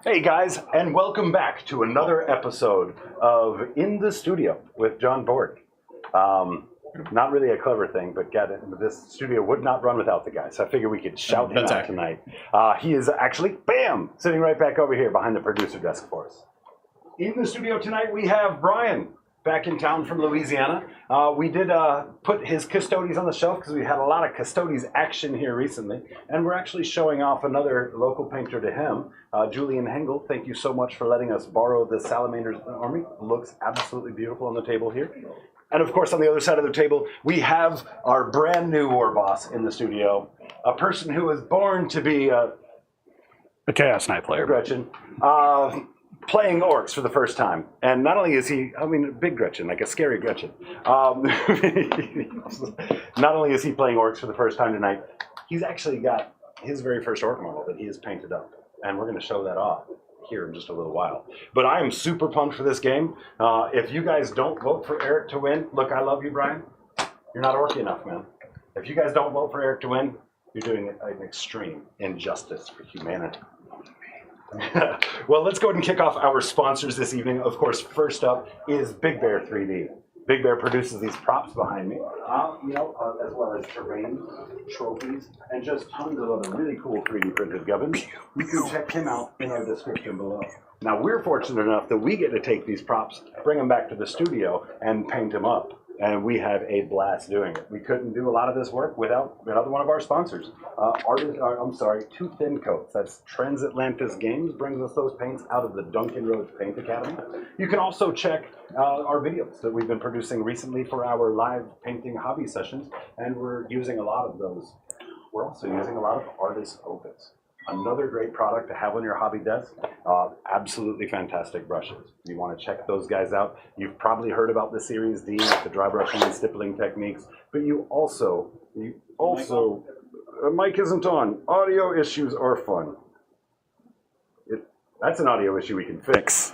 Hey guys, and welcome back to another episode of In the Studio with John Borg. Not really a clever thing, but this studio would not run without the guy, so I figured we could shout him out tonight. He is actually, bam, sitting right back over here behind the producer desk for us. In the studio tonight we have Brian, back in town from Louisiana. We did put his Custodes on the shelf because we had a lot of Custodes action here recently, and we're actually showing off another local painter to him, Julian Hengel. Thank you so much for letting us borrow the Salamanders army. It looks absolutely beautiful on the table here. And of course, on the other side of the table, we have our brand new war boss in the studio, a person who was born to be a Chaos Knight player. Gretchen. Playing Orks for the first time. And not only is he, a big Gretchen, like a scary Gretchen. Not only is he playing Orks for the first time tonight, he's actually got his very first Ork model that he has painted up. And we're going to show that off here in just a little while. But I am super pumped for this game. If you guys don't vote for Eric to win, look, I love you, Brian. You're not Orky enough, man. If you guys don't vote for Eric to win, you're doing an extreme injustice for humanity. Well, let's go ahead and kick off our sponsors this evening. Of course, first up is Big Bear 3D. Big Bear produces these props behind me, as well as terrain, trophies, and just tons of other really cool 3D printed gubbins. You can check him out in our description below. Now, we're fortunate enough that we get to take these props, bring them back to the studio, and paint them up. And we have a blast doing it. We couldn't do a lot of this work without another one of our sponsors. Two Thin Coats. That's Transatlantis Games brings us those paints out of the Duncan Roads Paint Academy. You can also check our videos that we've been producing recently for our live painting hobby sessions, and we're using a lot of those. We're also using a lot of Artist Opus. Another great product to have on your hobby desk. Absolutely fantastic brushes. You want to check those guys out. You've probably heard about the Series D with the dry brushing and stippling techniques, but you also, mic isn't on. Audio issues are fun. That's an audio issue we can fix.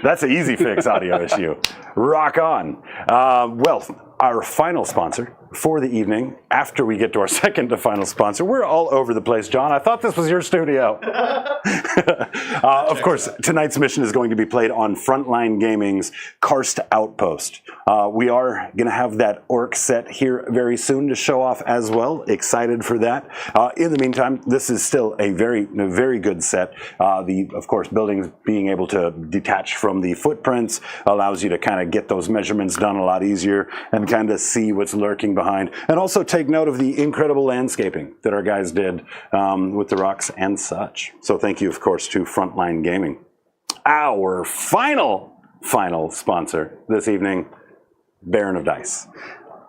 That's an easy fix audio issue. Rock on. Our final sponsor for the evening, after we get to our second to final sponsor. We're all over the place, John. I thought this was your studio. Of course, tonight's mission is going to be played on Frontline Gaming's Karst Outpost. We are going to have that Ork set here very soon to show off as well. Excited for that. In the meantime, this is still a very good set. Of course, buildings being able to detach from the footprints allows you to kind of get those measurements done a lot easier and kind of see what's lurking behind, and also take note of the incredible landscaping that our guys did with the rocks and such. So thank you, of course, to Frontline Gaming. Our final sponsor this evening, Baron of Dice.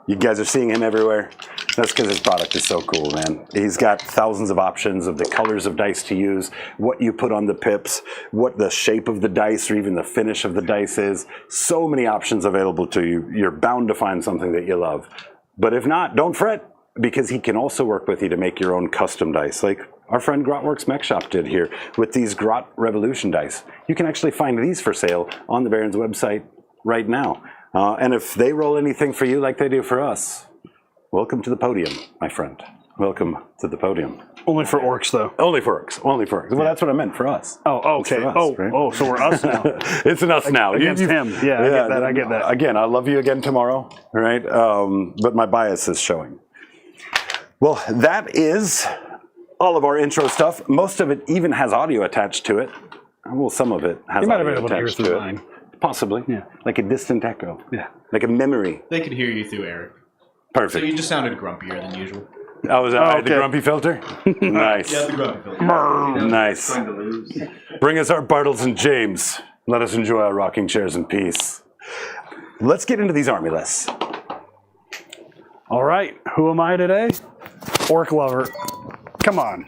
You guys are seeing him everywhere. That's because his product is so cool, man. He's got thousands of options of the colors of dice to use, what you put on the pips, what the shape of the dice or even the finish of the dice is. So many options available to you. You're bound to find something that you love. But if not, don't fret, because he can also work with you to make your own custom dice, like our friend Grotworks Mech Shop did here with these Grot Revolution dice. You can actually find these for sale on the Baron's website right now. And if they roll anything for you like they do for us, welcome to the podium, my friend. Welcome to the podium. Only for Orks, though. Only for Orks. Only for Orks. Well, that's what I meant, for us. Oh, okay. Us, right? So we're us now. It's an us now. Against him. Yeah, I get that. Again, I'll love you again tomorrow, right? But my bias is showing. Well, that is all of our intro stuff. Most of it even has audio attached to it. Well, some of it has audio attached to it. Mine. Possibly. Yeah. Like a distant echo. Yeah. Like a memory. They could hear you through Eric. Perfect. So you just sounded grumpier than usual. Oh, was that the grumpy filter? Nice. Yeah, the grumpy filter. Nice. Bring us our Bartles and James. Let us enjoy our rocking chairs in peace. Let's get into these army lists. All right. Who am I today? Ork lover. Come on.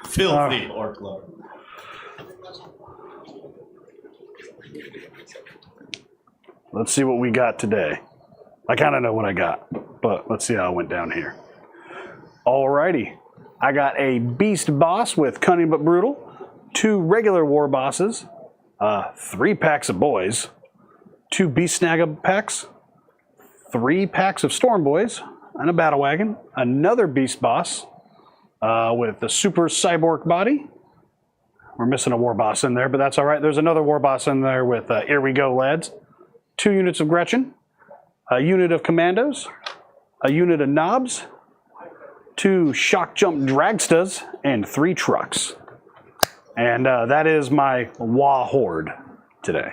Filthy Ork lover. Let's see what we got today. I kind of know what I got, but let's see how it went down here. Alrighty. I got a Beast Boss with Cunning but Brutal, 2 regular War Bosses, 3 packs of boyz, 2 Beast Snag packs, 3 packs of Storm Boys, and a Battle Wagon, another Beast Boss, with the super cyborg body. We're missing a war boss in there, but that's all right. There's another war boss in there with Here We Go, Lads. 2 units of Gretchen, a unit of Commandos, a unit of Knobs, 2 Shock Jump Dragstas, and 3 trucks. And that is my WA Horde today.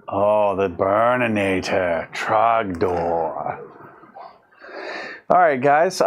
Oh, the Burninator, Trogdor. All right, guys.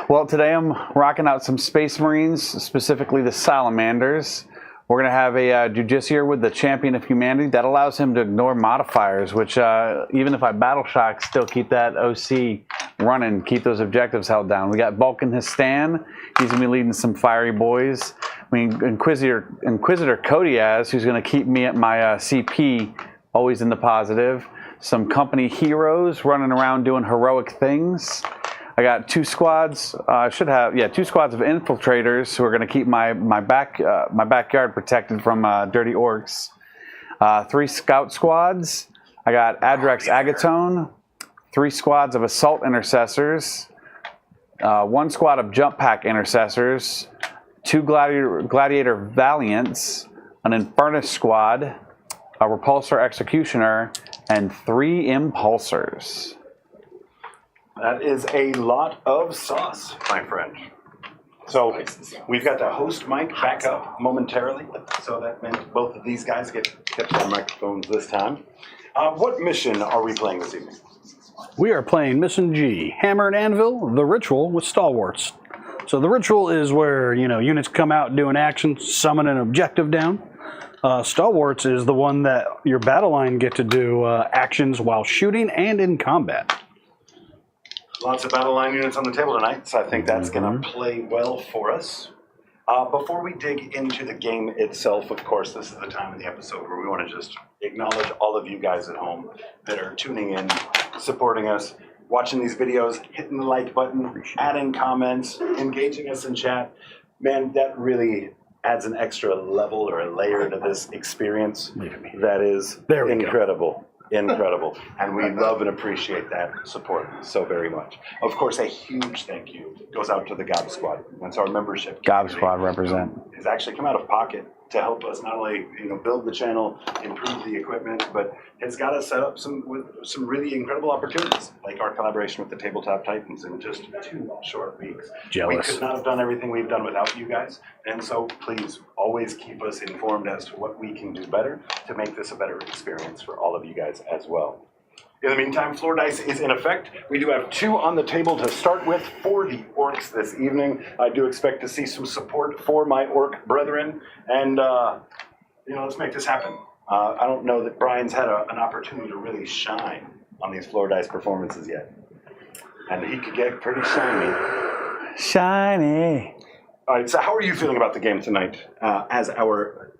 Well, today I'm rocking out some Space Marines, specifically the Salamanders. We're going to have a Justiciar with the Champion of Humanity. That allows him to ignore modifiers, which even if I battle shock, still keep that OC running, keep those objectives held down. We got Vulcan Histan. He's going to be leading some fiery boys. I mean, Inquisitor Kodiaz, who's going to keep me at my CP always in the positive. Some company heroes running around doing heroic things. I got 2 squads. I should have 2 squads of infiltrators who are going to keep my backyard protected from dirty orcs. 3 scout squads. I got Adrex Agatone. 3 squads of assault intercessors. 1 squad of jump pack intercessors. 2 gladiator valiants. An Infernus squad. A repulsor executioner. And 3 impulsors. That is a lot of sauce, my friend. So we've got the host mic back up momentarily, so that meant both of these guys get their microphones this time. What mission are we playing this evening? We are playing Mission G, Hammer and Anvil, the Ritual with Stalwarts. So the Ritual is where, units come out doing action, summon an objective down. Stalwarts is the one that your battle line get to do actions while shooting and in combat. Lots of battle line units on the table tonight, so I think that's going to play well for us. Before we dig into the game itself, of course, this is the time in the episode where we want to just acknowledge all of you guys at home that are tuning in, supporting us, watching these videos, hitting the like button, adding comments, engaging us in chat. Man, that really adds an extra level or a layer to this experience that is incredible. Incredible. And we love and appreciate that support so very much. Of course, a huge thank you goes out to the Gob Squad. That's our membership. Gob Squad represent. Has actually come out of pocket to help us not only build the channel, improve the equipment, but has got us set up with some really incredible opportunities, like our collaboration with the Tabletop Titans in just 2 short weeks. Jealous. We could not have done everything we've done without you guys, and so please always keep us informed as to what we can do better to make this a better experience for all of you guys as well. In the meantime, floor dice is in effect. We do have 2 on the table to start with for the orcs this evening. I do expect to see some support for my orc brethren, and let's make this happen. I don't know that Brian's had an opportunity to really shine on these floor dice performances yet, and he could get pretty shiny. Shiny. All right, so how are you feeling about the game tonight as our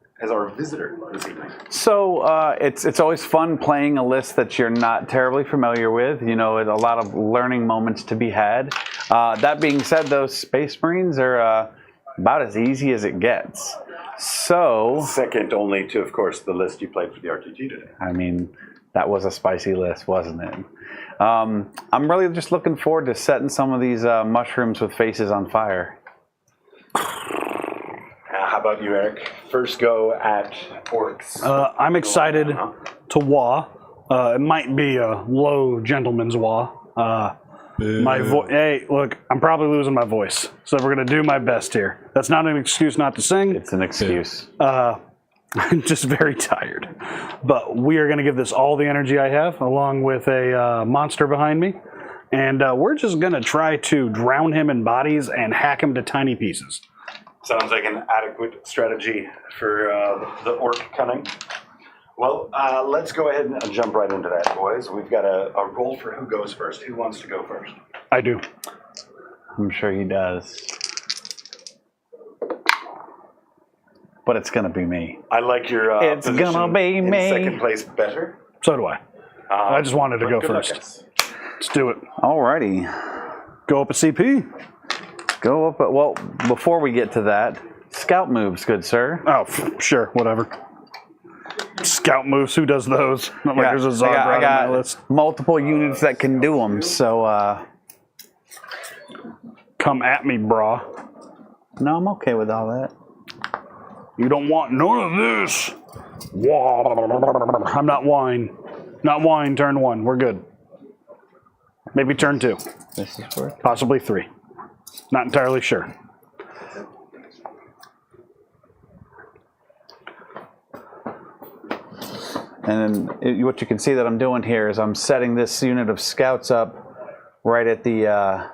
visitor this evening? So it's always fun playing a list that you're not terribly familiar with. A lot of learning moments to be had. That being said, though, Space Marines are about as easy as it gets. So second only to, of course, the list you played for the RTG today. I mean, that was a spicy list, wasn't it? I'm really just looking forward to setting some of these mushrooms with faces on fire. How about you, Eric? First go at orcs. I'm excited to WA. It might be a low gentleman's WA. Hey, look, I'm probably losing my voice, so we're going to do my best here. That's not an excuse not to sing. It's an excuse. I'm just very tired. But we are going to give this all the energy I have, along with a monster behind me. And we're just going to try to drown him in bodies and hack him to tiny pieces. Sounds like an adequate strategy for the orc cunning. Well, let's go ahead and jump right into that, boys. We've got a roll for who goes first. Who wants to go first? I do. I'm sure he does. But it's going to be me. I like your it's position gonna be in me. second place better. So do I. I just wanted to go Good luck, first. guys. Let's do it. Alrighty. Go up a CP. Go up. Well, before we get to that, scout moves, good sir. Oh, sure, whatever. Scout moves. Who does those? Not like Yeah, there's a Zog I on got my list. multiple units that can do them. So Come at me, brah. no, I'm okay with all that. You don't want none of this. I'm not wine. Not wine, turn 1. We're good. Maybe turn 2. This is for Possibly 3. Not entirely sure. And then what you can see that I'm doing here is I'm setting this unit of scouts up right at the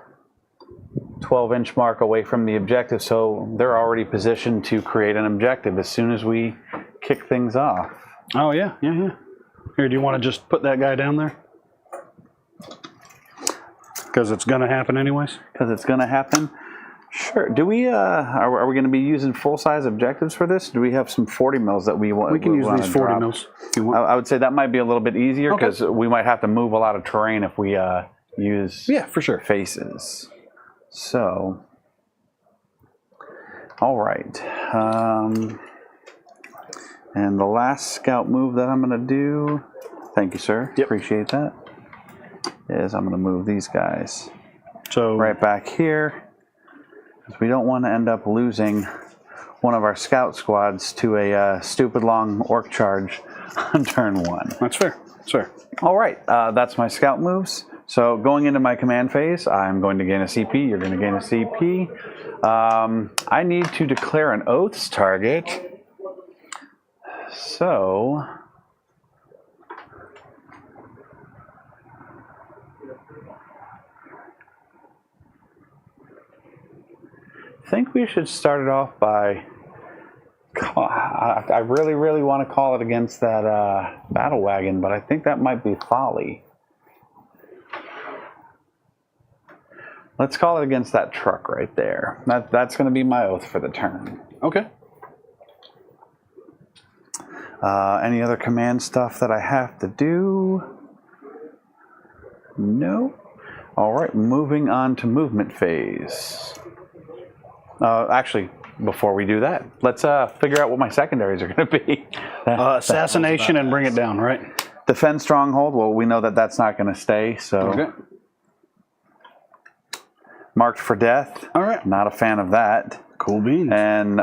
12-inch mark away from the objective, so they're already positioned to create an objective as soon as we kick things off. Oh, yeah. Here, do you want to just put that guy down there? Because it's going to happen anyways? Because it's going to happen? Sure. Do we, are we going to be using full-size objectives for this? Do we have some 40 mils that we want? We can use these 40 mils if you want. I would say that might be a little bit easier because we might have to move a lot of terrain if we use for sure. faces. So, all right. And the last scout move that I'm going to do, thank you, sir. Yep. Appreciate that, is I'm going to move these guys So right back here. We don't want to end up losing one of our scout squads to a stupid long orc charge on turn 1. That's fair. That's fair. All right, that's my scout moves. So going into my command phase, I'm going to gain a CP. You're going to gain a CP. I need to declare an oaths target. So I think we should start it off by, I really, really want to call it against that battle wagon, but I think that might be folly. Let's call it against that truck right there. That's going to be my oath for the turn. Okay. Any other command stuff that I have to do? No. All right, moving on to movement phase. Actually, before we do that, let's figure out what my secondaries are going to be. Assassination and bring it down, right? Defend stronghold. Well, we know that that's not going to stay. So, Okay. Marked for death. All right. Not a fan of that. Cool beans. And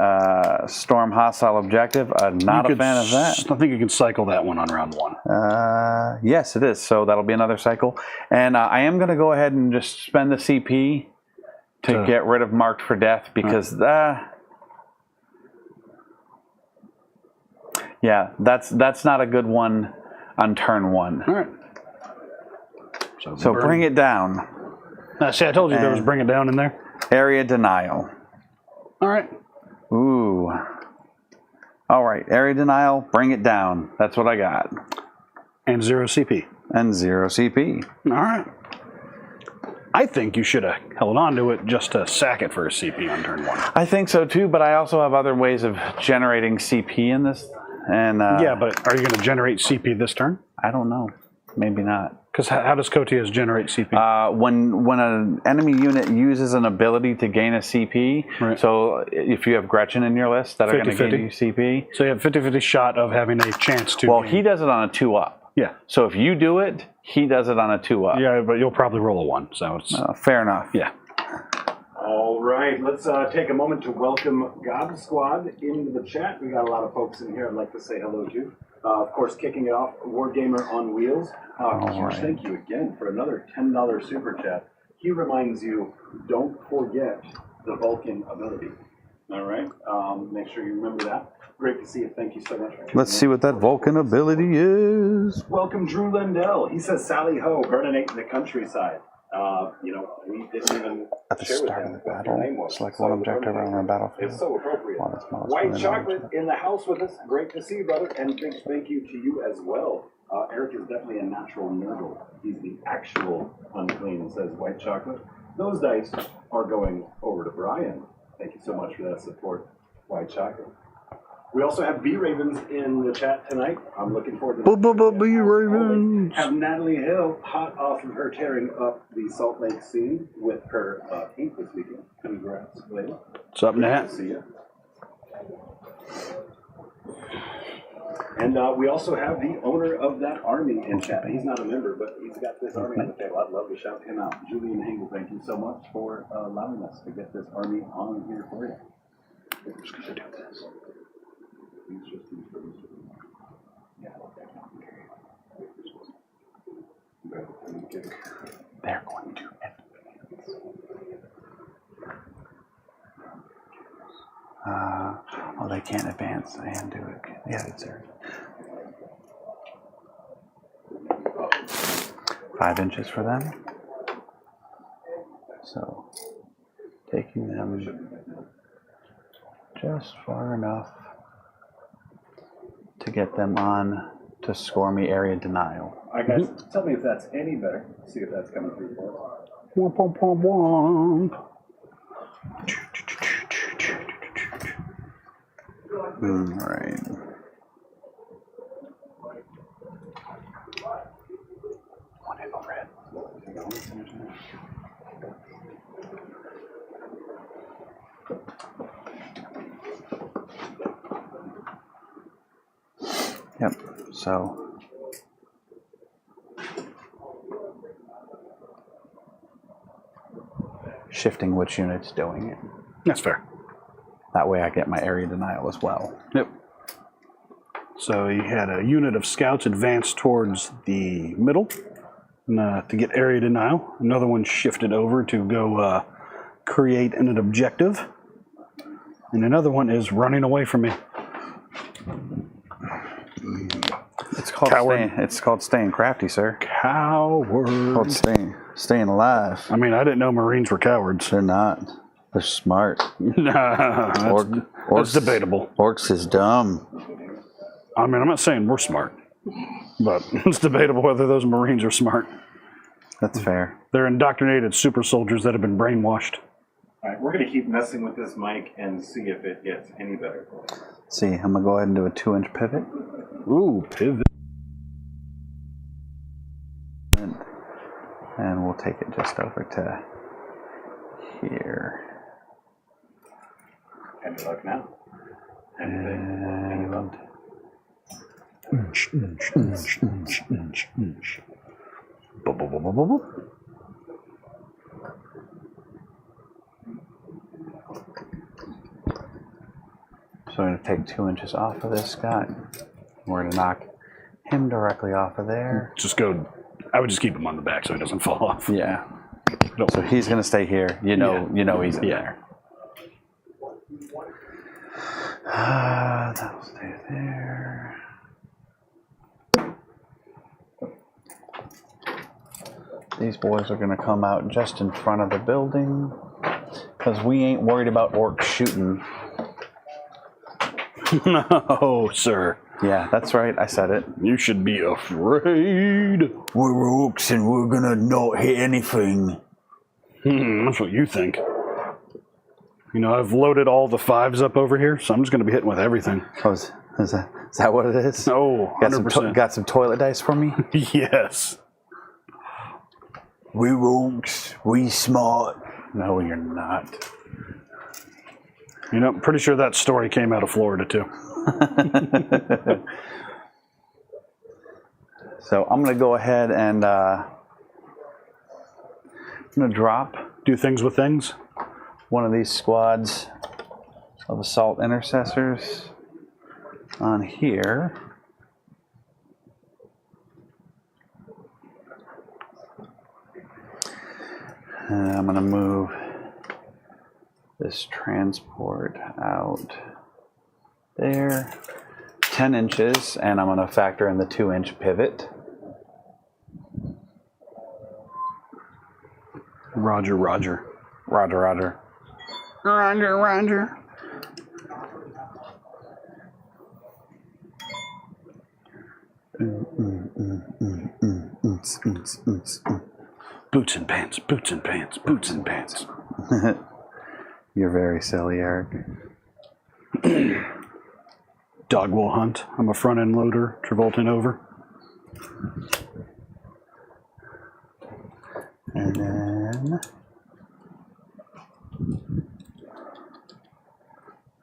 storm hostile objective. Not a fan of that. I think you can cycle that one on round 1. Yes, it is. So that'll be another cycle. And I am going to go ahead and just spend the CP to get rid of marked for death because yeah, that's not a good one on turn 1. All right. So bring it down. See, I told you there was bring it down in there. Area denial. All right. Ooh. All right, area denial, bring it down. That's what I got. And 0 CP. And 0 CP. All right. I think you should have held on to it just to sack it for a CP on turn 1. I think so too, but I also have other ways of generating CP in this. And yeah, but are you going to generate CP this turn? I don't know. Maybe not. Because how does Cotias generate CP? When an enemy unit uses an ability to gain a CP, Right. So if you have Gretchen in your list that are going to 50-50. gain you CP. So you have 50-50 shot of having a chance to. Well, he does it on a 2-up. Yeah. So if you do it, he does it on a 2-up. Yeah, but you'll probably roll a 1. So it's. Fair enough. Yeah. All right, let's take a moment to welcome God Squad into the chat. We got a lot of folks in here I'd like to say hello to. Of course, kicking it off, Wargamer on Wheels. Huge thank you again for another $10 super chat. He reminds you, don't forget the Vulcan ability. All right, make sure you remember that. Great to see you. Thank you so much. Let's see what that Vulcan ability is. Welcome, Drew Lindell. He says, Sally Ho, burninate in the countryside. We didn't even At the share with start him of the what your battle, name was. select So one objective burninate. on a battlefield. It's so appropriate. While its models White within chocolate range. in the house with us. Great to see you, brother. And big thank you to you as well. Eric is definitely a natural nerdle. He's the actual unclean, says white chocolate. Those dice are going over to Brian. Thank you so much for that support, white chocolate. We also have B Ravens in the chat tonight. I'm looking forward to that. B Ravens. Have Natalie Hill hot off of her tearing up the Salt Lake scene with her ink this weekend. Congrats, lady. What's up, Good Nat? to see you. And we also have the owner of that army in chat. He's not a member, but he's got this army on the table. I'd love to shout him out. Julian Hengel, thank you so much for allowing us to get this army on here for you. I'm just going to do this. They're going to oh, they can't advance and do it. Yeah, it's there. 5 inches for them. So, taking them just far enough to get them on to score me area denial. All right, guys, tell me if that's any better. See if that's coming through for us. Womp, womp, womp, womp. All right. One infrared. Yep. So. Shifting which unit's doing it. That's fair. That way I get my area denial as well. Yep. So he had a unit of scouts advance towards the middle to get area denial. Another one shifted over to go create an objective. And another one is running away from me. It's called staying crafty, sir. Coward. Called staying alive. I mean, I didn't know Marines were cowards. They're not. They're smart. Nah, that's debatable. Orks is dumb. I mean, I'm not saying we're smart, but it's debatable whether those Marines are smart. That's fair. They're indoctrinated super soldiers that have been brainwashed. All right, we're going to keep messing with this mic and see if it gets any better. See, I'm going to go ahead and do a 2-inch pivot. Ooh, pivot. And we'll take it just over to here. Any luck now? And so I'm going to take 2 inches off of this guy. We're going to knock him directly off of there. Just go. I would just keep him on the back so he doesn't fall off. Yeah. Don't So he's going to stay here. You know he's in Yeah. there. That'll stay there. These boys are going to come out just in front of the building because we ain't worried about orcs shooting. No, sir. Yeah, that's right. I said it. You should be afraid. We're orcs and we're going to not hit anything. That's what you think. You know, I've loaded all the 5s up over here, so I'm just going to be hitting with everything. Oh, is that what it is? Oh, 100%. Got some toilet dice for me? Yes. We orcs. We smart. No, you're not. You know, I'm pretty sure that story came out of Florida, too. So I'm going to go ahead and I'm going to drop Do things with things. one of these squads of assault intercessors on here. And I'm going to move this transport out there 10 inches, and I'm going to factor in the 2-inch pivot. Roger, roger. Roger, roger. Roger, roger. Boots and pants, boots and pants, boots and pants. You're very silly, Eric. Dog will hunt. I'm a front end loader, Travolting over. And then,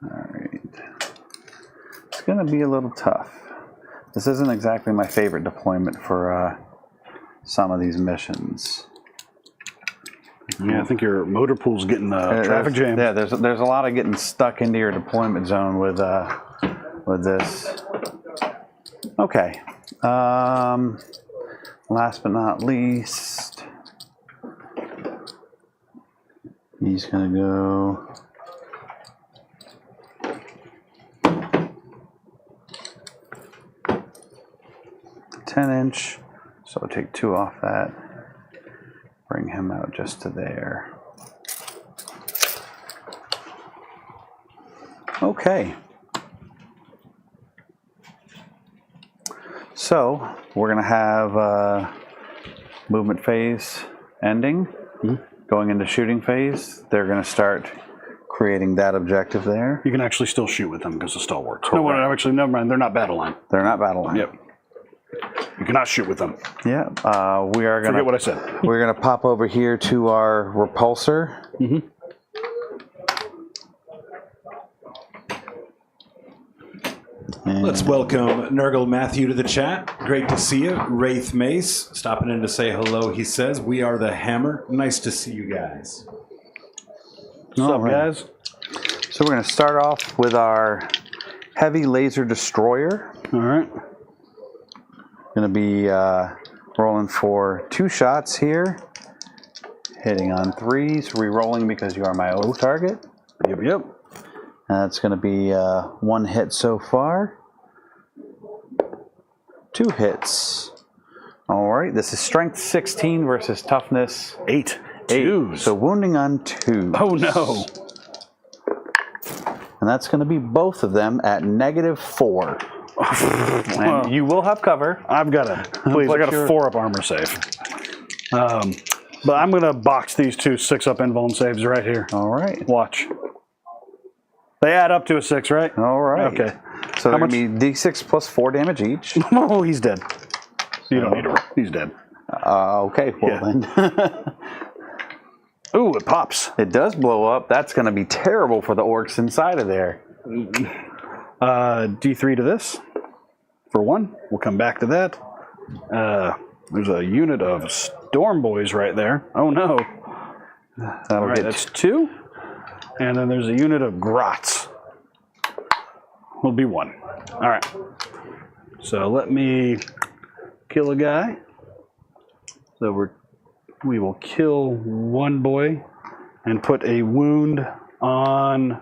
all right, it's gonna be a little tough. This isn't exactly my favorite deployment for some of these missions. Yeah, I think your motor pool's getting traffic jammed. Yeah, there's a lot of getting stuck into your deployment zone with this. Okay. Last but not least, he's gonna go. "10" so I'll take 2 off that. Bring him out just to there. Okay. So we're going to have movement phase ending, going into shooting phase. They're going to start creating that objective there. You can actually still shoot with them because of stalwarts. No, actually, never mind. They're not battle line. They're not battle line. Yep. You cannot shoot with them. Yeah. We are going to. Forget what I said. We're going to pop over here to our repulsor. Let's welcome Nurgle Matthew to the chat. Great to see you. Wraith Mace stopping in to say hello. He says, "We are the Hammer. Nice to see you guys." What's up, guys? So we're going to start off with our heavy laser destroyer. All right. Going to be rolling for 2 shots here. Hitting on 3s. Re-rolling because you are my oath target. Yep. That's going to be 1 hit so far. 2 hits. All right. This is strength 16 versus toughness 8. 8. So wounding on 2. Oh, no. And that's going to be both of them at -4. And you will have cover. I've got a 4-up armor save. But I'm going to box these 2 6-up invuln saves right here. All right. Watch. They add up to a 6, right? All right. Okay. So they're going to be D6 plus 4 damage each. Oh, he's dead. You don't need to. He's dead. Okay. Well, then. Ooh, it pops. It does blow up. That's going to be terrible for the orcs inside of there. D3 to this for 1. We'll come back to that. There's a unit of storm boys right there. Oh no. That'll get that's 2. And then there's a unit of grots. Will be 1. All right. So let me kill a guy. So we will kill 1 boy and put a wound on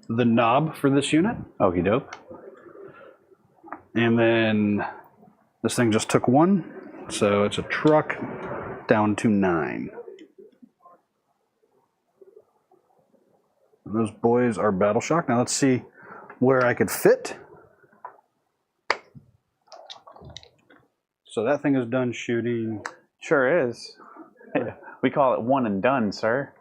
the knob for this unit. Okie doke. And then this thing just took 1. So it's a truck down to 9. And those boys are battle shocked. Now let's see where I could fit. So that thing is done shooting. Sure is. We call it 1 and done, sir.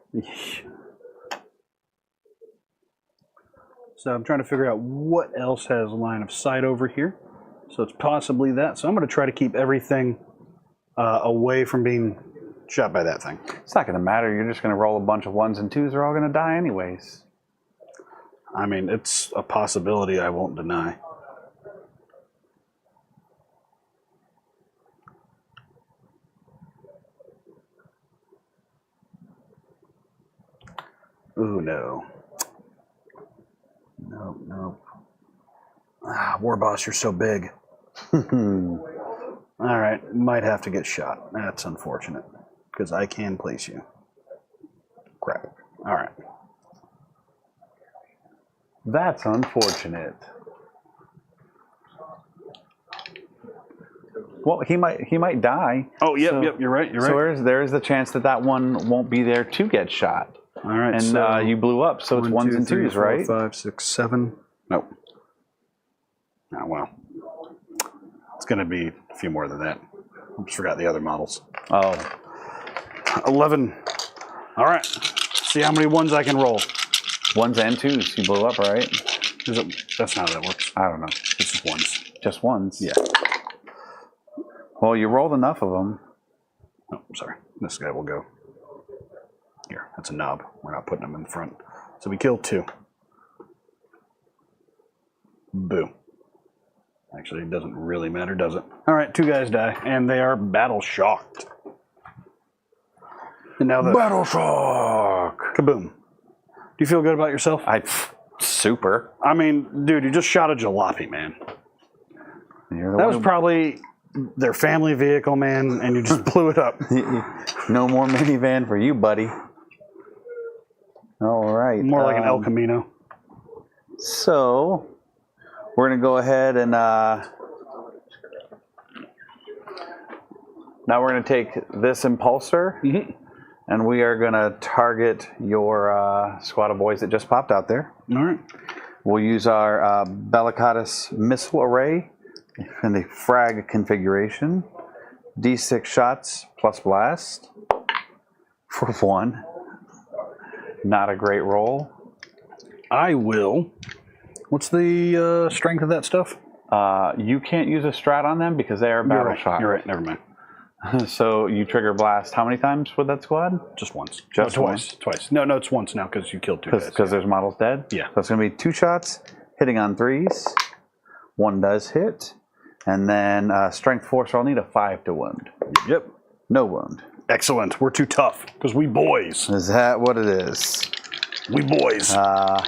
So I'm trying to figure out what else has line of sight over here. So it's possibly that. So I'm going to try to keep everything away from being shot by that thing. It's not going to matter. You're just going to roll a bunch of 1s and 2s. They're all going to die anyways. I mean, it's a possibility I won't deny. Ooh, no. Nope. War boss, you're so big. All right, might have to get shot. That's unfortunate, because I can place you. Crap. All right. That's unfortunate. Well, he might die. Oh, yep, So- yep, you're right, So there is the chance that one won't be there to get shot. All right, And so you blew up, so it's 1, 1s 2, and 3, 2s, 4, right? 5, 6, 7. Nope. Oh, well. It's going to be a few more than that. I just forgot the other models. Oh. 11. All right. See how many 1s I can roll. 1s and 2s. You blew up, right? That's not how that works. I don't know. It's just 1s. Just 1s? Yeah. Well, you rolled enough of them. Oh, I'm sorry. This guy will go. Here, that's a knob. We're not putting him in the front. So we killed 2. Boo. Actually, it doesn't really matter, does it? All right, 2 guys die, and they are battle shocked. And now the Battle shock. kaboom. Do you feel good about yourself? Super. I mean, dude, you just shot a jalopy, man. You're the That one was probably their family vehicle, man, and you just blew it up. No more minivan for you, buddy. All right. More like an El Camino. So, we're going to go ahead and now we're going to take this impulsor and we are going to target your squad of boys that just popped out there. All right. We'll use our Bellicatus missile array in the frag configuration. D6 shots plus blast for 1. Not a great roll. I will. What's the strength of that stuff? You can't use a strat on them because they are battle shock. You're right. Never mind. So you trigger blast how many times with that squad? Just once. Just no, once. Twice. No, it's once now because you killed 2 guys. Because there's models dead? Yeah. So it's going to be 2 shots, hitting on 3s. 1 does hit. And then strength 4, so I'll need a 5 to wound. Yep. No wound. Excellent. We're too tough because we boys. Is that what it is? We boys. All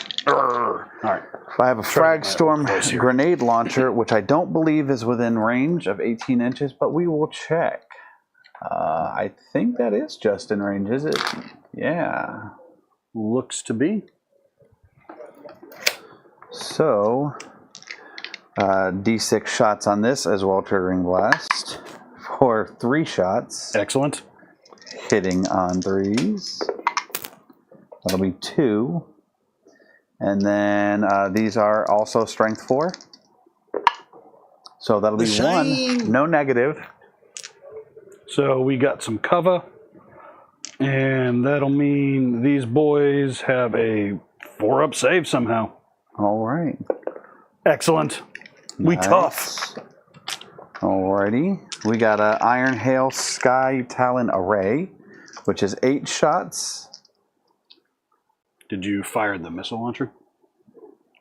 right. I have a Fragstorm close here. grenade launcher, which I don't believe is within range of 18 inches, but we will check. I think that is just in range, is it? Yeah. Looks to be. So, D6 shots on this as well, triggering blast for 3 shots, Excellent. hitting on 3s. That'll be 2. And then these are also strength 4. So that'll be 1. No negative. So we got some cover, and that'll mean these boys have a 4-up save somehow. All right. Excellent. We tough. Alrighty. We got a Iron Hail Sky Talon array, which is 8 shots. Did you fire the missile launcher?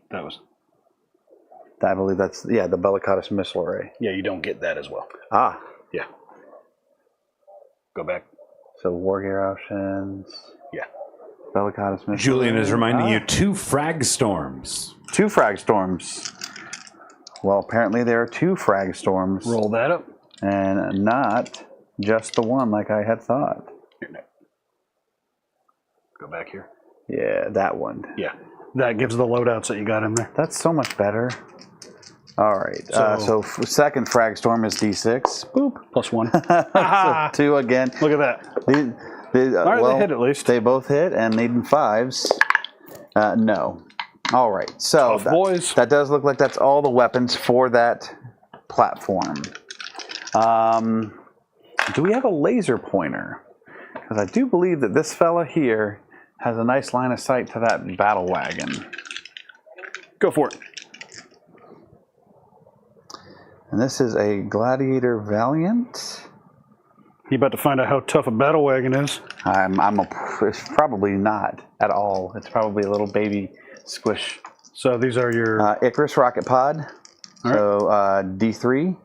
That was. I believe that's, the Bellicatus missile array. Yeah, you don't get that as well. Ah. Yeah. Go back. So war gear options. Yeah. Bellicatus missile Julian is array. reminding you 2 frag storms. 2 frag storms. Well, apparently there are 2 frag storms. Roll that up. And not just the one like I had thought. Here, no. Go back here. Yeah, that one. Yeah. That gives the loadouts that you got in there. That's so much better. All right. So second frag storm is D6. Boop. +1. So 2 again. Look at that. All right, they hit at least. They both hit and needing 5s. No. All right. So Tough boys. that does look like that's all the weapons for that platform. Do we have a laser pointer? Because I do believe that this fella here has a nice line of sight to that battle wagon. Go for it. And this is a Gladiator Valiant. You about to find out how tough a battle wagon is? It's probably not at all. It's probably a little baby squish. So these are your... Icarus Rocket Pod. All So D3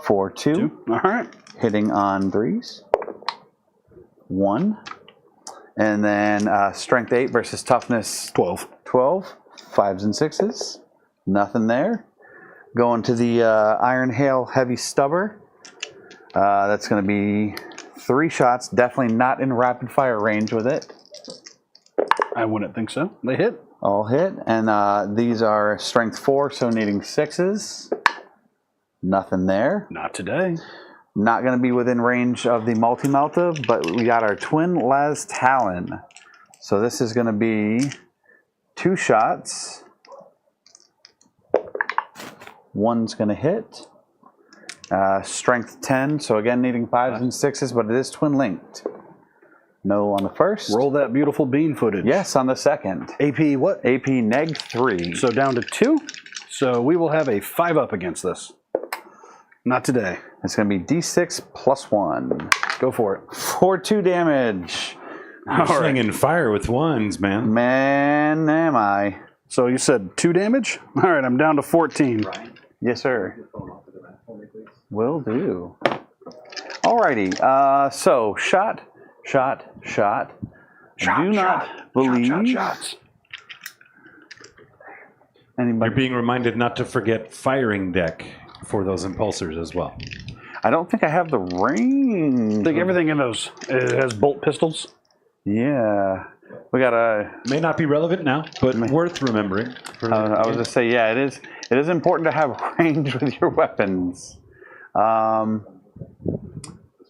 for 2. All right. Hitting on 3s. 1. And then strength 8 versus toughness 12. 12. 5s and 6s. Nothing there. Going to the Iron Hail Heavy Stubber. That's going to be 3 shots. Definitely not in rapid fire range with it. I wouldn't think so. They hit. All hit. And these are strength 4, so needing 6s. Nothing there. Not today. Not going to be within range of the multi-melta, but we got our twin Las Talon. So this is going to be 2 shots. 1's going to hit. Strength 10, so again needing 5s and 6s, but it is twin linked. No on the first. Roll that beautiful bean footage. Yes, on the second. AP what? AP neg 3. So down to 2. So we will have a 5-up against this. Not today. It's going to be D6 plus 1. Go for it. For 2 damage. You're slinging fire with 1s, man. Man, am I. So you said 2 damage? All right, I'm down to 14. Yes, sir. Will do. Alrighty. So shot. Do not believe. Shots. Anybody? You're being reminded not to forget firing deck for those impulsors as well. I don't think I have the range. I think everything in those it has bolt pistols. Yeah. We got a. May not be relevant now, but worth remembering. I was just say, yeah, it is. It is important to have range with your weapons.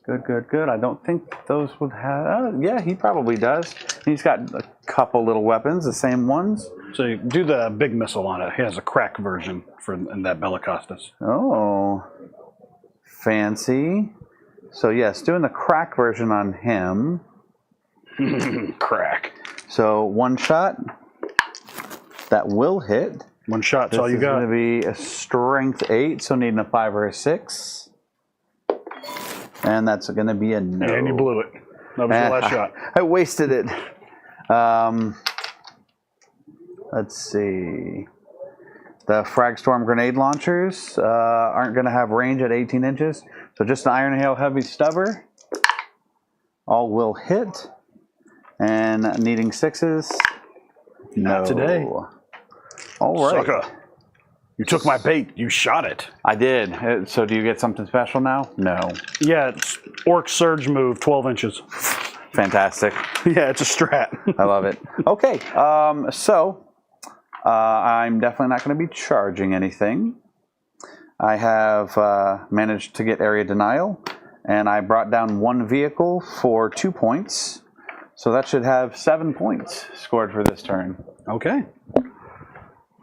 Good. I don't think those would have. Yeah, he probably does. He's got a couple little weapons, the same ones. So you do the big missile on it. He has a crack version in that Bellicostas. Oh, fancy. So yes, doing the crack version on him. Crack. So 1 shot. That will hit. 1 shot, that's all you This is got. going to be a strength 8, so needing a 5 or a 6. And that's going to be a no. And you blew it. That was your last shot. I wasted it. Let's see. The Fragstorm grenade launchers aren't going to have range at 18 inches. So just an Iron Hail Heavy Stubber. All will hit. And needing 6s. No. Not today. All right. Sucker. You took my bait. You shot it. I did. So do you get something special now? No. Yeah, it's Orc Surge move, 12 inches. Fantastic. Yeah, it's a strat. I love it. Okay. I'm definitely not going to be charging anything. I have managed to get area denial, and I brought down 1 vehicle for 2 points. So that should have 7 points scored for this turn. Okay.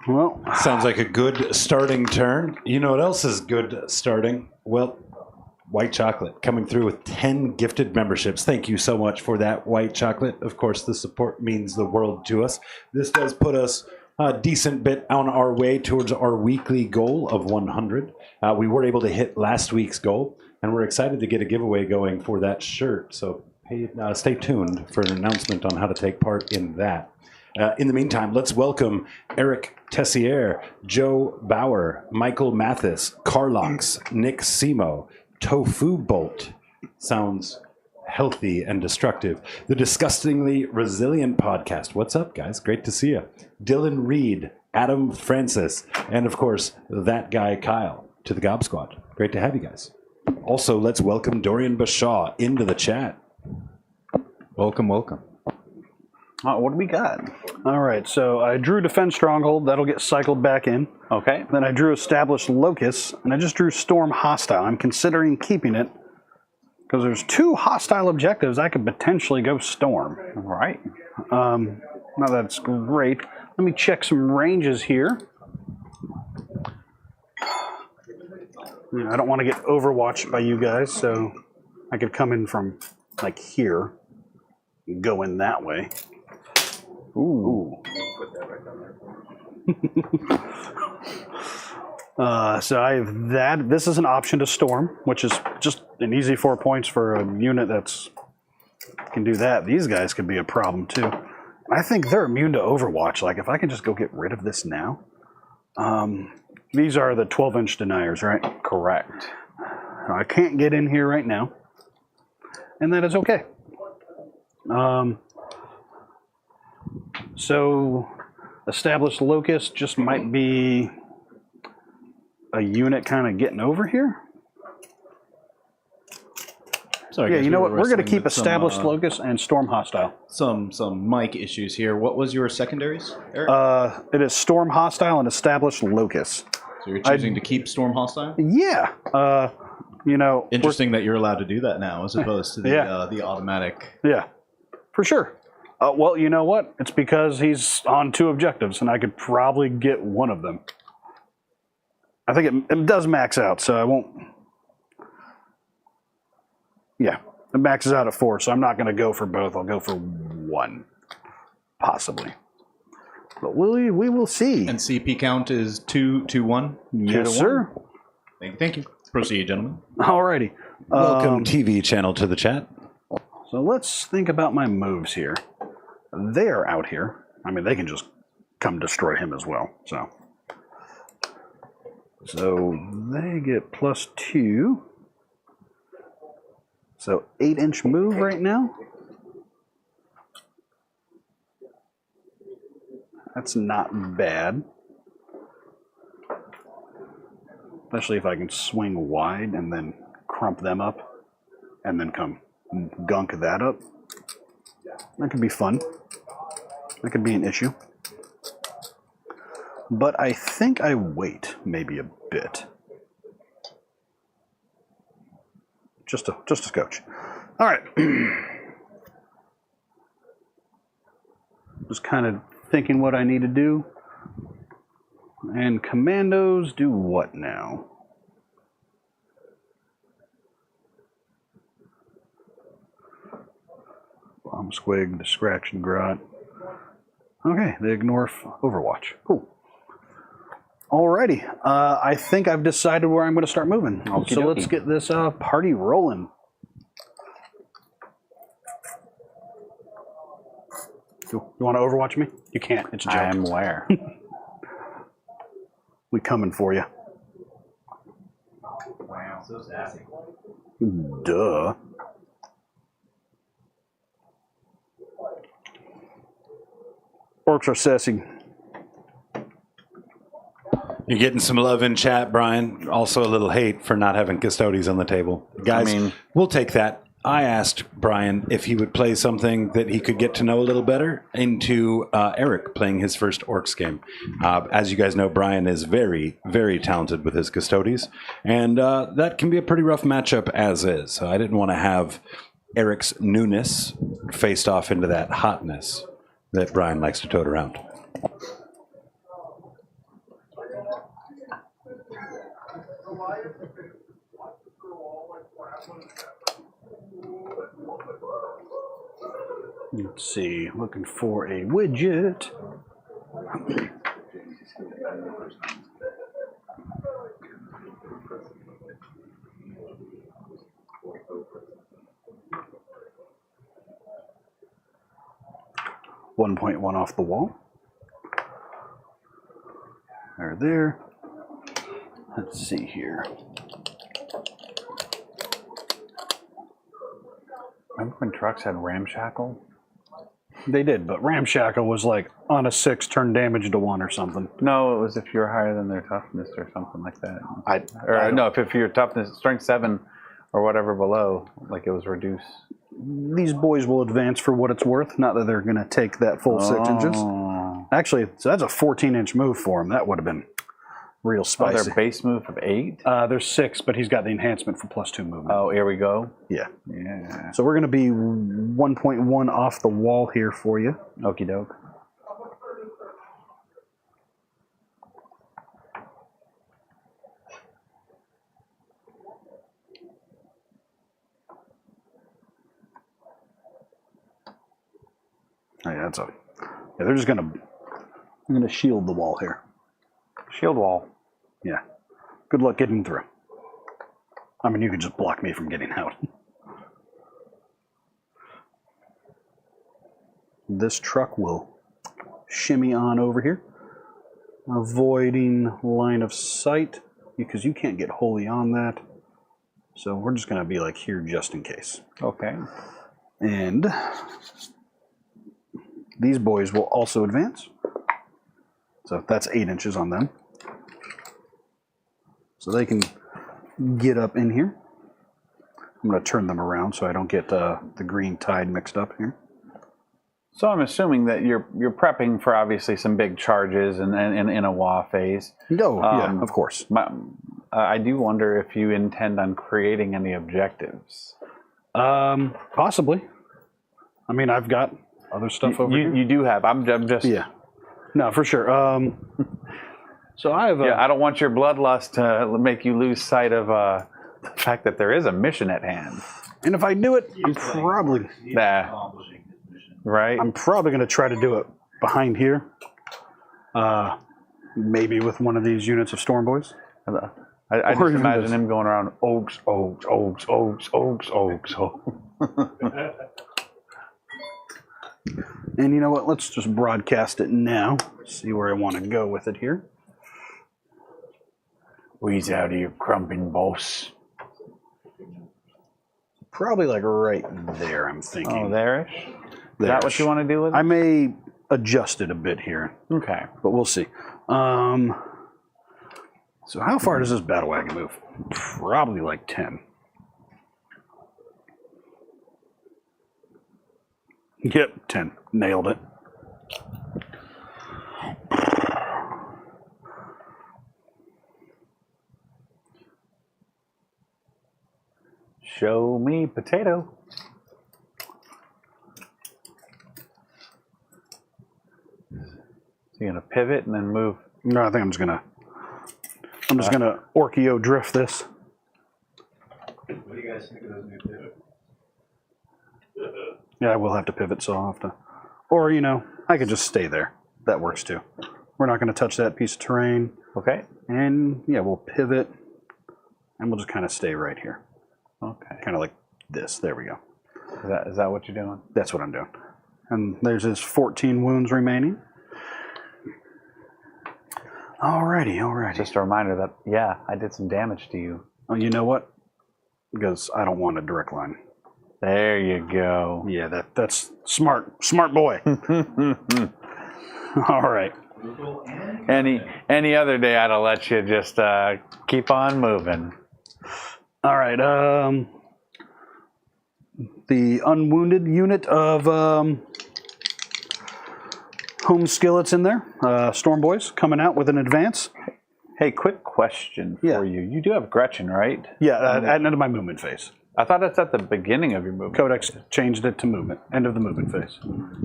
Well, Sounds like a good starting turn. You know what else is good starting? Well, White Chocolate coming through with 10 gifted memberships. Thank you so much for that, White Chocolate. Of course, the support means the world to us. This does put us a decent bit on our way towards our weekly goal of 100. We were able to hit last week's goal, and we're excited to get a giveaway going for that shirt. So stay tuned for an announcement on how to take part in that. In the meantime, let's welcome Eric Tessier, Joe Bauer, Michael Mathis, Carlox, Nick Simo, Tofu Bolt. Sounds healthy and destructive. The Disgustingly Resilient Podcast. What's up, guys? Great to see you. Dylan Reed, Adam Francis, and of course, that guy Kyle to the Gob Squad. Great to have you guys. Also, let's welcome Dorian Bashaw into the chat. Welcome. What do we got? all right. So I drew Defend Stronghold. That'll get cycled back in. Okay. Then I drew Establish Locus, and I just drew Storm Hostile. I'm considering keeping it because there's 2 hostile objectives. I could potentially go Storm. All right. Now that's great. Let me check some ranges here. I don't want to get overwatched by you guys, so I could come in from like here and go in that way. Ooh. So I have that. This is an option to Storm, which is just an easy 4 points for a unit that's can do that. These guys could be a problem too. I think they're immune to Overwatch. Like if I can just go get rid of this now. These are the 12-inch deniers, right? Correct. I can't get in here right now, and that is okay. So Established Locus just might be a unit kind of getting over here. Sorry, Yeah, guys, you know we what? were We're going to wrestling keep with some, Established Locus and Storm Hostile. Some mic issues here. What was your secondaries, Eric? It is Storm Hostile and Established Locus. So you're choosing to keep Storm Hostile? Yeah. Interesting that you're allowed to do that now, as opposed to the Yeah. the automatic. Yeah, for sure. Well, you know what? It's because he's on 2 objectives, and I could probably get one of them. I think it does max out, so I won't. Yeah, it maxes out at 4, so I'm not going to go for both. I'll go for 1, possibly. But we will see. And CP count is 2-1. Yes, sir. Thank you. Proceed, gentlemen. Alrighty. Welcome TV channel to the chat. So let's think about my moves here. They're out here. I mean, they can just come destroy him as well. So they get +2. So 8-inch move right now. That's not bad. Especially if I can swing wide and then crump them up and then come gunk that up. That could be fun. That could be an issue. But I think I wait maybe a bit. Just a scotch. All right. Just kind of thinking what I need to do. And commandos do what now? Bomb squig, distraction grot. Okay, they ignore Overwatch. Cool. Alrighty, I think I've decided where I'm going to start moving. So let's get this party rolling. You want to Overwatch me? You can't. It's a joke. I'm aware. We coming for you. Wow, so sassy. Duh. Orks are sassy. You're getting some love in chat, Brian. Also a little hate for not having custodies on the table. Guys, we'll take that. I asked Brian if he would play something that he could get to know a little better into Eric playing his first Orks game. As you guys know, Brian is very, very talented with his custodies, and that can be a pretty rough matchup as is. So I didn't want to have Eric's newness faced off into that hotness that Brian likes to tote around. Let's see, looking for a widget. .1 off the wall. There. Let's see here. Remember when trucks had ramshackle? They did, but Ramshackle was like on a 6, turn damage to 1 or something. No, it was if you're higher than their toughness or something like that. No, if your toughness, strength 7 or whatever below, like it was reduced. These boys will advance for what it's worth. Not that they're going to take that full 6 inches. Actually, so that's a 14-inch move for him. That would have been real spicy. Their base move of 8? There's 6, but he's got the enhancement for +2 movement. Oh, here we go. Yeah. Yeah. So we're going to be 1.1 off the wall here for you. Okie doke. Oh, yeah, they're just going to shield the wall here. Shield wall. Yeah. Good luck getting through. I mean, you could just block me from getting out. This truck will shimmy on over here, avoiding line of sight because you can't get wholly on that. So we're just going to be like here just in case. Okay. And these boys will also advance. So that's 8 inches on them. So they can get up in here. I'm going to turn them around so I don't get the green tide mixed up here. So I'm assuming that you're prepping for obviously some big charges and in a WA phase. No, yeah, of course. I do wonder if you intend on creating any objectives. Possibly. I mean, I've got other stuff over here. You do have. I'm just. Yeah. No, for sure. So I have. I don't want your bloodlust to make you lose sight of the fact that there is a mission at hand. And if I do it, I'm probably. Right. I'm probably going to try to do it behind here. Maybe with one of these units of Storm Boys. I just imagine him going around Orks, Orks, Orks, Orks, Orks, Orks, Orks. And you know what? Let's just broadcast it now. See where I want to go with it here. Wheeze out of your crumping boss. Probably like right there, I'm thinking. Oh, there-ish? Is that what you want to do with it? I may adjust it a bit here, Okay. but we'll see. So how far does this battle wagon move? Probably like 10. Yep, 10. Nailed it. Show me potato. So you're gonna pivot and then move. No, I think I'm just gonna Orkio drift this. What do you guys think of those new pivot? Yeah, I will have to pivot, so I'll have to. Or, you know, I could just stay there. That works too. We're not going to touch that piece of terrain. Okay. And, yeah, we'll pivot. And we'll just kind of stay right here. Okay. Kind of like this. There we go. Is that what you're doing? That's what I'm doing. And there's his 14 wounds remaining. Alrighty. Just a reminder that, yeah, I did some damage to you. Oh, you know what? Because I don't want a direct line. There you go. Yeah, that's smart. Smart boy. All right. Any other day I'd have let you just keep on moving. All right. The unwounded unit of home skillets in there. Storm boys coming out with an advance. Hey, quick question Yeah. for you. You do have Gretchen, right? Yeah, at end of my movement phase. I thought that's at the beginning of your movement. Codex changed it to movement, end of the movement phase.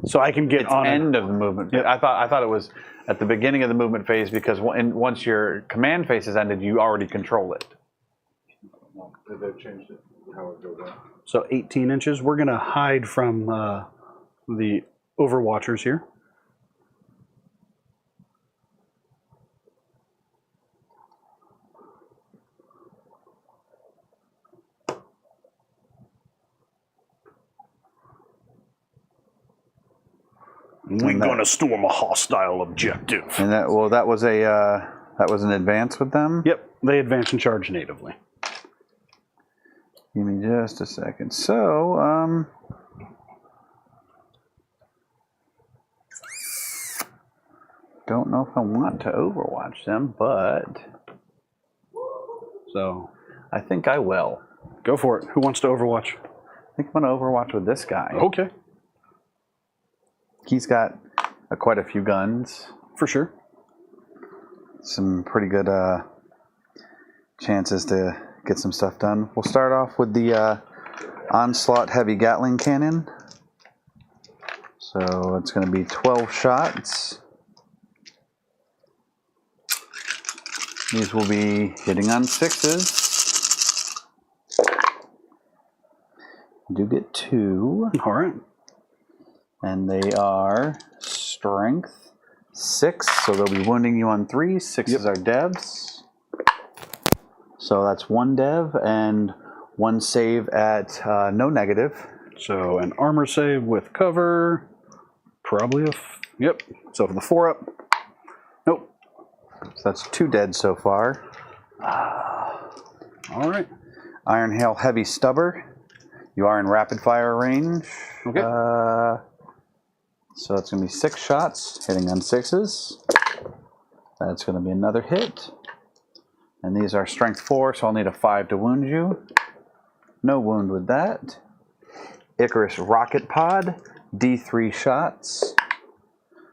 So I can get It's on it. end of the movement. Yep. I thought it was at the beginning of the movement phase because once your command phase is ended, you already control it. They've changed it. How it goes out. So 18 inches. We're going to hide from the Overwatchers here. We're going to storm a hostile objective. And that was an advance with them. Yep, they advance and charge natively. Give me just a second. So, don't know if I want to Overwatch them, but So I think I will. go for it. Who wants to Overwatch? I think I'm going to Overwatch with this guy. Okay, He's got quite a few guns. for sure. Some pretty good chances to get some stuff done. We'll start off with the Onslaught Heavy Gatling Cannon. So it's going to be 12 shots. These will be hitting on 6s. Do get 2. All right. And they are strength 6, so they'll be wounding you on 3. 6s are devs. So that's 1 dev and 1 save at no negative. So an armor save with cover. Probably a... Yep. So for the 4 up. Nope. So that's 2 dead so far. All right. Iron Hail Heavy Stubber. You are in rapid fire range. Okay. So it's going to be 6 shots, hitting on 6s. That's going to be another hit. And these are strength 4, so I'll need a 5 to wound you. No wound with that. Icarus Rocket Pod, D3 shots.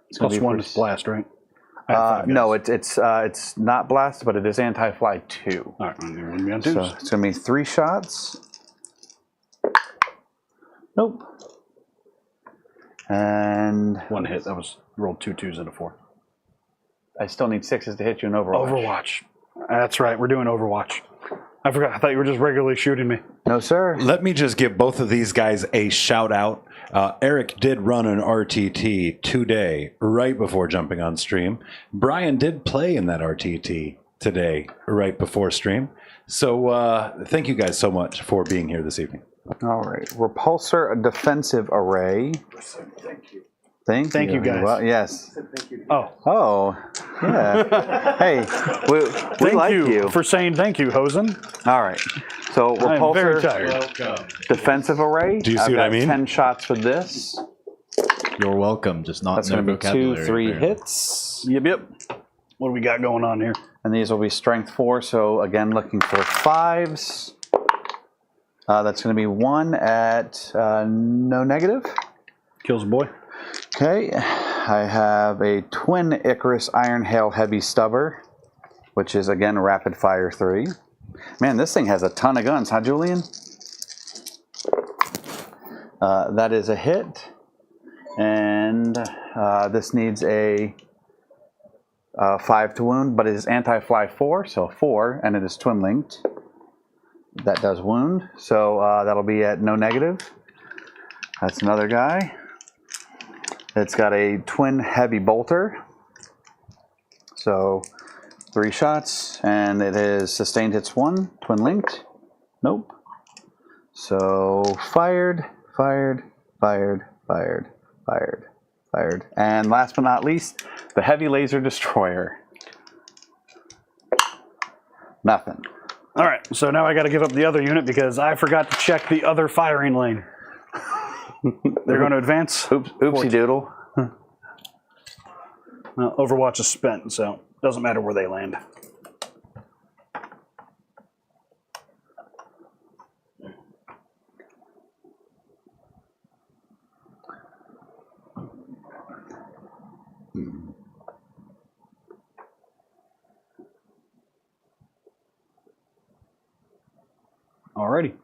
It's gonna Plus be 1 for- is blast, right? I have 5 no, dice. it's not blast, but it is anti-fly 2. All right. You're going to be on 2s. So it's going to be 3 shots. Nope. And 1 hit. That was rolled 2 2s and a 4. I still need 6s to hit you in Overwatch. Overwatch. That's right. We're doing Overwatch. I forgot. I thought you were just regularly shooting me. No, sir. Let me just give both of these guys a shout out. Eric did run an RTT today, right before jumping on stream. Brian did play in that RTT today, right before stream. So thank you guys so much for being here this evening. All right. Repulsor Defensive Array. Thank you. Thank you guys. Well, yes. Oh, Oh, yeah. Hey, we thank like you for saying thank you, Hosen. All right. So I'm very repulsor tired. defensive array. Do you see I've what I got mean? 10 shots with this. You're welcome, just not That's in their going to be vocabulary. 2, 3 apparently. hits. Yep. What do we got going on here? And these will be strength 4. So again, looking for 5s. That's going to be 1 at no negative. Kills a boy. Okay. I have a twin Icarus Iron Hail Heavy Stubber, which is again rapid fire 3. Man, this thing has a ton of guns, huh, Julian? That is a hit. And this needs a 5 to wound, but it is anti-fly 4, so 4, and it is twin linked. That does wound, so that'll be at no negative. That's another guy. It's got a twin heavy bolter, so 3 shots, and it is sustained hits 1, twin linked. Nope. So fired, fired, fired, fired, fired, fired. And last but not least, the heavy laser destroyer. Nothing. All right, so now I got to give up the other unit because I forgot to check the other firing lane. They're going to advance. Oops, oopsie doodle. Overwatch is spent, so it doesn't matter where they land. Alrighty.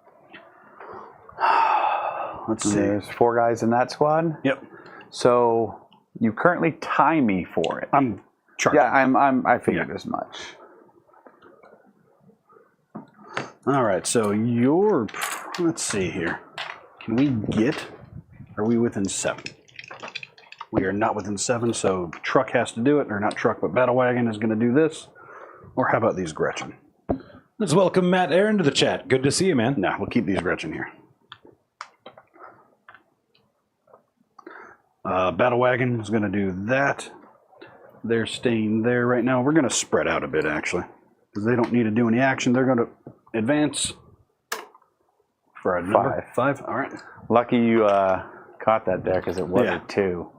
Let's see. There's 4 guys in that squad. Yep. So you currently tie me for it. I'm charged. Yeah, I figured as much. All right, so you're, let's see here. Can we get, are we within 7? We are not within 7, so truck has to do it, or not truck, but Battle Wagon is going to do this. Or how about these Gretchen? Let's welcome Matt Aaron to the chat. Good to see you, man. No, we'll keep these Gretchen here. Battle Wagon is going to do that. They're staying there right now. We're going to spread out a bit, actually, because they don't need to do any action. They're going to advance for a number. 5. All right. Lucky you caught that there because it was a 2.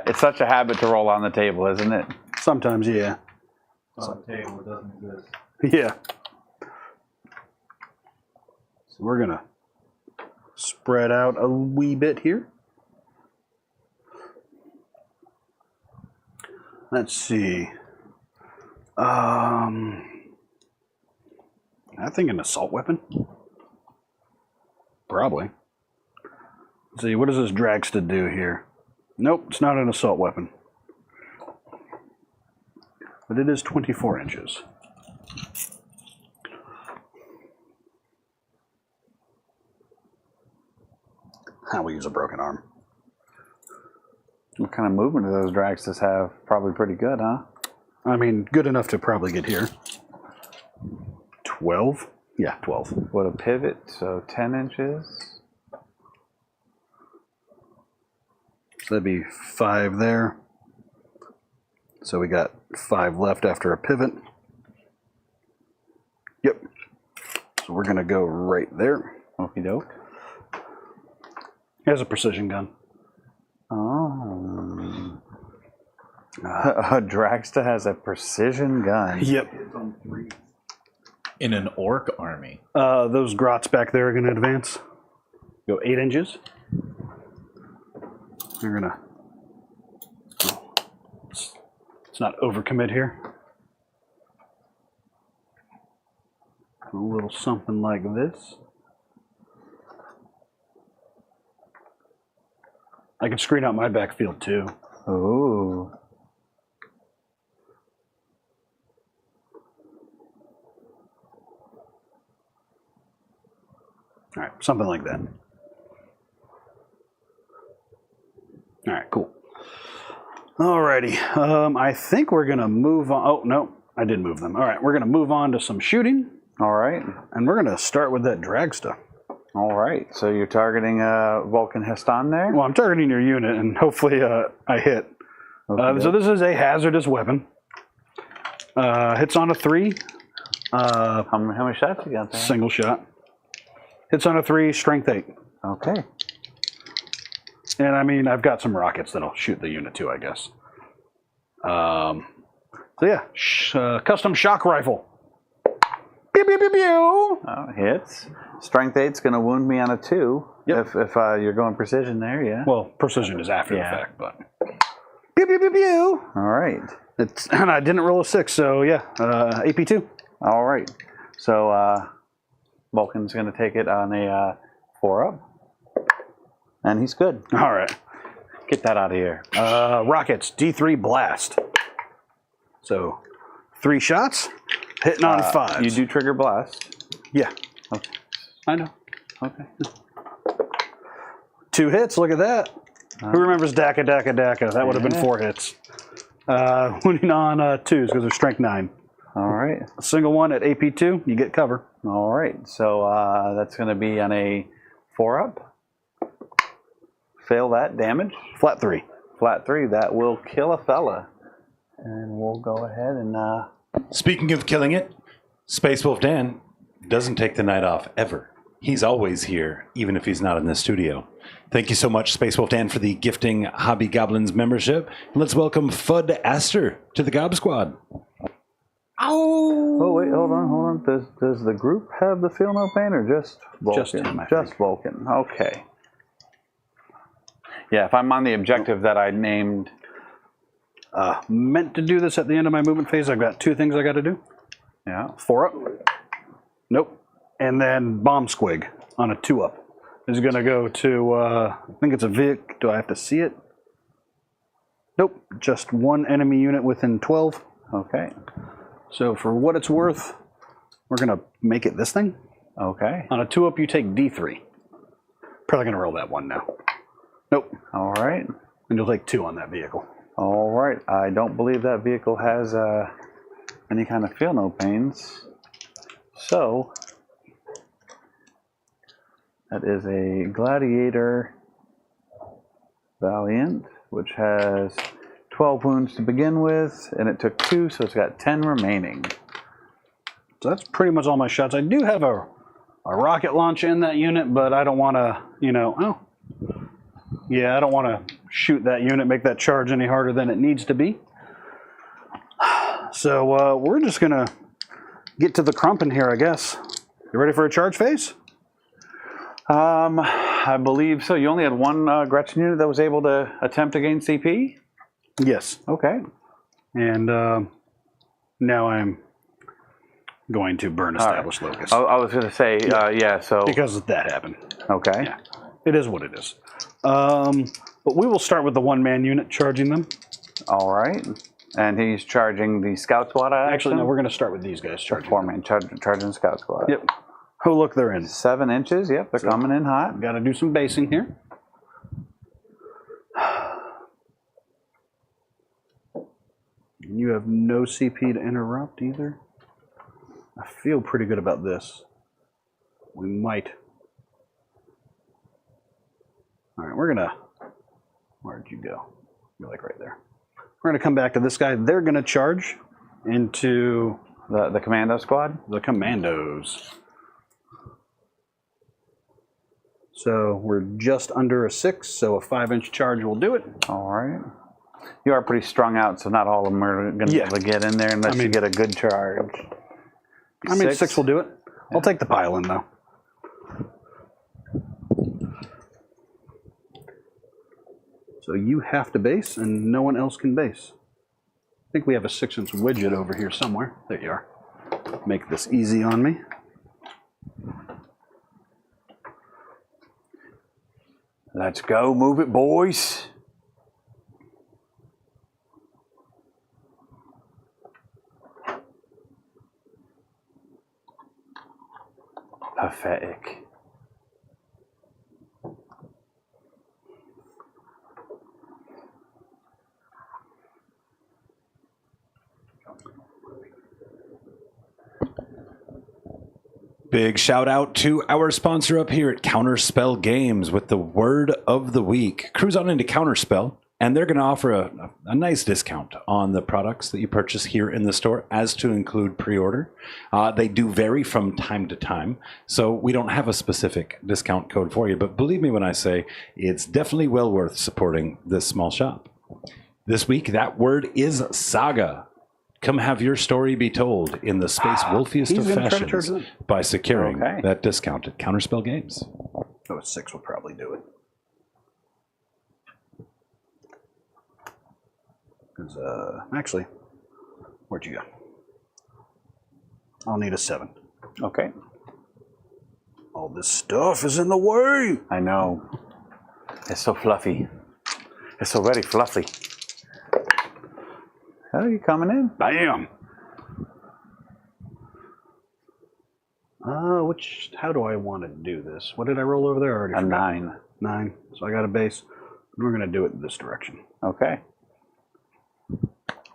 It's such a habit to roll on the table, isn't it? Sometimes, yeah. On the table, it doesn't exist. Yeah. So we're going to spread out a wee bit here. Let's see. I think an assault weapon. Probably. Let's see, what does this dragster do here? Nope, it's not an assault weapon. But it is 24 inches. We'll use a broken arm. What kind of movement do those dragsters have? Probably pretty good, huh? I mean, good enough to probably get here. 12? Yeah, 12. What a pivot, so 10 inches. So that'd be 5 there. So we got 5 left after a pivot. Yep. So we're gonna go right there. Okie doke. He has a precision gun. Oh. A dragster has a precision gun. Yep. In an orc army. Those grots back there are gonna advance. Go 8 inches. We're gonna. Oh, let's not overcommit here. A little something like this. I can screen out my backfield too. Ooh. All right, something like that. All right, cool. All righty. I think we're going to move on. Oh, no, I did move them. All right, we're going to move on to some shooting. All right. And we're going to start with that dragster. All right. So you're targeting Vulcan Heston there? Well, I'm targeting your unit, and hopefully I hit. So this is a hazardous weapon. Hits on a 3. How many shots you got there? Single shot. Hits on a 3, strength 8. Okay. And I mean, I've got some rockets that'll shoot the unit too, I guess. So yeah, custom shock rifle. Pew, pew, pew, pew. Hits. Strength 8's going to wound me on a 2. Yep. If you're going precision there, yeah. Well, precision is after the fact, but. Pew, pew, pew, pew. All right. And I didn't roll a 6, so yeah, AP2. All right. So Vulcan's going to take it on a 4-up. And he's good. All right. Get that out of here. Rockets, D3 blast. So 3 shots, hitting on 5s. You do trigger blast. Yeah. Okay. I know. Okay. 2 hits, look at that. Who remembers Daka, Daka, Daka? That would have been 4 hits. Wounding on 2s because they're strength 9. All right. A single one at AP2, you get cover. All right. So that's going to be on a 4-up. Fail that damage. Flat 3. Flat 3. That will kill a fella. And we'll go ahead and... Speaking of killing it, Space Wolf Dan doesn't take the night off ever. He's always here, even if he's not in the studio. Thank you so much, Space Wolf Dan, for the gifting Hobby Goblins membership. Let's welcome Fudd Aster to the Gob Squad. Ow! Oh, wait, hold on. Does the group have the feel no pain or just Vulcan? Just him, I Just think. Vulcan. Okay. Yeah, if I'm on the objective that I named... Meant to do this at the end of my movement phase. I've got 2 things I got to do. Yeah. 4 up. Nope. And then bomb squig on a 2 up. Is going to go to, I think it's a Vic. Do I have to see it? Nope. Just 1 enemy unit within 12. Okay. So for what it's worth, we're going to make it this thing. Okay. On a 2 up, you take D3. Probably going to roll that 1 now. Nope. All right. And you'll take 2 on that vehicle. All right. I don't believe that vehicle has any kind of feel no pains. So that is a Gladiator Valiant, which has 12 wounds to begin with, and it took 2, so it's got 10 remaining. So that's pretty much all my shots. I do have a rocket launcher in that unit, but I don't want to, I don't want to shoot that unit, make that charge any harder than it needs to be. So we're just going to get to the crumping here, I guess. You ready for a charge phase? I believe so. You only had 1 Gretchen unit that was able to attempt to gain CP? Yes. Okay. And now I'm going to burn established locust. I was going to say, so... Because that happened. Okay. Yeah. It is what it is. But we will start with the 1-man unit charging them. All right. And he's charging the Scout Squad action? Actually, no, we're going to start with these guys charging. 4-man charging Scout Squad. Yep. Oh, look, they're in. 7 inches. Yep, they're coming in hot. Got to do some basing here. You have no CP to interrupt either. I feel pretty good about this. We might. All right, we're going to... Where'd you go? You're like right there. We're going to come back to this guy. They're going to charge into... The Commando Squad? The Commandos. So we're just under a 6, so a 5-inch charge will do it. All right. You are pretty strung out, so not all of them are going to be able to get in there unless you get a good charge. 6 will do it. I'll take the pile in, though. So you have to base, and no one else can base. I think we have a 6-inch widget over here somewhere. There you are. Make this easy on me. Let's go. Move it, boys. Pathetic. Big shout out to our sponsor up here at Counterspell Games with the word of the week. Cruise on into Counterspell, and they're going to offer a nice discount on the products that you purchase here in the store, as to include pre-order. They do vary from time to time, so we don't have a specific discount code for you, but believe me when I say it's definitely well worth supporting this small shop. This week, that word is saga. Come have your story be told in the space wolfiest of fashions by securing that discount at Counterspell Games. Oh, 6 will probably do it. Actually, where'd you go? I'll need a 7. Okay. All this stuff is in the way. I know. It's so fluffy. It's so very fluffy. Oh, you coming in? Bam. How do I want to do this? What did I roll over there? I already A forgot. 9. 9. So I got a base. We're going to do it in this direction. Okay.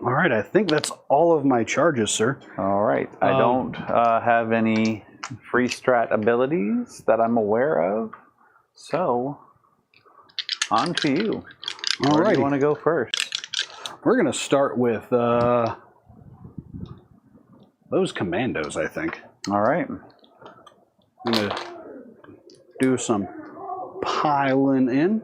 All right. I think that's all of my charges, sir. All right. I don't have any free strat abilities that I'm aware of. So, on to you. All Where right. do you want to go first? We're going to start with those commandos, I think. All right. I'm going to do some piling in.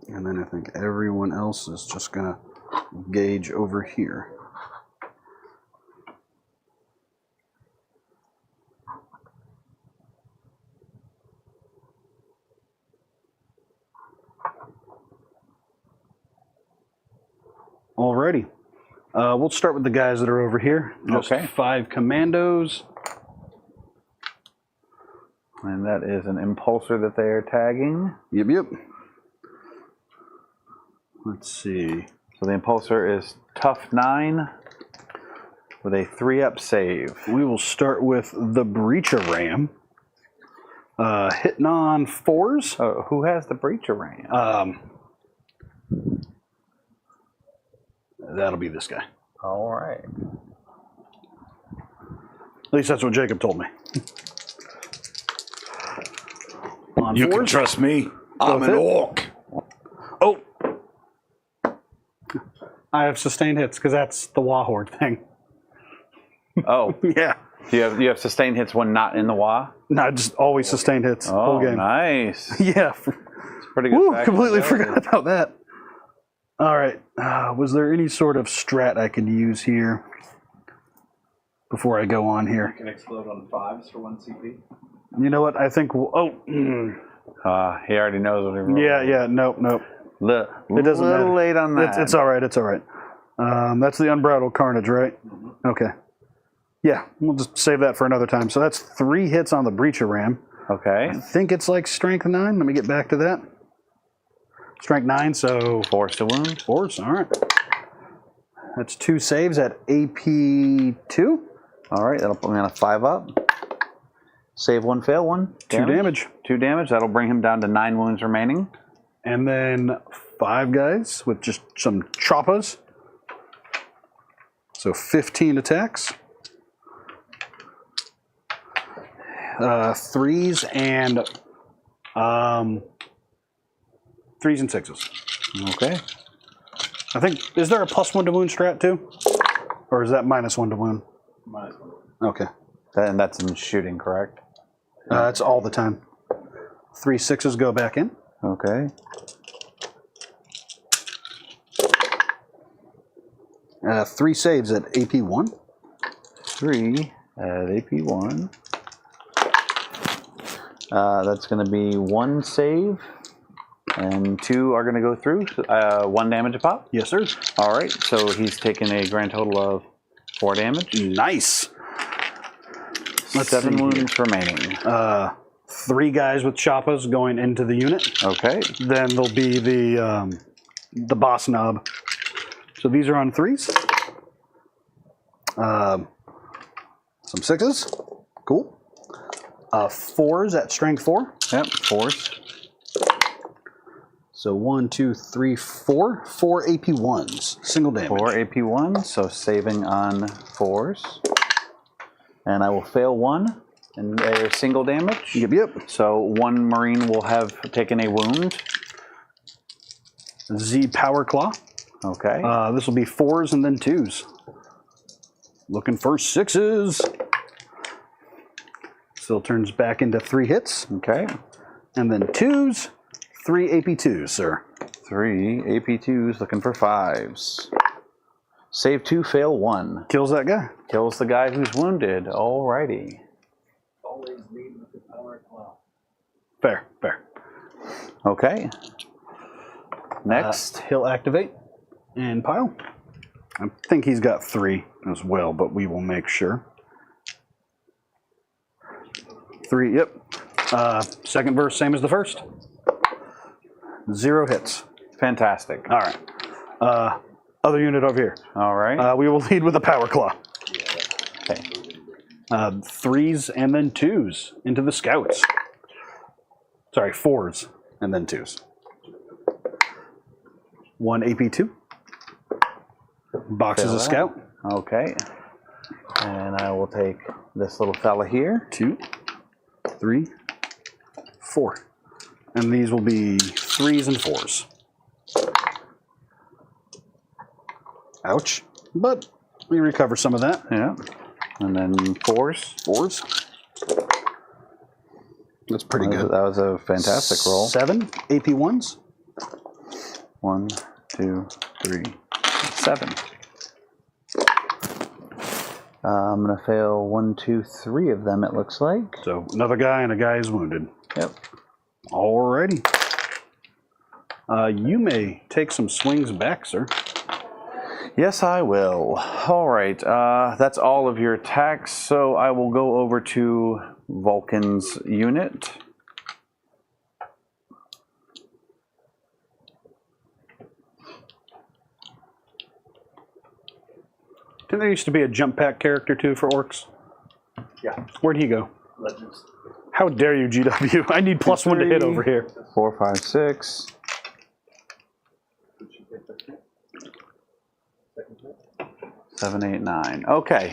And then I think everyone else is just going to gauge over here. Alrighty. We'll start with the guys that are over here. Just 5 commandos. And that is an impulsor that they are tagging. Yep. Let's see. So the impulsor is tough 9 with a 3-up save. We will start with the Breacher Ram. Hitting on 4s. Oh, who has the Breacher Ram? That'll be this guy. All right. At least that's what Jacob told me. On You 4s. can trust me. I'm an orc. Oh! I have sustained hits because that's the Horde thing. Oh, Yeah. you have sustained hits when not in the WA? No, just always sustained hits. Oh, whole game. nice. Yeah. Pretty good. Woo, fact completely ability. forgot about that. All right. Was there any sort of strat I could use here before I go on here? Can explode on 5s for 1 CP. You know what? I think we'll... He already knows what he rolled. Yeah. Nope. It doesn't little matter. late on that. It's all right. It's all right. That's the Unbridled Carnage, right? Okay. Yeah, we'll just save that for another time. So that's 3 hits on the Breacher Ram. Okay. I think it's like Strength 9. Let me get back to that. Strength 9, so... Force to wound. Force, all right. That's 2 saves at AP 2. All right, that'll put me on a 5-up. Save 1, fail 1. 2 damage. 2 damage. That'll bring him down to 9 wounds remaining. And then 5 guys with just some choppas. So 15 attacks. 3s and 3s and 6s. Okay. I think, is there a +1 to wound strat too? Or is that -1 to wound? -1. Okay. And that's in shooting, correct? It's all the time. 3 6s go back in. Okay. Three saves at AP 1. 3 at AP 1. That's going to be 1 save, and 2 are going to go through. 1 damage a pop. Yes, sir. All right, so he's taken a grand total of 4 damage. Nice. Let's 7 see wounds remaining. 3 guys with choppas going into the unit. Okay. Then there'll be the boss knob. So these are on 3s. Some 6s. Cool. 4s at strength 4. Yep, force. So 1, 2, 3, 4. 4 AP1s. Single damage. 4 AP1, so saving on 4s. And I will fail 1 and a single damage. Yep. So 1 Marine will have taken a wound. Z Power Claw. Okay. This will be 4s and then 2s. Looking for 6s. Still turns back into 3 hits. Okay. And then 2s. 3 AP2s, sir. 3 AP2s looking for 5s. Save 2, fail 1. Kills that guy. Kills the guy who's wounded. Alrighty. Always lead with the power claw. Fair. Okay. Next. He'll activate and pile. I think he's got 3 as well, but we will make sure. 3, yep. Second verse, same as the first. 0 hits. Fantastic. All right. Other unit over here. All right. We will lead with a Power Claw. Okay. 3s and then 2s into the scouts. Sorry, 4s and then 2s. 1 AP2. Box is a scout. Okay. And I will take this little fella here. 2, 3, 4. And these will be 3s and 4s. Ouch. But we recover some of that. Yeah. And then 4s. 4s. That's pretty good. That was a fantastic roll. 7 AP1s. 1, 2, 3, 7. I'm going to fail 1, 2, 3 of them, it looks like. So another guy and a guy is wounded. Yep. Alrighty. You may take some swings back, sir. Yes, I will. All right. That's all of your attacks, so I will go over to Vulcan's unit. Didn't there used to be a jump pack character too for orcs? Yeah. Where'd he go? Legends. How dare you, GW? I need +1 to hit over here. 4, 5, 6. 7, 8, 9. Okay.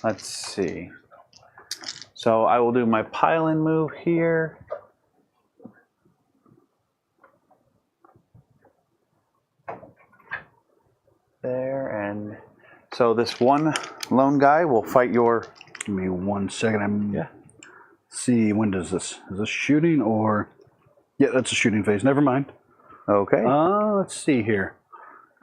Let's see. So I will do my pile-in move here. There, and so this one lone guy will fight your... Give me 1 second. Yeah. See, when does this? Is this shooting or? Yeah, that's a shooting phase. Never mind. Okay. Let's see here.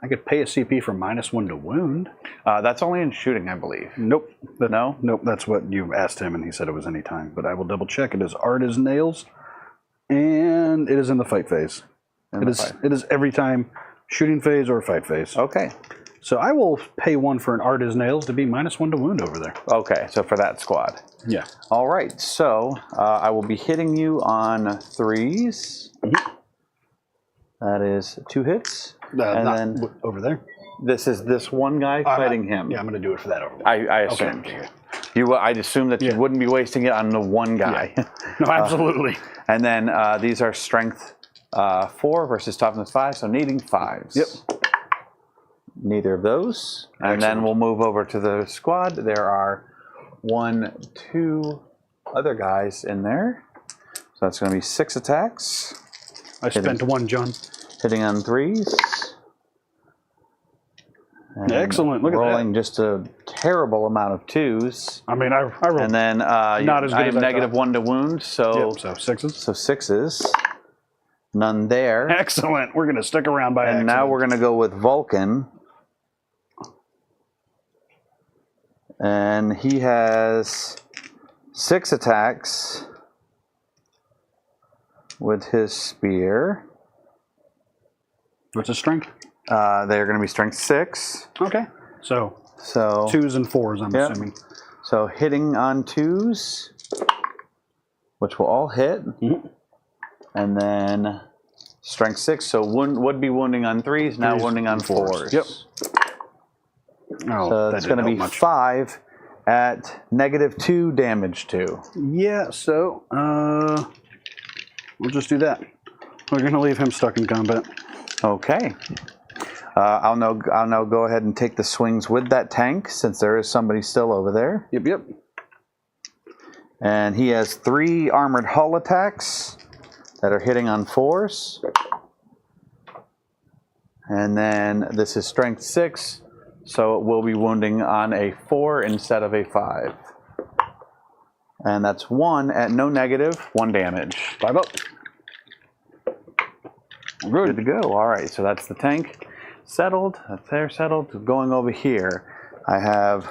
I could pay a CP for -1 to wound. That's only in shooting, I believe. Nope. No? Nope. That's what you asked him, and he said it was any time. But I will double check. It is art as nails, and it is in the fight phase. It is every time shooting phase or fight phase. Okay. So I will pay 1 for an art as nails to be -1 to wound over there. Okay, so for that squad. Yeah. All right, so I will be hitting you on 3s. That is 2 hits. And then over there. this is this one guy fighting him. Yeah, I'm going to do it for that over there. I assumed. Okay. I'd assume that you wouldn't be wasting it on the one guy. Yeah. No, absolutely. And then these are strength 4 versus toughness 5, so needing 5s. Yep. Neither of those. And then we'll move over to the squad. There are 1, 2 other guys in there. So that's going to be 6 attacks. I spent 1, John. Hitting on 3s. And excellent. Look at that. rolling just a terrible amount of 2s. I mean, I rolled. And then not as good I as am I -1 to wound, so Yep, so 6s. so 6s. None there. Excellent. We're going to stick around by And accident. now we're going to go with Vulcan. And he has 6 attacks with his spear. What's his strength? They're going to be strength 6. Okay. So So 2s and 4s, I'm Yep. assuming. So hitting on 2s, which will all hit. Mhm. And then strength 6, so would be wounding on 3s, now 3s wounding on and 4s. 4s. Yep. Oh, So that it's didn't going to be help much. 5 at -2 damage to. Yeah, so We'll just do that. We're going to leave him stuck in combat. Okay. I'll now go ahead and take the swings with that tank, since there is somebody still over there. Yep, yep. And he has 3 armored hull attacks that are hitting on 4s. And then this is strength 6, so it will be wounding on a 4 instead of a 5. And that's 1 at no negative, 1 damage. 5 up. Good to go. All right, so that's the tank settled. That's there settled. Going over here, I have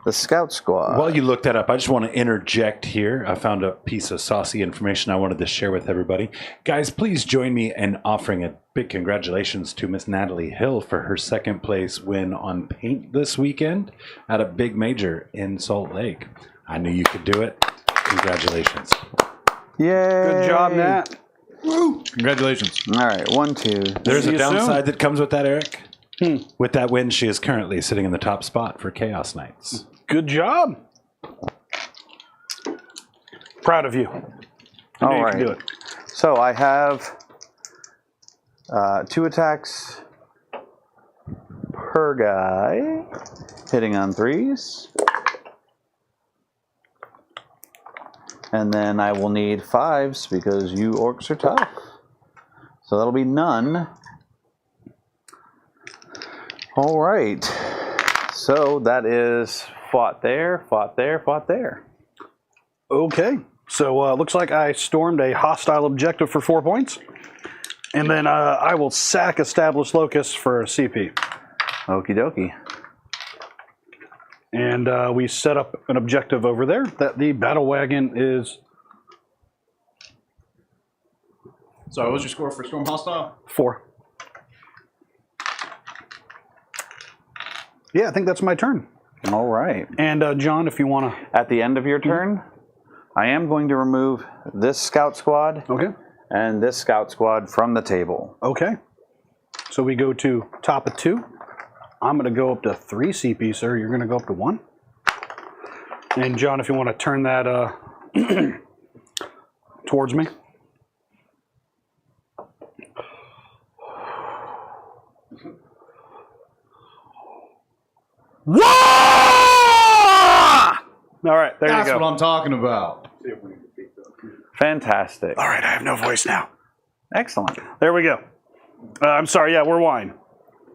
the scout squad. While you look that up, I just want to interject here. I found a piece of saucy information I wanted to share with everybody. Guys, please join me in offering a big congratulations to Miss Natalie Hill for her 2nd place win on paint this weekend at a big major in Salt Lake. I knew you could do it. Congratulations. Yay! Good job, Nat. Woo! Congratulations. All right, 1, 2. There's See a you downside that comes with that, Eric. With that win, she is currently sitting in the top spot for Chaos Knights. Good job. Proud of you. I knew All you right. could do it. So I have 2 attacks per guy, hitting on 3s. And then I will need 5s because you orcs are tough. So that'll be none. All right. So that is fought there, fought there, fought there. Okay. So looks like I stormed a hostile objective for 4 points. And then I will sack established locus for a CP. Okie dokie. And we set up an objective over there that the battle wagon is So what was your score for Storm Hostile? 4. Yeah, I think that's my turn. All right. And John, if you want to... At the end of your turn, I am going to remove this scout squad Okay. and this scout squad from the table. Okay. So we go to top of 2. I'm going to go up to 3 CP, sir. You're going to go up to 1. And John, if you want to turn that towards me. Whoa! All right, there That's you go. what I'm talking about. Fantastic. All right, I have no voice now. Excellent. There we go. I'm sorry, yeah, we're wine.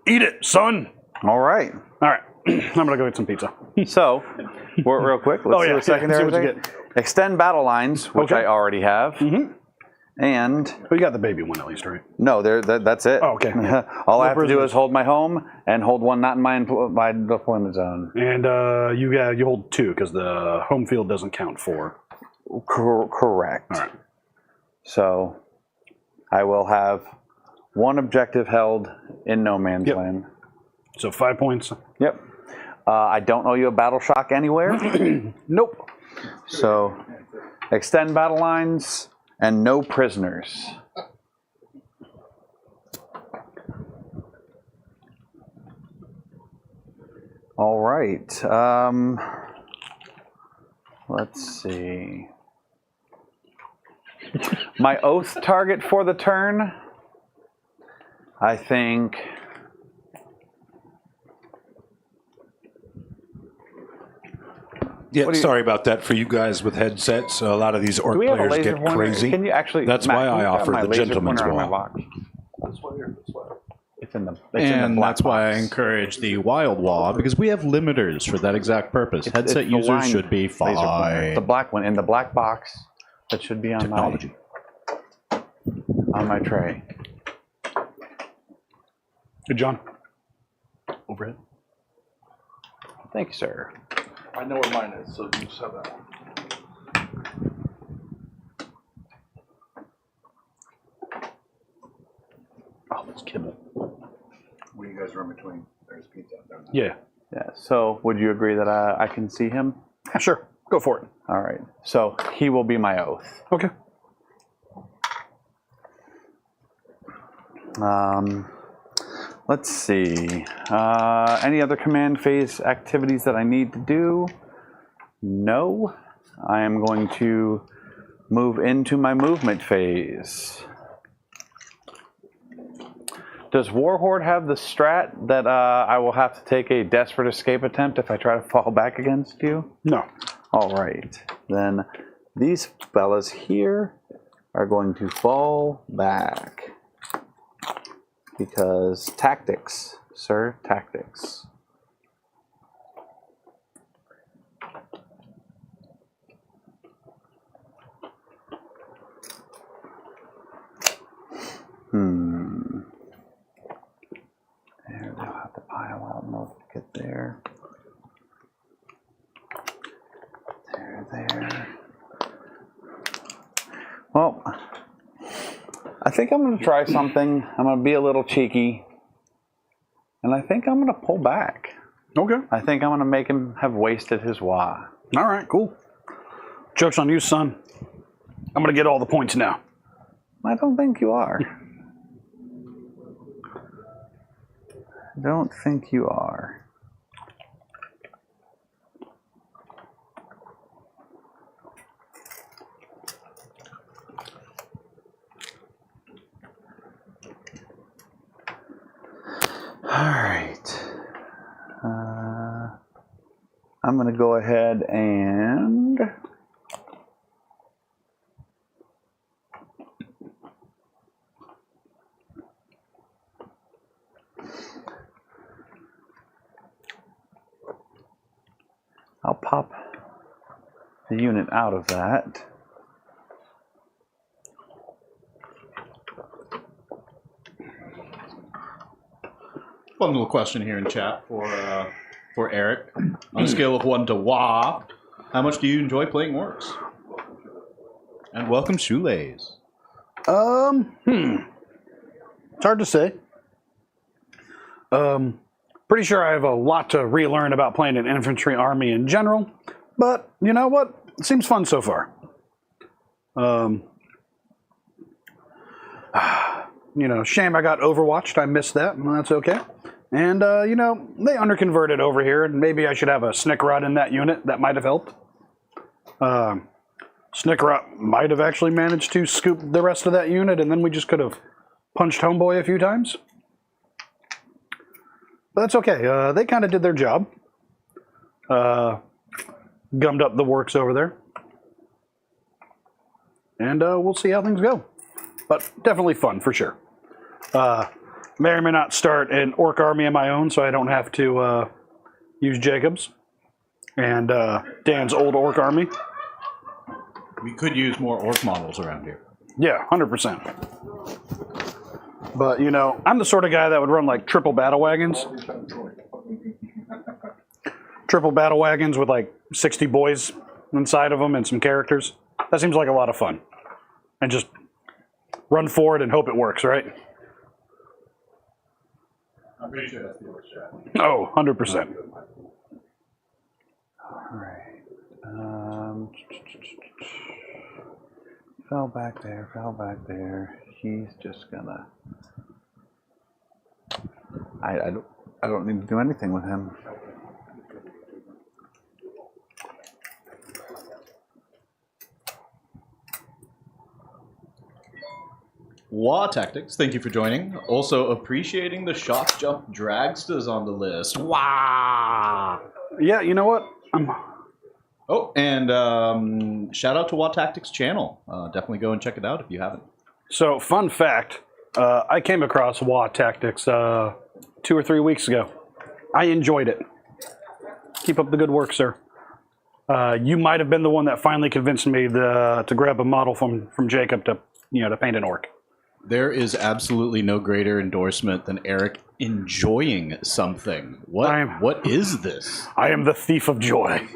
Eat it, son. All right. All right, I'm going to go get some pizza. So, real quick, let's do a secondary see what you thing. get. Extend battle lines, which Okay. I already have. Mm-hmm. And, We got the baby one at least, right? no, that's it. Oh, okay. All No I have to do prisoners. is hold my home and hold one not in my deployment zone. And you hold 2 because the home field doesn't count 4. Correct. All right. So, I will have 1 objective held in no man's Yep. land. So 5 points. Yep. I don't owe you a battle shock anywhere. Nope. So, extend battle lines and no prisoners. All right. Let's see. My oath target for the turn, I think. Yeah, sorry about that for you guys with headsets. A lot of these orc Do we have a players laser get pointer? crazy. Can you actually? That's Matt, why can I you grab offer my the laser gentleman's pointer on my wall. box? This way or this way? It's in the. It's in the And black that's why I box. encourage the Wild Wall, because we have limiters for that exact purpose. Headset It's the users line should be laser pointer. fine. The black one in the black box that should be on Technology. my tray. Good, John. Overhead. Thank you, sir. I know where mine is, so you just have that one. Oh, that's kibble. When you guys are in between, there's pizza out there. Yeah. Yeah. So, would you agree that I can see him? Yeah, sure. Go for it. All right. So he will be my oath. Okay. Let's see. Any other command phase activities that I need to do? No. I am going to move into my movement phase. Does Warhorde have the strat that I will have to take a desperate escape attempt if I try to fall back against you? No. All right. Then these fellas here are going to fall back. Because tactics, sir, tactics. There, they'll have to pile out in order to get there. There. Well, I think I'm going to try something. I'm going to be a little cheeky. And I think I'm going to pull back. Okay. I think I'm going to make him have wasted his wah. All right, cool. Joke's on you, son. I'm going to get all the points now. I don't think you are. I don't think you are. All right. I'm going to go ahead and I'll pop the unit out of that. One little question here in chat for Eric. On a scale of 1 to wah, how much do you enjoy playing Orks? And welcome, Shoelace. It's hard to say. Pretty sure I have a lot to relearn about playing an infantry army in general, but you know what? It seems fun so far. You know, shame I got overwatched. I missed that, and that's okay. And, you know, they underconverted over here, and maybe I should have a Snickrot in that unit. That might have helped. Snickrot might have actually managed to scoop the rest of that unit, and then we just could have punched Homeboy a few times. But that's okay. They kind of did their job. Gummed up the works over there. And we'll see how things go. But definitely fun, for sure. May or may not start an orc army of my own, so I don't have to use Jacob's and Dan's old orc army. We could use more orc models around here. Yeah, 100%. But, you know, I'm the sort of guy that would run, like, triple battle wagons. Triple battle wagons with, like, 60 boys inside of them and some characters. That seems like a lot of fun. And just run forward and hope it works, right? I'm pretty sure that's the orc strat. Oh, 100%. All right. Fell back there, fell back there. He's just gonna... I don't need to do anything with him. Wah Tactics, thank you for joining. Also appreciating the shock jump dragsters on the list. Wah! Yeah, you know what? Oh, and shout out to Wah Tactics channel. Definitely go and check it out if you haven't. So, fun fact, I came across Wah Tactics 2 or 3 weeks ago. I enjoyed it. Keep up the good work, sir. You might have been the one that finally convinced me to grab a model from Jacob to paint an orc. There is absolutely no greater endorsement than Eric enjoying something. What is this? I am the thief of joy.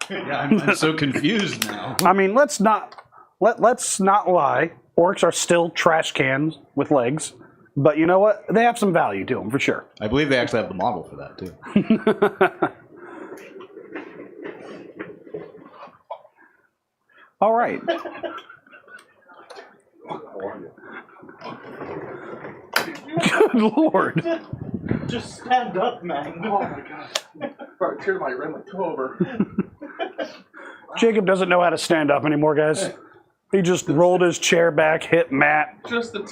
Yeah, I'm so confused now. I mean, let's not lie. Orcs are still trash cans with legs, but you know what? They have some value to them for sure. I believe they actually have the model for that too. All right. Good Lord. Just stand up, man. Oh my god. Bro, tears my rim like 2 over. Jacob doesn't know how to stand up anymore, guys. He just rolled his chair back, hit Matt,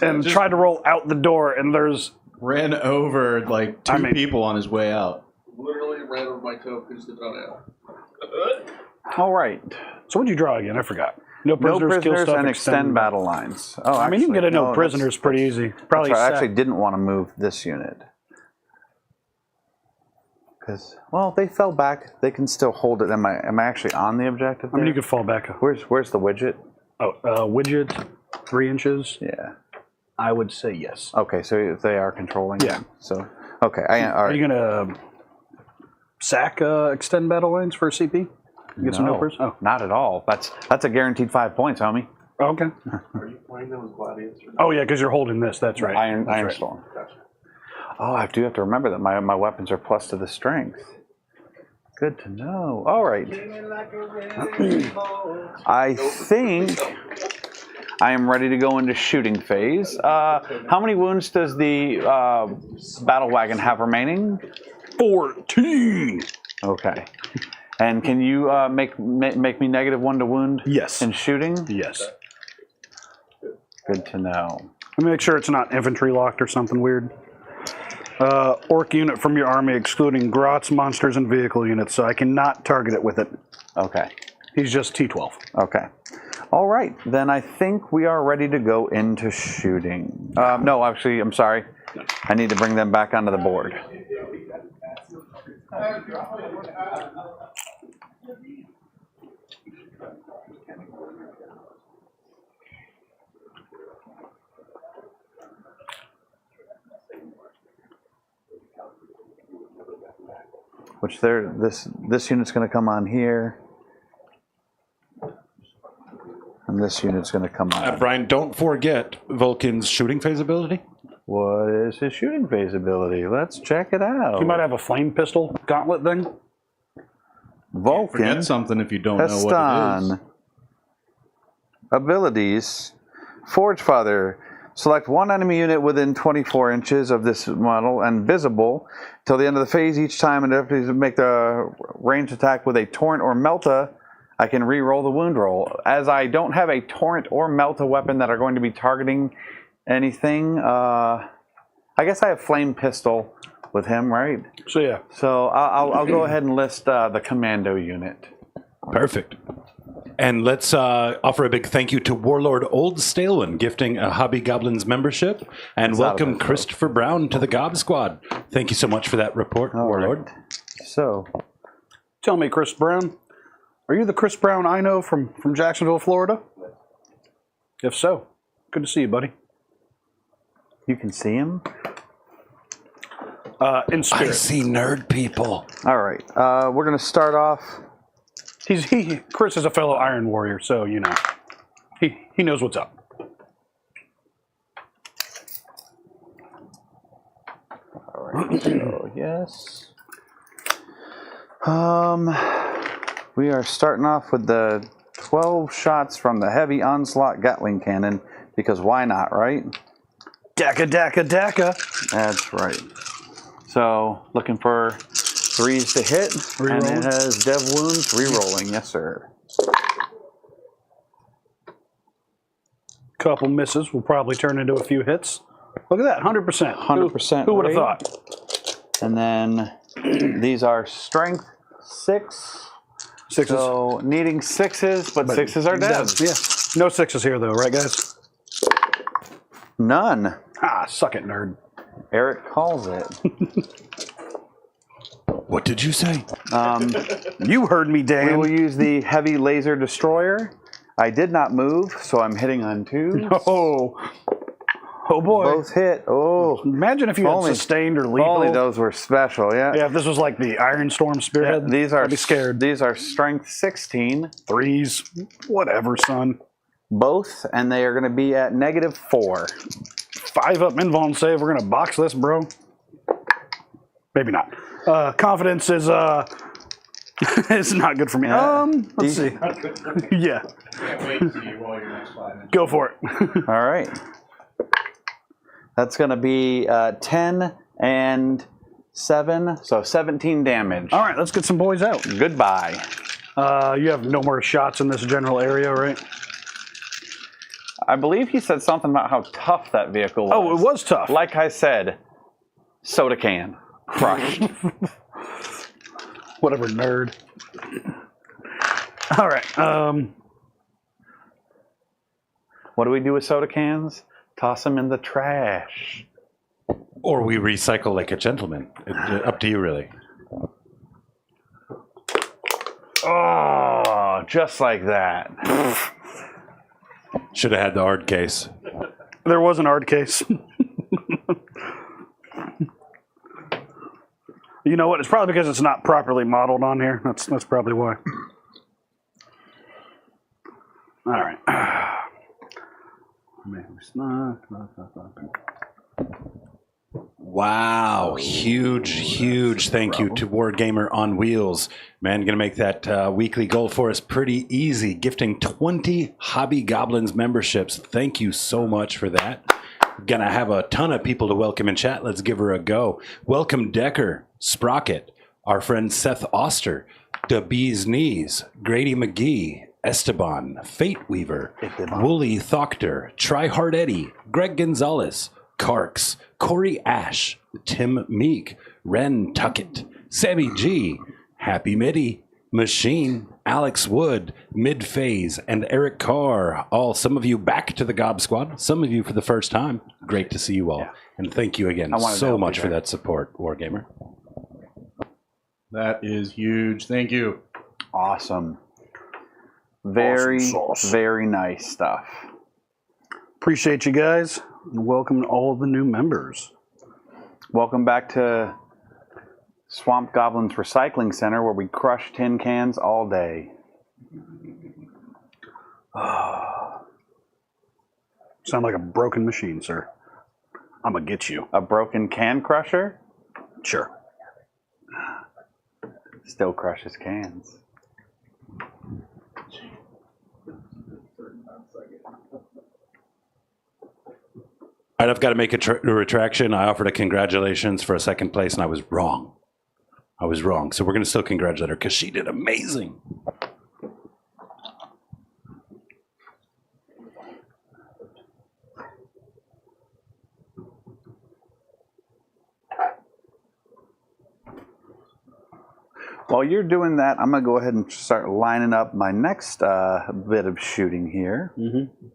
and tried to roll out the door, and there's... Ran over like two people on his way out. Literally ran over my toe because the out. All right. So what'd you draw again? I forgot. No No prisoners, kill prisoners stuff, and extend battle lines. Oh, I mean, you can get a no that's- prisoners pretty easy. that's Probably right. I sack. actually didn't want to move this unit. Because, well, they fell back. They can still hold it. Am I actually on the objective I mean, there? you could fall back. Where's the widget? Oh, widget, 3 inches. Yeah. I would say yes. Okay, so they are controlling. Yeah. Them. So, okay. All Are right. you gonna sack extend battle lines for CP? Get some no pris? Oh, not at all. That's a guaranteed 5 points, homie. okay. Are you playing them as gladiators? Oh yeah, because you're holding this. That's right. Iron That's right. Storm. Oh, I do have to remember that my weapons are plus to the strength. Good to know. All right. I think I am ready to go into shooting phase. How many wounds does the battle wagon have remaining? 14. Okay. And can you make me -1 to wound? Yes. In shooting? Yes. Good to know. Let me make sure it's not infantry locked or something weird. Orc unit from your army excluding grots, monsters, and vehicle units, so I cannot target it with it. Okay. He's just T12. Okay. All right. Then I think we are ready to go into shooting. No, actually, I'm sorry. I need to bring them back onto the board. Which this unit's going to come on here, and this unit's going to come on. Brian, don't forget Vulcan's shooting phase ability. What is his shooting phase ability? Let's check it out. He might have a flame pistol gauntlet thing. Vulcan. Forget something if you don't know what it is. Heston. Abilities. Forge Father. Select one enemy unit within 24 inches of this model and visible till the end of the phase. Each time an enemy make the ranged attack with a torrent or melta, I can re-roll the wound roll. As I don't have a torrent or melta weapon that are going to be targeting anything, I guess I have flame pistol with him, right? So yeah. So I'll go ahead and list the commando unit. Perfect. And let's offer a big thank you to Warlord Old Stalewin, gifting a Hobby Goblins membership, and welcome Christopher Brown to the Gob Squad. Thank you so much for that report, Warlord. Right. So, Tell me, Chris Brown, are you the Chris Brown I know from Jacksonville, Florida? If so, good to see you, buddy. you can see him. In I spirit. see nerd people. All right. We're going to start off. Chris is a fellow Iron Warrior, so you know he knows what's up. All right. So, yes. We are starting off with the 12 shots from the heavy onslaught Gatling cannon because why not, right? Daka, daka, daka. That's right. So looking for 3s to hit, and it has dev wounds. Rerolling, yes sir. Couple misses will probably turn into a few hits. Look at that, 100%. 100%. Who would have rate. thought? And then these are strength 6. Sixes. So needing 6s, but 6s are devs. Yeah. No 6s here though, right guys? None. Ah, suck it, nerd. Eric calls it. What did you say? You heard me, We Dan. will use the heavy laser destroyer. I did not move, so I'm hitting on 2. Oh boy. Both hit. Oh, Imagine if you had Only- sustained or lethal. only those were special. Yeah. Yeah, if this was like the Iron Storm Spearhead, These are I'd be scared. These are strength 16, 3s, whatever, son. both, and they are going to be at -4. 5 up invuln save. We're gonna box this, bro. Maybe not. Confidence is is not good for me. Let's see. Yeah, Can't wait till you roll your next 5 minutes. go for it. All right. That's going to be 10 and 7, so 17 damage. All right, let's get some boys out. Goodbye. You have no more shots in this general area, right? I believe he said something about how tough that vehicle was. Oh, it was tough. Like I said, soda can. Crushed. Whatever, nerd. All right. What do we do with soda cans? Toss them in the trash. Or we recycle like a gentleman. Up to you, really. Oh, just like that. Should have had the hard case. There was an art case. You know what? It's probably because it's not properly modeled on here. That's probably why. All right. Wow. Huge thank you to Wargamer on Wheels. Man, going to make that weekly goal for us pretty easy. Gifting 20 Hobby Goblins memberships. Thank you so much for that. Going to have a ton of people to welcome in chat. Let's give her a go. Welcome Decker, Sprocket, our friend Seth Oster, The Bee's Knees, Grady McGee, Esteban, Fate Weaver, Wooly Thoctor, Tryhard Eddie, Greg Gonzalez, Karks, Corey Ash, Tim Meek, Ren Tuckett, Sammy G, Happy Mitty, Machine, Alex Wood, Mid-Phase, and Eric Carr. All, some of you back to the Gob Squad, some of you for the first time. Great to see you all. Yeah. And thank you again so much for that support, Wargamer. That is huge. Thank you. Awesome. Very nice stuff. Appreciate you guys, and welcome all the new members. Welcome back to Swamp Goblins Recycling Center, where we crush tin cans all day. Sound like a broken machine, sir. I'm gonna get you. A broken can crusher? Sure. Still crushes cans. All right, I've got to make a retraction. I offered a congratulations for a second place, and I was wrong. So we're going to still congratulate her because she did amazing. While you're doing that, I'm going to go ahead and start lining up my next bit of shooting here. Mm-hmm.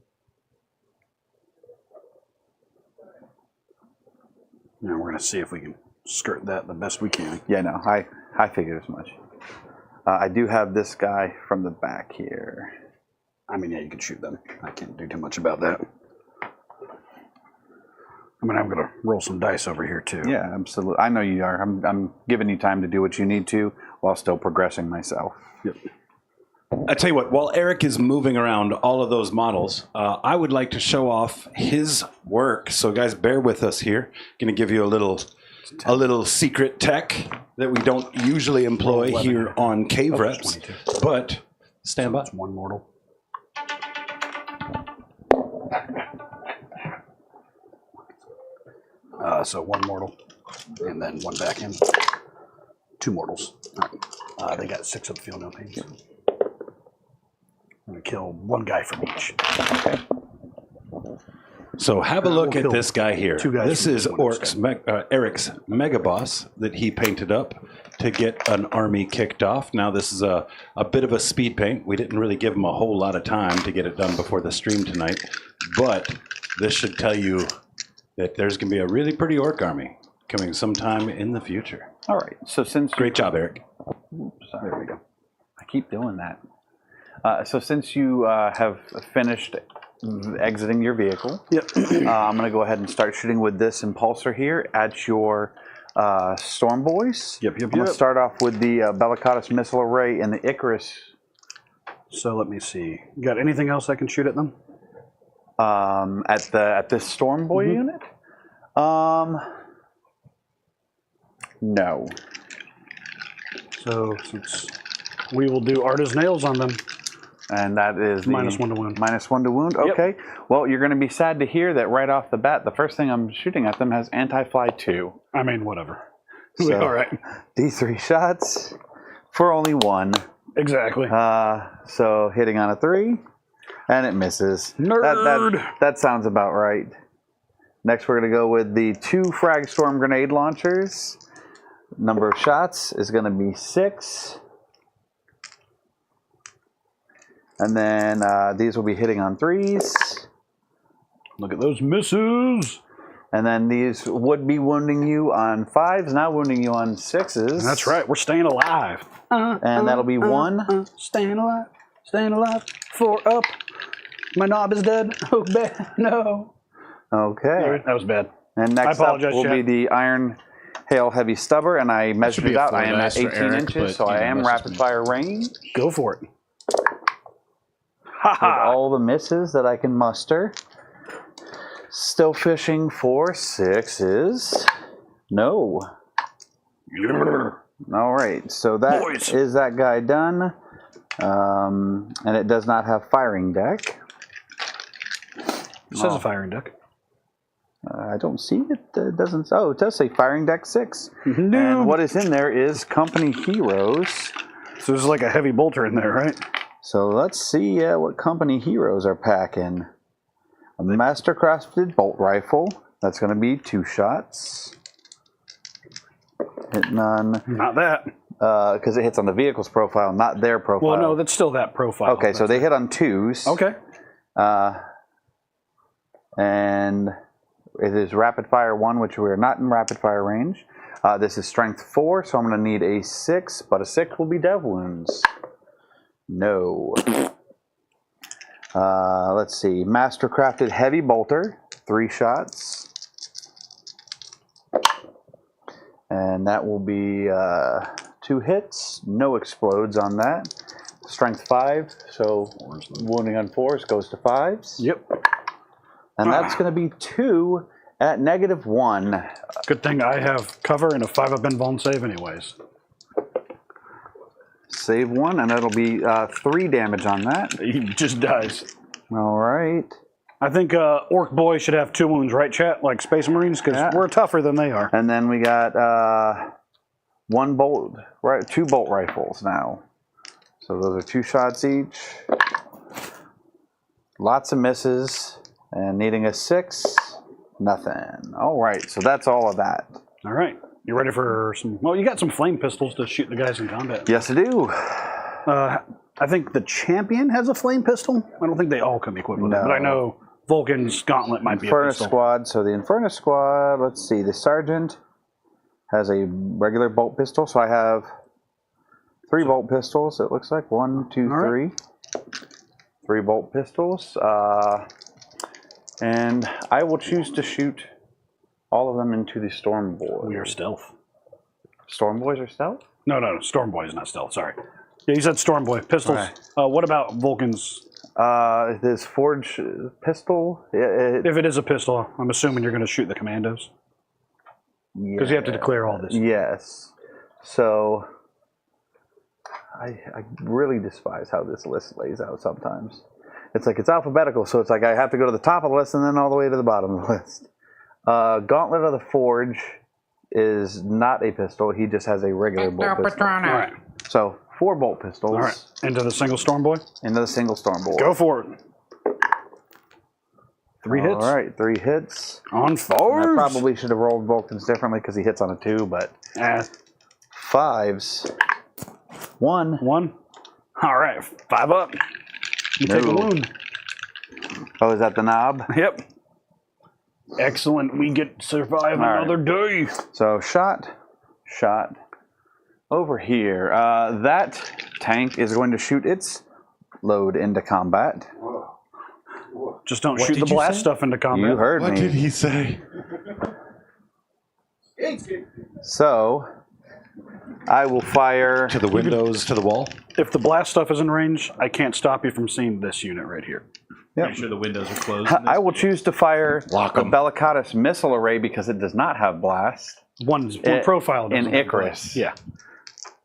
Now we're going to see if we can skirt that the best we can. Yeah, no, I figured as much. I do have this guy from the back here. I mean, yeah, you can shoot them. I can't do too much about that. I mean, I'm going to roll some dice over here, too. Yeah, absolutely. I know you are. I'm giving you time to do what you need to while still progressing myself. Yep. I tell you what, while Eric is moving around all of those models, I would like to show off his work. So, guys, bear with us here. Going to give you a little secret tech that we don't usually employ here on Cave Reps. But stand by. It's one mortal. So one mortal, and then one back in. Two mortals. They got 6 of the field, no pains. I'm going to kill one guy from each. Okay. So have a look at this guy here. This is Orks, Eric's Mega Boss that he painted up to get an army kicked off. Now this is a bit of a speed paint. We didn't really give him a whole lot of time to get it done before the stream tonight, but this should tell you that there's going to be a really pretty orc army coming sometime in the future. All right. So since Great job, Eric. Sorry, there we go. I keep doing that. So since you have finished exiting your vehicle, yep. I'm going to go ahead and start shooting with this impulsor here at your Storm Boys. Yep. I'm going to start off with the Bellicatus Missile Array and the Icarus. So let me see. You got anything else I can shoot at them? At this Storm Boy unit? No. So since we will do Arta's Nails on them. And that is -1 to wound. -1 to wound. Yep. Okay. Well, you're going to be sad to hear that right off the bat, the first thing I'm shooting at them has anti-fly 2. I mean, whatever. So, all right. D3 shots for only 1. Exactly. So hitting on a 3, and it misses. Nerd. That sounds about right. Next, we're going to go with the 2 Fragstorm grenade launchers. Number of shots is going to be 6. And then these will be hitting on 3s. Look at those misses. And then these would be wounding you on 5s, now wounding you on 6s. That's right. We're staying alive. And that'll be 1. Staying alive. Staying alive. 4 up. My knob is dead. Oh, bad. No. Okay. That was bad. And next up apologize, will be Chad. the Iron Hail Heavy Stubber, and I measured be it a out. four I am at dice for 18 Eric, inches, but, so you I know, am that's rapid just fire range. Go for it. With all the misses that I can muster. Still fishing for 6s. No. All right, so that Boys. is that guy done. And it does not have firing deck. It says a firing deck. I don't see it. It doesn't. Oh, it does say firing deck 6. No. And what is in there is company heroes. So there's like a heavy bolter in there, right? So let's see what company heroes are packing. A mastercrafted bolt rifle. That's going to be 2 shots. Hitting on Not that. because it hits on the vehicle's profile, not their profile. Well, no, that's still that profile. Okay, so they hit on 2s. Okay. And it is rapid fire 1, which we are not in rapid fire range. This is strength 4, so I'm going to need a 6, but a 6 will be dev wounds. No. Let's see. Mastercrafted heavy bolter, 3 shots. And that will be 2 hits. No explodes on that. Strength 5, so wounding on 4s goes to 5s. Yep. And that's going to be 2 at -1. Good thing I have cover and a 5-up invuln save anyways. Save 1, and that'll be 3 damage on that. He just dies. All right. I think Orc Boy should have 2 wounds, right, chat? Like Space Marines, because Yeah. we're tougher than they are. And then we got 2 bolt rifles now. So those are 2 shots each. Lots of misses, and needing a 6, nothing. All right, so that's all of that. All right. You ready for some... Well, you got some flame pistols to shoot the guys in combat. Yes, I do. I think the champion has a flame pistol. I don't think they all come equipped with it, but I know Vulcan's Gauntlet might be a Inferno pistol. Squad. So the Inferno Squad, let's see. The Sergeant has a regular bolt pistol. So I have 3 bolt pistols, it looks like. 1, 2, 3. 3 bolt pistols. And I will choose to shoot all of them into the Storm Boy. We are stealth. Storm Boys are stealth? No. Storm Boy is not stealth. Sorry. Yeah, you said Storm Boy. Pistols. Right. What about Vulcan's? This Forge pistol. If it is a pistol, I'm assuming you're going to shoot the commandos. Because you have to declare all this. Yes. So I really despise how this list lays out sometimes. It's like it's alphabetical, so it's like I have to go to the top of the list and then all the way to the bottom of the list. Gauntlet of the Forge is not a pistol. He just has a regular bolt pistol. All right. So 4 bolt pistols. All right. Into the single Storm Boy. Into the single Storm Boy. Go for it. 3 hits. All right, 3 hits. On And 4s. I probably should have rolled Vulcans differently because he hits on a 2, but 5s. 1. 1. All right. 5 up. You take a No. wound. Oh, is that the knob? Yep. Excellent. We get to survive right. another day. So shot. Over here. That tank is going to shoot its load into combat. Just don't What shoot the did you blast say? stuff into combat. You heard What me. did he say? So I will fire. To the windows, to the wall? If the blast stuff is in range, I can't stop you from seeing this unit right here. Make sure the windows are closed. I will choose to fire Lock the 'em. Bellicatus missile array because it does not have blast. One profile doesn't in have Icarus. blast. Yeah.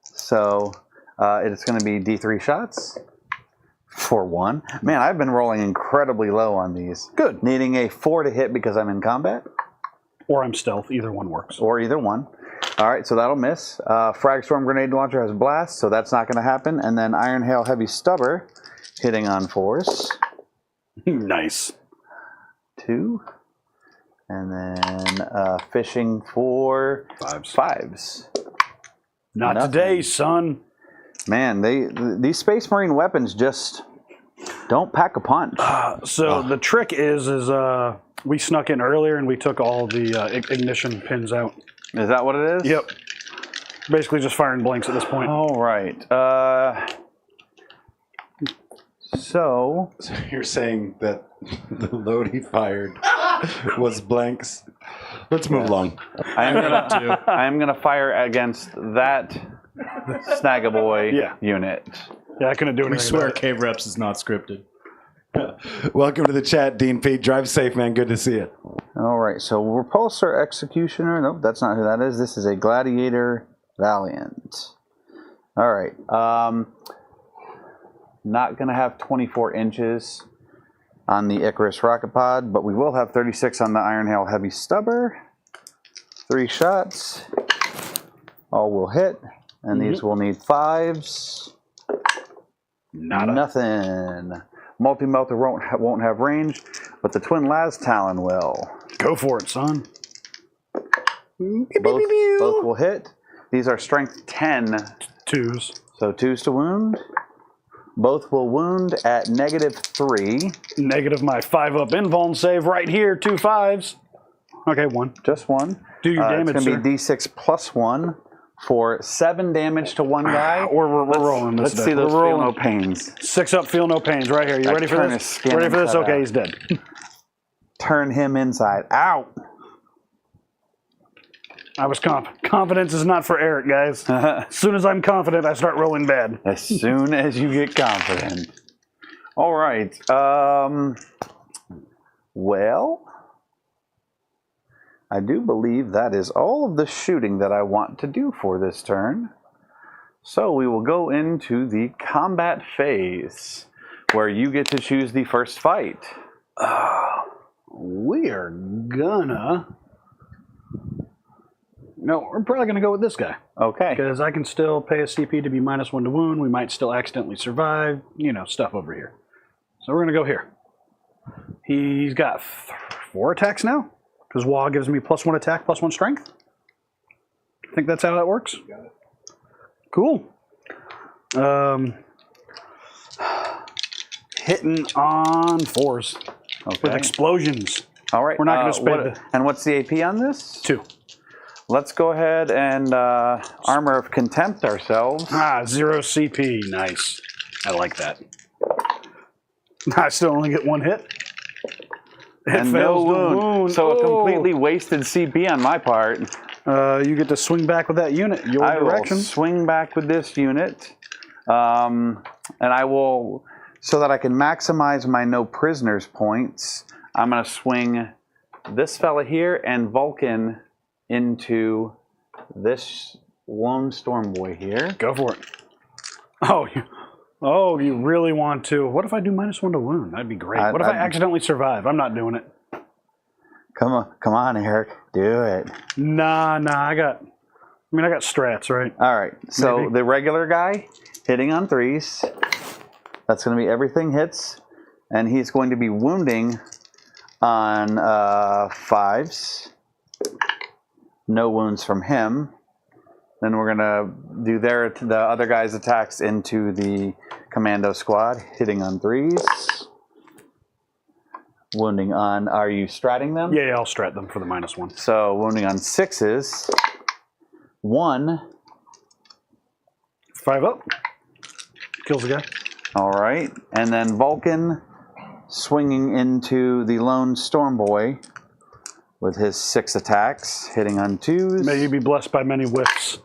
So it's going to be D3 shots for 1. Man, I've been rolling incredibly low on these. Good. Needing a 4 to hit because I'm in combat, Or I'm stealth. Either one works. or either one. All right, so that'll miss. Fragstorm Grenade Launcher has Blast, so that's not going to happen. And then Iron Hail Heavy Stubber hitting on force. Nice. 2. And then fishing for fives. Not Nothing. today, son. Man, these Space Marine weapons just don't pack a punch. So the trick is we snuck in earlier and we took all the ignition pins out. Is that what it is? Yep. Basically just firing blanks at this point. All right. So You're saying that the load he fired was blanks. Let's move along. I am gonna fire against that Snagaboy unit. Yeah, I couldn't do anything. We swear about it. Cave Reps is not scripted. Welcome to the chat, Dean Pete. Drive safe, man. Good to see you. All right, so Repulsor Executioner. Nope, that's not who that is. This is a Gladiator Valiant. All right. Not going to have 24 inches on the Icarus Rocket Pod, but we will have 36 on the Iron Hail Heavy Stubber. 3 shots. All will hit, and these will need 5s. Nothing. Multi-melter won't have range, but the Twin Las Talon will. Go for it, son. Both will hit. These are strength 10. 2s. So 2s to wound. Both will wound at -3. Negative my 5-up invuln save right here. 2 5s. Okay, 1. Just 1. Do your damage, It's going to sir. be D6 plus 1 for 7 damage to one guy. We're rolling this. Let's see those feel no pains. 6 up, feel no pains. Right here. You ready for turn this? his skin Ready for this? inside Okay, out. he's dead. Turn him inside out. I was confident. Confidence is not for Eric, guys. As soon as I'm confident, I start rolling bad. As soon as you get confident. All right. Well, I do believe that is all of the shooting that I want to do for this turn. So we will go into the combat phase, where you get to choose the first fight. We are gonna... No, we're probably gonna go with this guy. Okay. Because I can still pay a CP to be -1 to wound. We might still accidentally survive. You know, stuff over here. So we're gonna go here. He's got 4 attacks now. Because Wah gives me +1 attack, +1 strength. I think that's how that works. Cool. Hitting on 4s with Okay. explosions. All right. We're not gonna spend And what's the AP on this? 2. Let's go ahead and Armor of Contempt ourselves. 0 CP. Nice. I like that. I still only get 1 hit. It And no fails to wound. So a completely wasted CP on my part. You get to swing back with that unit. Your I direction. will swing back with this unit. And I will, so that I can maximize my no prisoners points, I'm going to swing this fella here and Vulcan into this lone storm boy here. Go for it. You really want to? What if I do -1 to wound? That'd be great. What if I accidentally survive? I'm not doing it. Come on, Eric, do it. Nah. I got strats, right? All right, so Maybe. the regular guy hitting on 3s. That's going to be everything hits, and he's going to be wounding on 5s. No wounds from him. Then we're going to do the other guy's attacks into the commando squad, hitting on 3s. Wounding on, are you stratting them? Yeah, I'll strat them for the -1. So wounding on 6s. 1. 5 up. Kills the guy. All right. And then Vulcan swinging into the lone storm boy with his 6 attacks, hitting on 2s. May you be blessed by many whiffs.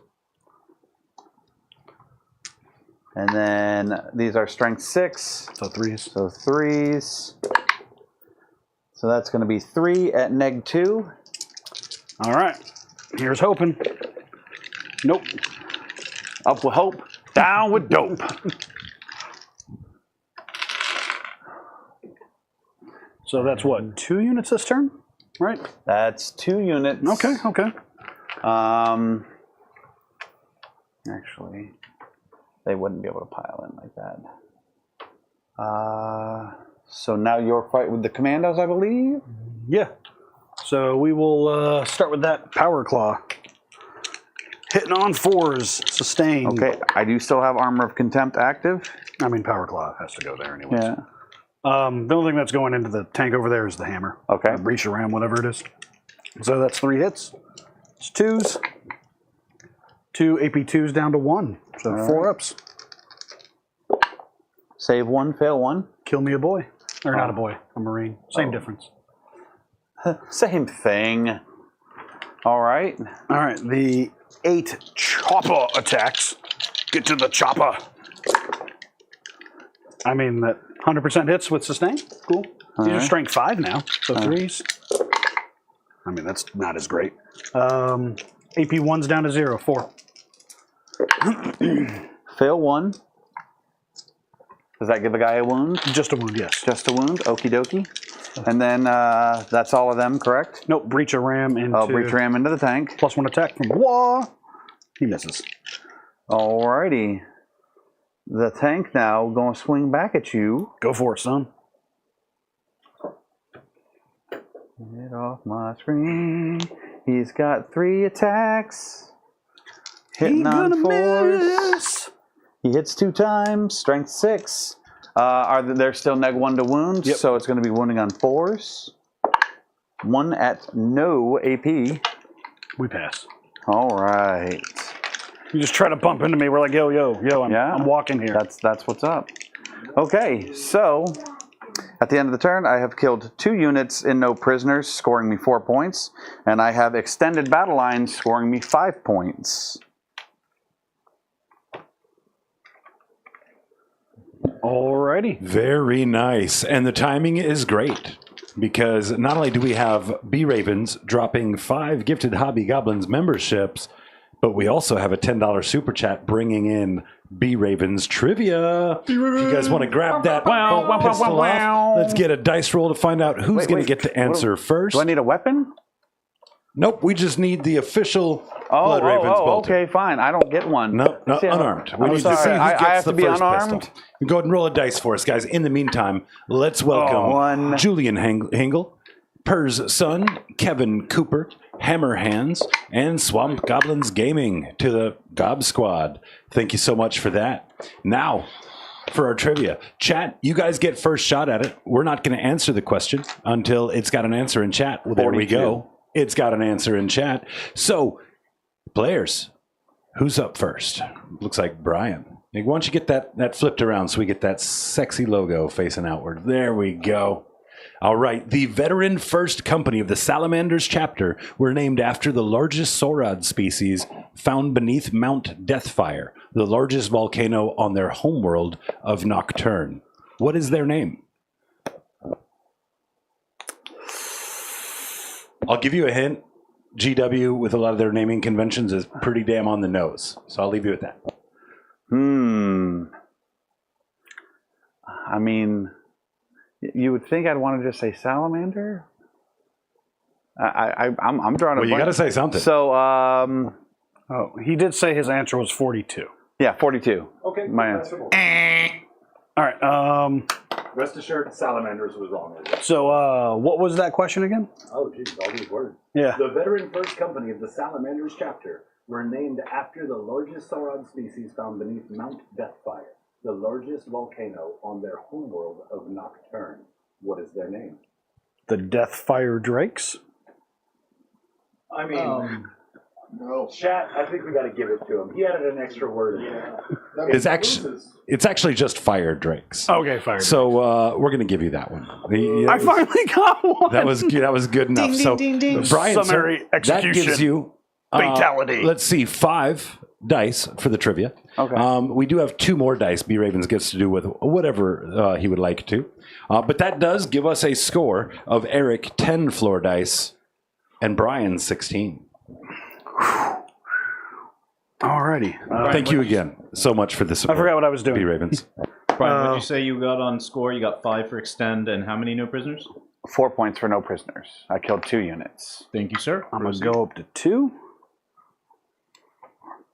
And then these are strength 6. So 3s. So 3s. So that's going to be 3 at -2. All right. Here's hoping. Nope. Up with hope, down with dope. So that's what, 2 units this turn? Right? That's 2 units. Okay. Actually, they wouldn't be able to pile in like that. So now your fight with the commandos, I believe? Yeah. So we will start with that Power Claw. Hitting on 4s, sustain. Okay, I do still have Armor of Contempt active. I mean, Power Claw has to go there anyways. Yeah. The only thing that's going into the tank over there is the hammer. Okay. Or breach or ram, whatever it is. So that's 3 hits. It's 2s. 2 AP2s down to 1. So 4 ups. Save 1, fail 1. Kill me a boy. Or not a boy, a Marine. Same difference. Same thing. All right. All right, the 8 chopper attacks. Get to the chopper. I mean, that 100% hits with sustain. Cool. These are strength 5 now, so 3s. I mean, that's not as great. AP 1's down to 0, 4. Fail 1. Does that give a guy a wound? Just a wound, yes. Just a wound? Okie dokie. And then that's all of them, correct? Nope, breach a ram into... Oh, breach ram into the tank. +1 attack from Wah. He misses. Alrighty. The tank now going to swing back at you. Go for it, son. Get off my screen. He's got 3 attacks. Hitting on 4s. He hits 2 times. Strength 6. They're still neg 1 to wound, Yep. so it's going to be wounding on 4s. 1 at no AP. We pass. All right. You just try to bump into me. We're like, yo, I'm walking here. That's what's up. Okay, so at the end of the turn, I have killed 2 units in no prisoners, scoring me 4 points, and I have extended battle lines, scoring me 5 points. Alrighty. Very nice. And the timing is great because not only do we have B Ravens dropping 5 Gifted Hobby Goblins memberships, but we also have a $10 super chat bringing in B Ravens trivia. If you guys want to grab that pistol off, let's get a dice roll to find out who's going to get to answer first. Do I need a weapon? Nope, we just need the official Blood Ravens bolter. Okay, fine. I don't get one. No, unarmed. We I'm need to sorry. see who I gets have the to be first unarmed? pistol. Go ahead and roll a dice for us, guys. In the meantime, let's welcome One. Julian Hingle, Pur's son, Kevin Cooper, Hammer Hands, and Swamp Goblins Gaming to the Gob Squad. Thank you so much for that. Now, for our trivia. Chat, you guys get first shot at it. We're not going to answer the question until it's got an answer in chat. Well, there we go. It's got an answer in chat. So, players, who's up first? Looks like Brian. Why don't you get that flipped around so we get that sexy logo facing outward. There we go. All right. The veteran first company of the Salamanders chapter were named after the largest Saurod species found beneath Mount Deathfire, the largest volcano on their homeworld of Nocturne. What is their name? I'll give you a hint. GW, with a lot of their naming conventions, is pretty damn on the nose. So I'll leave you with that. I mean, you would think I'd want to just say salamander. I'm drawing a Well, you got to say something. So, Oh, he did say his answer was 42. yeah, 42. Okay. My answer. All right. Rest assured, Salamanders was wrong. So what was that question again? Oh, geez, all these words. Yeah. The veteran first company of the Salamanders chapter were named after the largest Saurod species found beneath Mount Deathfire, the largest volcano on their homeworld of Nocturne. What is their name? The Deathfire Drakes. I mean, No. chat, I think we got to give it to him. He added an extra word in there. It's actually just fire drakes. Okay, fire. So we're going to give you that one. I finally got one. That was good enough. So Brian, Summary that execution. gives you Fatality. Let's see, 5 dice for the trivia. Okay. We do have 2 more dice B Ravens gets to do with whatever he would like to. But that does give us a score of Eric 10 floor dice and Brian 16. Alrighty. Thank you again so much for the I support. forgot what I was doing. B Ravens. Brian, what did you say you got on score? You got 5 for extend and how many no prisoners? 4 points for no prisoners. I killed 2 units. Thank you, sir. I'm going to go up to 2.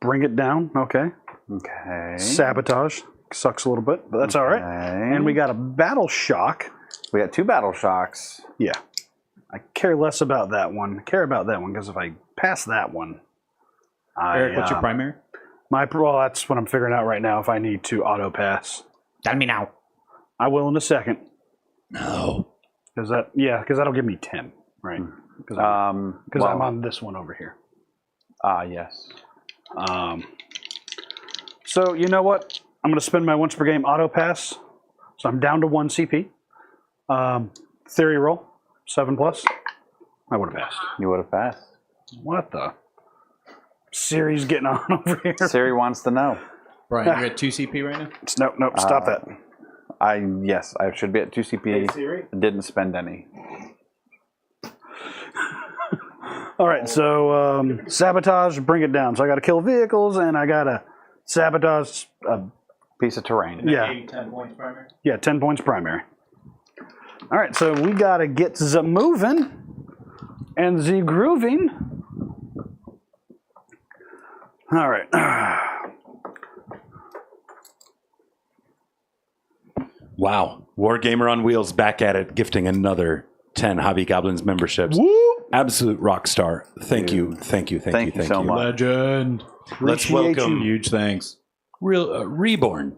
bring it down. Okay. Okay. Sabotage sucks a little bit, but that's all right. Okay. And we got a battle shock. We got 2 battle shocks. Yeah. I care less about that one. I care about that one because if I pass that one, Eric, what's your primary? well, that's what I'm figuring out right now. If I need to auto pass, Tell me now. I will in a second. No. Because that'll give me 10, right? Because I'm on this one over here. Yes. So you know what? I'm going to spend my once per game auto pass. So I'm down to 1 CP. Theory roll, 7+. I would have passed. You would have passed. What the? Siri's getting on over here. Siri wants to know. Brian, you're at 2 CP right now? Nope, stop that. Yes, I should be at 2 CP. Siri? Didn't spend any. All right, so sabotage, bring it down. So I got to kill vehicles, and I got to sabotage. Piece of terrain. Yeah, 10 points primary. yeah, 10 points primary. All right, so we got to get the moving and the grooving. All right. Wow. Wargamer on Wheels back at it, gifting another 10 Hobby Goblins memberships. Woo! Absolute rock star. Thank you. Thank you so much. Legend. Let's Appreciate welcome Huge thanks. Reborn,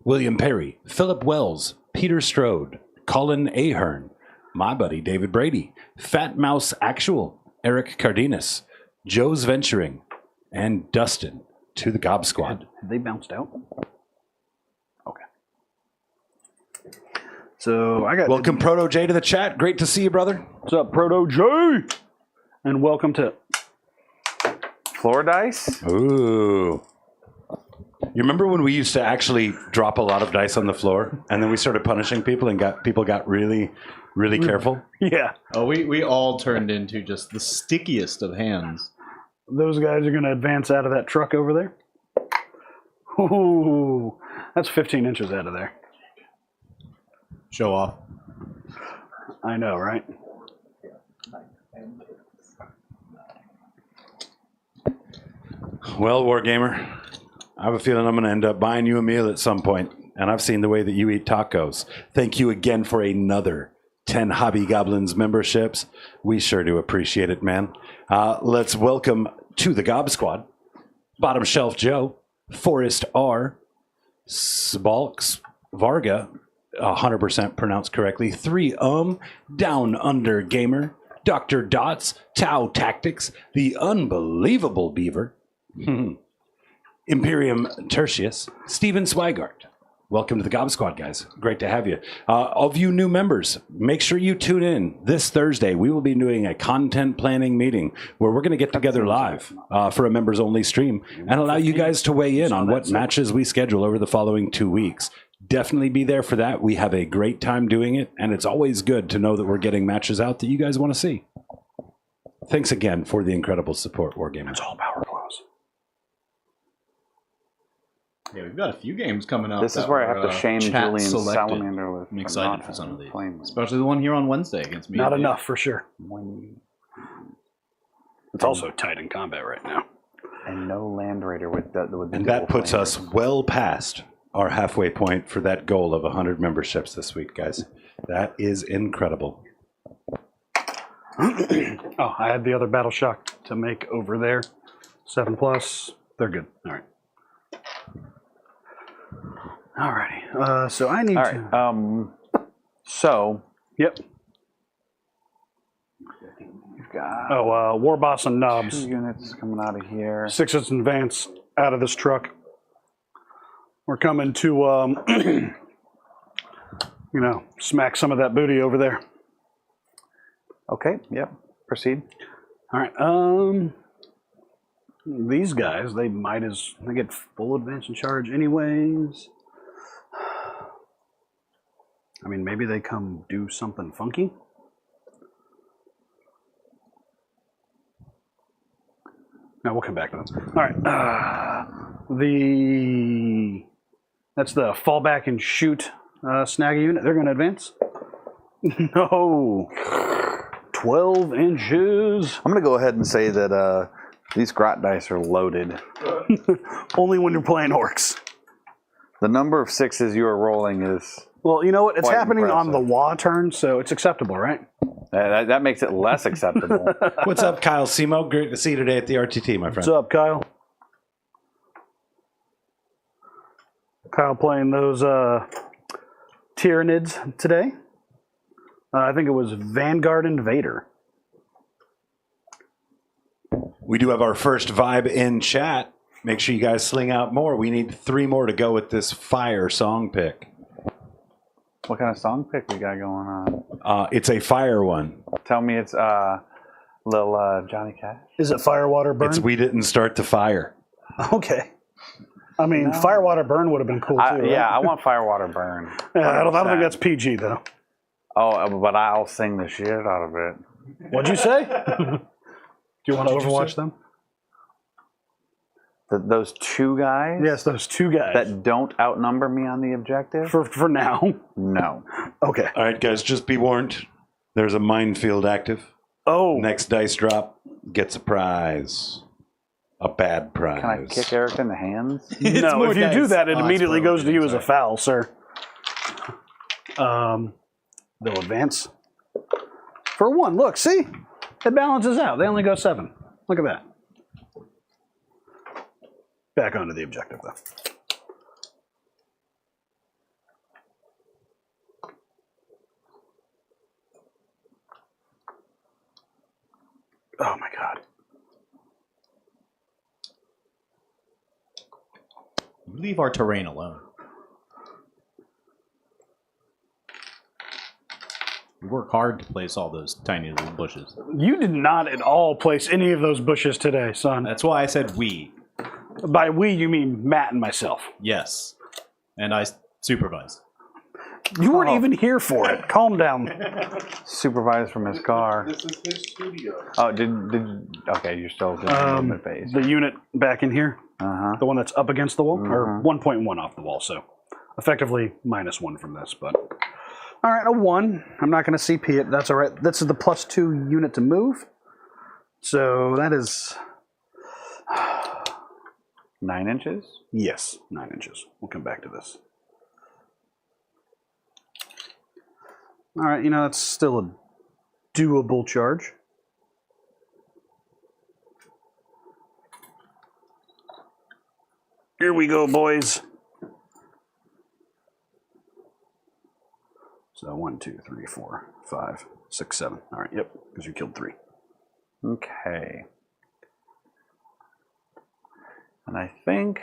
William Perry, Philip Wells, Peter Strode, Colin Ahern, my buddy David Brady, Fat Mouse Actual, Eric Cardenas, Joe's Venturing, and Dustin to the Gob Squad. They bounced out. Okay. So I got. Welcome Proto J to the chat. Great to see you, brother. What's up, Proto J? And welcome to. Floor dice? Ooh. You remember when we used to actually drop a lot of dice on the floor, and then we started punishing people, and people got really, really careful? Yeah. Oh, we all turned into just the stickiest of hands. Those guys are going to advance out of that truck over there. Ooh, that's 15 inches out of there. Show off. I know, right? Well, Wargamer, I have a feeling I'm going to end up buying you a meal at some point, and I've seen the way that you eat tacos. Thank you again for another 10 Hobby Goblins memberships. We sure do appreciate it, man. Let's welcome to the Gob Squad, Bottom Shelf Joe, Forrest R, Sbalks Varga, 100% pronounced correctly, 3 Down Under Gamer, Dr. Dots, Tau Tactics, The Unbelievable Beaver, Imperium Tertius, Steven Swigart. Welcome to the Gob Squad, guys. Great to have you. Of you new members, make sure you tune in. This Thursday, we will be doing a content planning meeting where we're going to get together live for a members-only stream and allow you guys to weigh in on what matches we schedule over the following 2 weeks. Definitely be there for that. We have a great time doing it, and it's always good to know that we're getting matches out that you guys want to see. Thanks again for the incredible support, Wargamers. It's all power claws. Yeah, we've got a few games coming up. This is that where I were, have to shame chat Julian selected. Salamander with. I'm excited not for some of these, playing with. especially the one here on Wednesday against me. Not and enough, for sure. It's And also tight in combat right now. no Land Raider with the And dual that puts flamers. us well past our halfway point for that goal of 100 memberships this week, guys. That is incredible. Oh, I had the other battle shock to make over there. 7+. They're good. All right. Alrighty. So I need All to. right. So Yep. you've got Oh, War Boss and 2 Knobs. units coming out of here. 6 in advance out of this truck. We're coming to, smack some of that booty over there. Okay. Yep. Proceed. All right. These guys, they get full advance and charge anyways. I mean, maybe they come do something funky. No, we'll come back to that. All right. That's the fallback and shoot snag unit. They're going to advance. No. 12 inches. I'm going to go ahead and say that These grot dice are loaded. Only when you're playing orcs. The number of 6s you are rolling is... Well, you know what? It's Quite happening on the impressive. WA turn, so it's acceptable, right? That makes it less acceptable. What's up, Kyle Simo? Great to see you today at the RTT, my friend. What's up, Kyle? Kyle playing those Tyranids today. I think it was Vanguard Invader. We do have our first vibe in chat. Make sure you guys sling out more. We need 3 more to go with this fire song pick. What kind of song pick we got going on? It's a fire one. Tell me it's little Johnny Cash. Is it Firewater Burn? It's We Didn't Start the Fire. Okay. I mean, Firewater Burn would have been cool too. Right? Yeah, I want Firewater Burn. I don't think that's PG though. Oh, but I'll sing the shit out of it. What'd you say? Do you want to Overwatch them? Those 2 guys? Yes, those 2 guys. That don't outnumber me on the objective? For now. No. Okay. All right, guys, just be warned. There's a minefield active. Oh. Next dice drop gets a prize. A bad prize. Can I kick Eric in the hands? No, more if you do dice. that, it Oh, immediately that's goes to you as a sorry. foul, sir. They'll advance. For 1, look, see? It balances out. They only go 7. Look at that. Back onto the objective, though. Oh, my God. Leave our terrain alone. We work hard to place all those tiny little bushes. You did not at all place any of those bushes today, son. That's why I said we. By we, you mean Matt and myself. Yes. And I supervise. You weren't even here for it. Calm down. Supervised from his car. This is his studio. Oh, okay, you're still doing movement phase. The unit back in here, Uh-huh. the one that's up against the wall, or 1.1 off the wall, so effectively -1 from this, but... All right, a 1. I'm not going to CP it. That's all right. This is the +2 unit to move. So that is... 9 inches? Yes, 9 inches. We'll come back to this. All right, you know, that's still a doable charge. Here we go, boys. So 1, 2, 3, 4, 5, 6, 7. All right, yep, because you killed 3. Okay. And I think...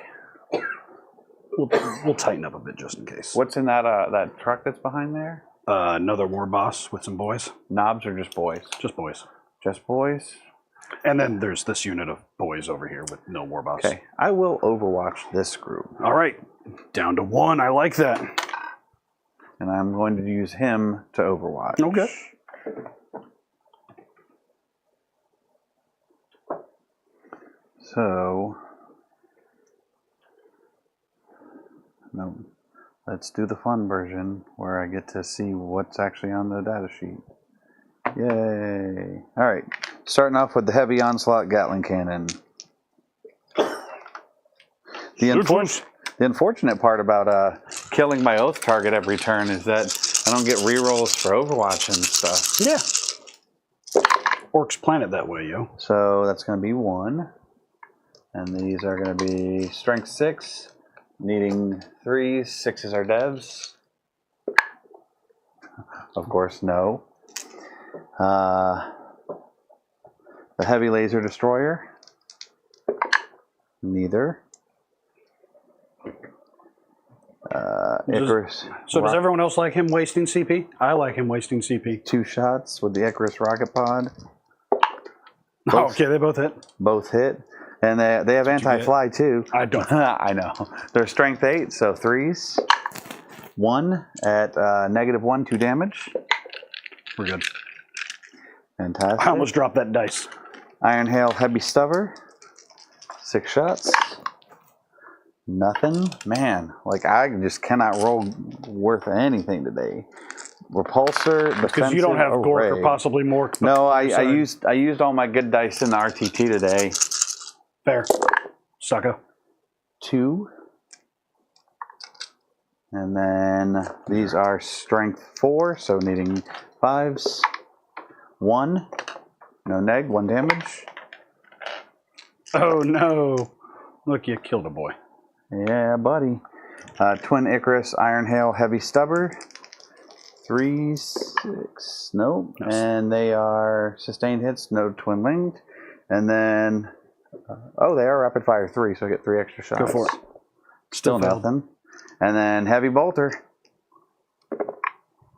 We'll tighten up a bit just in case. What's in that truck that's behind there? Another war boss with some boys. Knobs or just boys? Just boys. Just boys? And then there's this unit of boys over here with no war boss. Okay, I will overwatch this group. All right, down to 1. I like that. And I'm going to use him to overwatch. Okay. So... No, let's do the fun version where I get to see what's actually on the data sheet. Yay! All right, starting off with the heavy onslaught Gatling cannon. The unfortunate part about killing my oath target every turn is that I don't get rerolls for Overwatch and stuff. Yeah. Orcs plan it that way, yo. So that's going to be 1, and these are going to be strength 6. Needing 3s, 6s are devs. Of course, no. The heavy laser destroyer. Neither. Icarus. So does everyone else like him wasting CP? I like him wasting CP. 2 shots with the Icarus rocket pod. Oh, okay, they both hit. Both hit. And they have anti-fly too. I don't. I know. They're strength 8, so 3s. 1 at -1, 2 damage. We're good. Fantastic. I almost dropped that dice. Iron Hail Heavy Stubber. 6 shots. Nothing. Man, like I just cannot roll worth anything today. Repulsor, defensive Because you don't have Gork or array. possibly more. No, I Sorry. used all my good dice in the RTT today. Fair. Sucker. 2. And then these are strength 4, so needing 5s. 1. No neg, 1 damage. Oh no. Look, you killed a boy. Yeah, buddy. Twin Icarus, Iron Hail, Heavy Stubber. 3, 6. Nope. Yes. And they are sustained hits, no twin linked. And then, oh, they are rapid fire 3, so I get 3 extra shots. Go for it. Still failed. nothing. And then Heavy Bolter.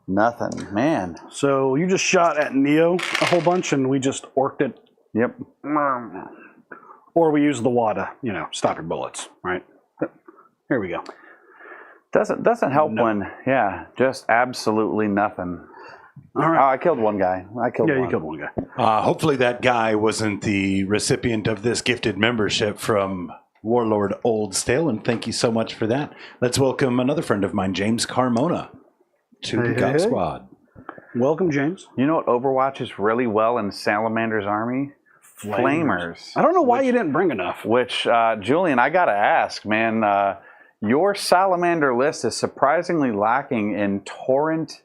Nothing. Man. So you just shot at Neo a whole bunch and we just orked it. Yep. Or we use the WADA, you know, stop your bullets, right? Here we go. Doesn't help No. when, yeah, just absolutely nothing. All Oh, right. I killed one guy. Yeah, you killed one guy. Hopefully that guy wasn't the recipient of this gifted membership from Warlord Old Stale, and thank you so much for that. Let's welcome another friend of mine, James Carmona, to the Hey, GOT hey. Squad. Welcome, James. You know what Overwatch is really well in Salamander's army? Flamers. I don't know why you didn't bring enough. Which, Julian, I gotta ask, man, your Salamander list is surprisingly lacking in Torrent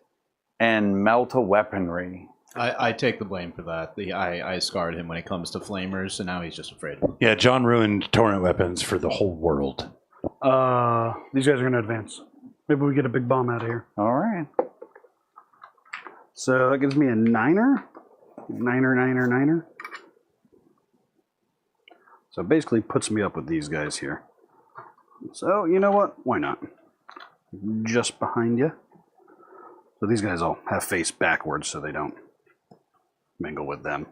and Melta weaponry. I take the blame for that. I scarred him when it comes to flamers, and now he's just afraid. Yeah, John ruined torrent weapons for the whole world. These guys are going to advance. Maybe we get a big bomb out of here. All right. So that gives me a 9er. 9er. So it basically puts me up with these guys here. So, you know what? Why not? Just behind you. So these guys all have face backwards so they don't mingle with them.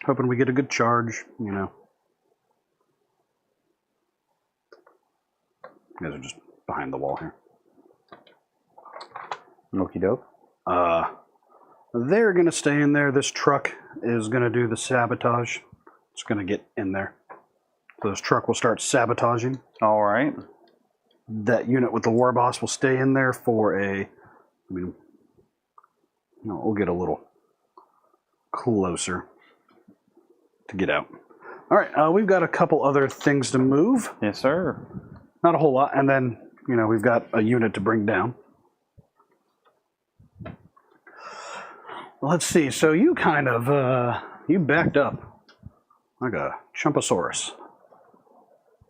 Hoping we get a good charge, you know. You guys are just behind the wall here. Okie doke. They're going to stay in there. This truck is going to do the sabotage. It's going to get in there. So this truck will start sabotaging. All right. That unit with the war boss will stay in there for we'll get a little closer to get out. All right, we've got a couple other things to move. Yes, sir. Not a whole lot. And then, we've got a unit to bring down. Let's see. So you kind of, you backed up like a Chumposaurus.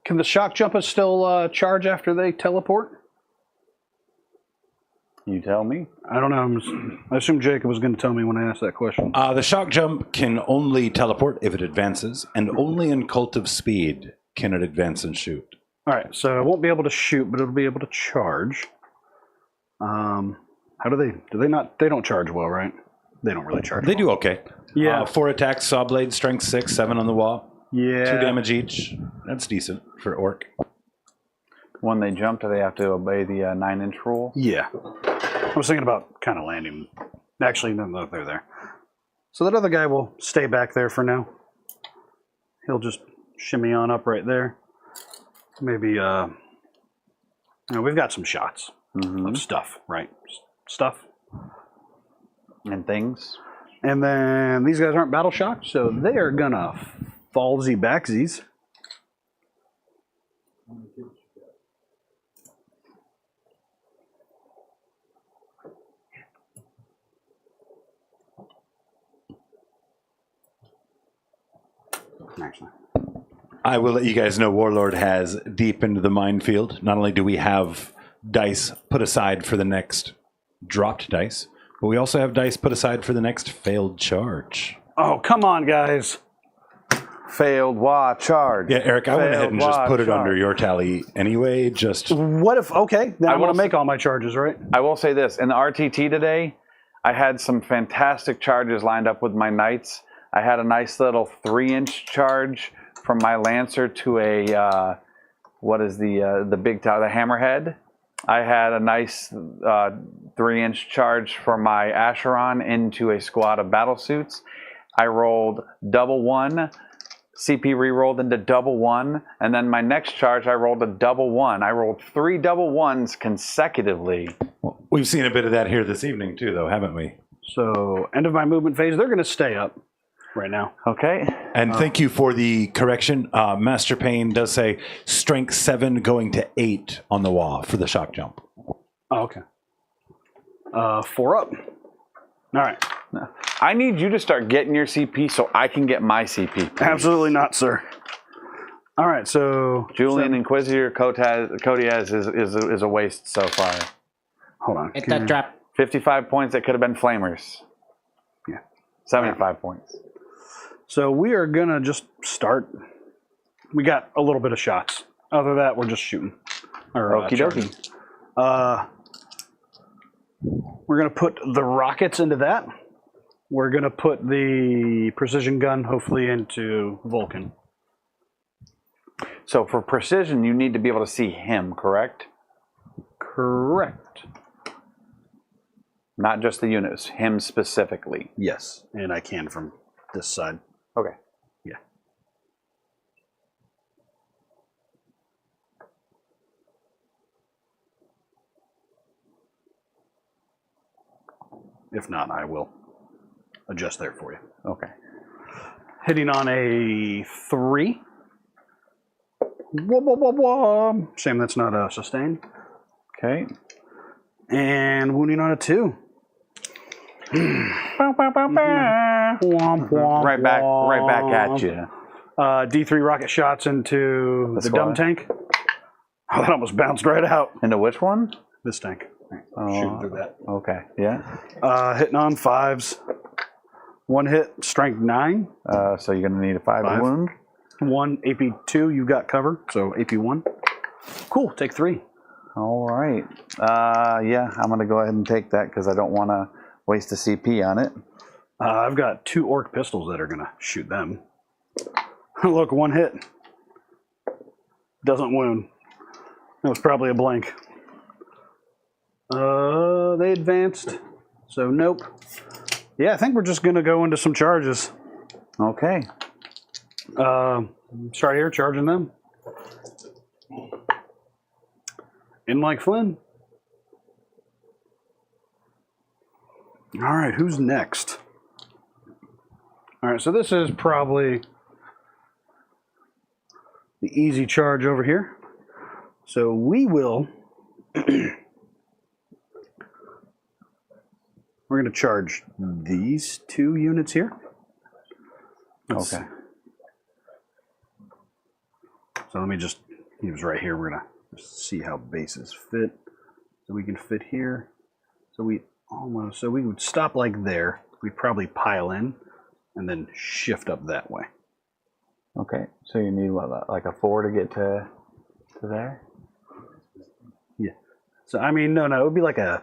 Can the shock jumpers still charge after they teleport? You tell me. I don't know. I assume Jacob was going to tell me when I asked that question. The shock jump can only teleport if it advances, and only in Cult of Speed can it advance and shoot. All right, so it won't be able to shoot, but it'll be able to charge. How do they not? They don't charge well, right? They don't really charge They well. do okay. Yeah. 4 attacks, saw blade, strength 6, 7 on the wall. Yeah. 2 damage each. That's decent for Orc. When they jump, do they have to obey the 9-inch rule? Yeah. I was thinking about kind of landing. Actually, no, they're there. So that other guy will stay back there for now. He'll just shimmy on up right there. Maybe, we've got some shots of stuff, right? Stuff. And things? And then these guys aren't battle shocked, so they are gonna fallsy backsies. Actually. I will let you guys know Warlord has deep into the minefield. Not only do we have dice put aside for the next dropped dice, but we also have dice put aside for the next failed charge. Oh, come on, guys. Failed charge. Yeah, Eric, I went ahead and just put it charge. under your tally anyway. Just What if, okay, then I want will to make all my charges, right? I will say this. In the RTT today, I had some fantastic charges lined up with my knights. I had a nice little 3-inch charge from my Lancer to a, what is the big tower, the Hammerhead. I had a nice 3-inch charge for my Acheron into a squad of battlesuits. I rolled double 1, CP re-rolled into double 1, and then my next charge I rolled a double 1. I rolled 3 double 1s consecutively. we've seen a bit of that here this evening too, though, haven't we? So end of my movement phase. They're going to stay up right now. Okay. And thank you for the correction. Master Payne does say strength 7 going to 8 on the wall for the shock jump. Oh, okay. 4 up. All right. I need you to start getting your CP so I can get my CP. please. Absolutely not, sir. All right, so Julian Inquisitor Kodiaz is a waste so far. hold on. Hit that drop. 55 points that could have been flamers. Yeah. 75 points. So we are gonna just start. We got a little bit of shots. Other than that, we're just shooting. Or, Okie charging. dokie. We're gonna put the rockets into that. We're gonna put the precision gun, hopefully, into Vulcan. So for precision, you need to be able to see him, correct? Correct. Not just the units, him specifically. Yes, and I can from this side. Okay. Yeah. If not, I will adjust there for you. Okay. Hitting on a 3. Whoa, whoa, whoa, whoa. Shame that's not a sustain. Okay. And wounding on a 2. Right back at you. D3 rocket shots into the squad. dumb tank. Oh, that almost bounced right out. Into which one? This tank. Shooting through that. Okay. Yeah. Hitting on 5s. 1 hit, strength 9. So you're gonna need a 5 5. wound. 1 AP 2. You got cover, so AP 1. Cool. Take 3. All right. Yeah, I'm gonna go ahead and take that because I don't want to waste a CP on it. I've got 2 orc pistols that are gonna shoot them. Look, 1 hit. Doesn't wound. That was probably a blank. They advanced, so nope. Yeah, I think we're just gonna go into some charges. Okay. Start here, charging them. In like Flynn. All right, who's next? All right, so this is probably the easy charge over here. So we will. We're going to charge these 2 units here. Okay. So let me just, he was right here. We're going to see how bases fit. So we can fit here. So we would stop like there. We'd probably pile in and then shift up that way. Okay. So you need what, like a 4 to get to there? Yeah. So I mean, no, it would be like a.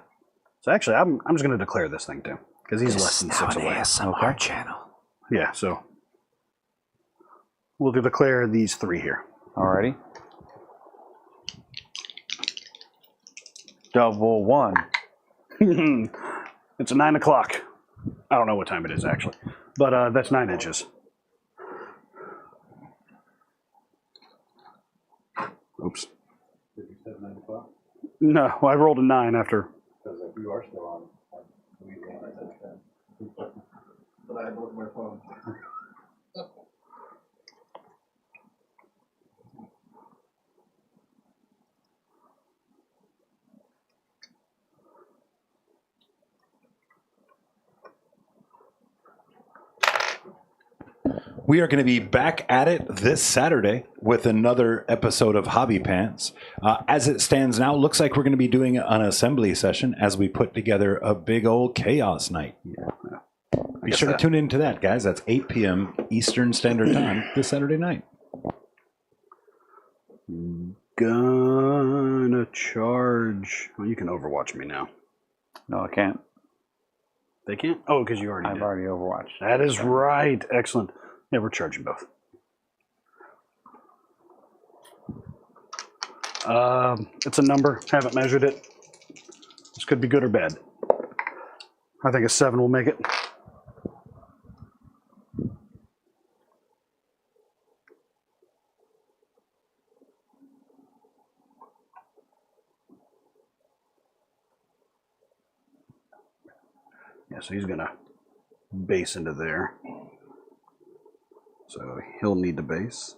So actually, I'm just going to declare this thing too because he's less than 6 away. ASMR channel. Yeah. So we'll declare these 3 here. Alrighty. Double 1. It's 9 o'clock. I don't know what time it is actually, but that's 9 inches. Oops. Did you say 9 o'clock? No, I rolled a 9 after. Because if you are still on Louisiana, I said 10. But I broke my phone. We are going to be back at it this Saturday with another episode of Hobby Pants. As it stands now, looks like we're going to be doing an assembly session as we put together a big old chaos night. Be sure to tune into that, guys. That's 8 p.m. Eastern Standard Time this Saturday night. Gonna charge. Well, you can Overwatch me now. No, I can't. They can't? Oh, because you already I've did. already overwatched. That is right. Excellent. Yeah, we're charging both. It's a number. Haven't measured it. This could be good or bad. I think a 7 will make it. Yeah, so he's gonna base into there. So he'll need to base.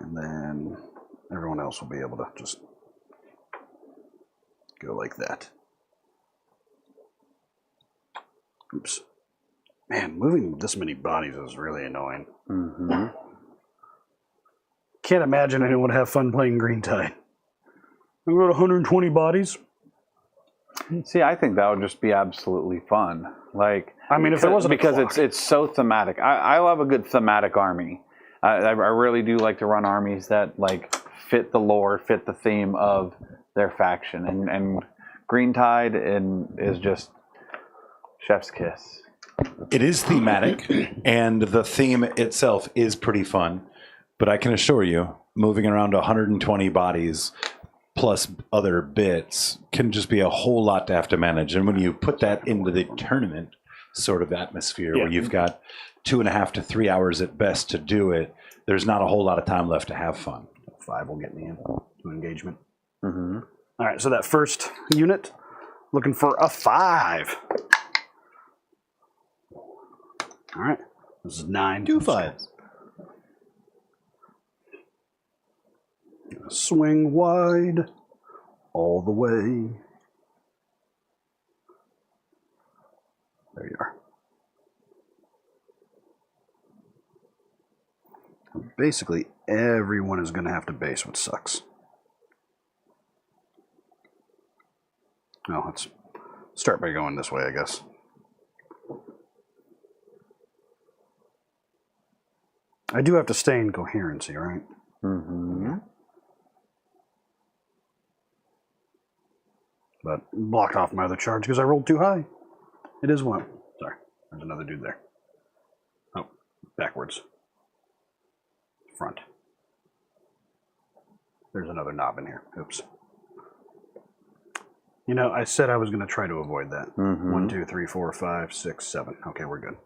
And then everyone else will be able to just go like that. Oops. Man, moving this many bodies is really annoying. Mm-hmm. Can't imagine anyone would have fun playing Green Tide. We got 120 bodies. See, I think that would just be absolutely fun. Like, I mean, if there wasn't a because clock. it's so thematic. I love a good thematic army. I really do like to run armies that like fit the lore, fit the theme of their faction, and Green Tide is just chef's kiss. It is thematic, and the theme itself is pretty fun. But I can assure you, moving around 120 bodies plus other bits can just be a whole lot to have to manage. And when you put that into the tournament sort of atmosphere, where you've got 2.5 to 3 hours at best to do it, there's not a whole lot of time left to have fun. 5 will get me into engagement. Mm-hmm. All right, so that first unit, looking for a 5. All right, this is 9. 2 5s. Swing wide all the way. There you are. Basically, everyone is going to have to base, which sucks. Oh, let's start by going this way, I guess. I do have to stay in coherency, right? Mm-hmm. But blocked off my other charge because I rolled too high. It is one. Sorry, there's another dude there. Oh, backwards. Front. There's another knob in here. Oops. You know, I said I was going to try to avoid that. Mm-hmm. 1, 2, 3, 4, 5, 6, 7. Okay, we're good.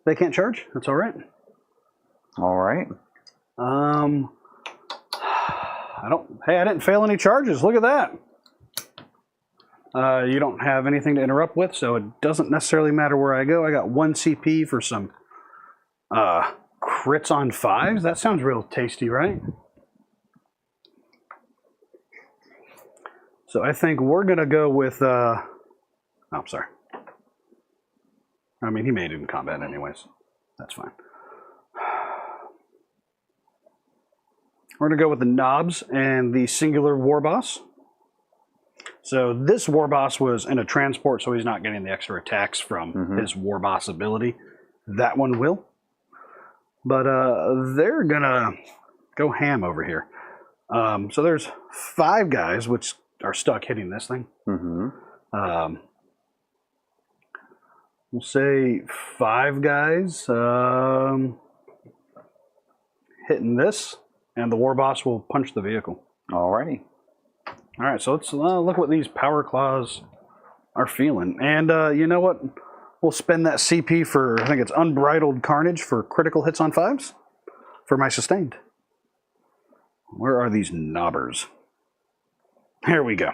They can't charge. That's all right. All right. I didn't fail any charges. Look at that. You don't have anything to interrupt with, so it doesn't necessarily matter where I go. I got 1 CP for some crits on 5s. That sounds real tasty, right? So I think we're going to go with... oh, sorry. I mean, he made it in combat anyways. That's fine. We're going to go with the knobs and the singular war boss. So this war boss was in a transport, so he's not getting the extra attacks from his war boss ability. That one will. But they're going to go ham over here. So there's 5 guys, which are stuck hitting this thing. Mm-hmm. We'll say 5 guys hitting this, and the war boss will punch the vehicle. Alrighty. All right, so let's look what these power claws are feeling. And you know what? We'll spend that CP for, I think it's Unbridled Carnage for critical hits on 5s for my sustained. Where are these knobbers? Here we go.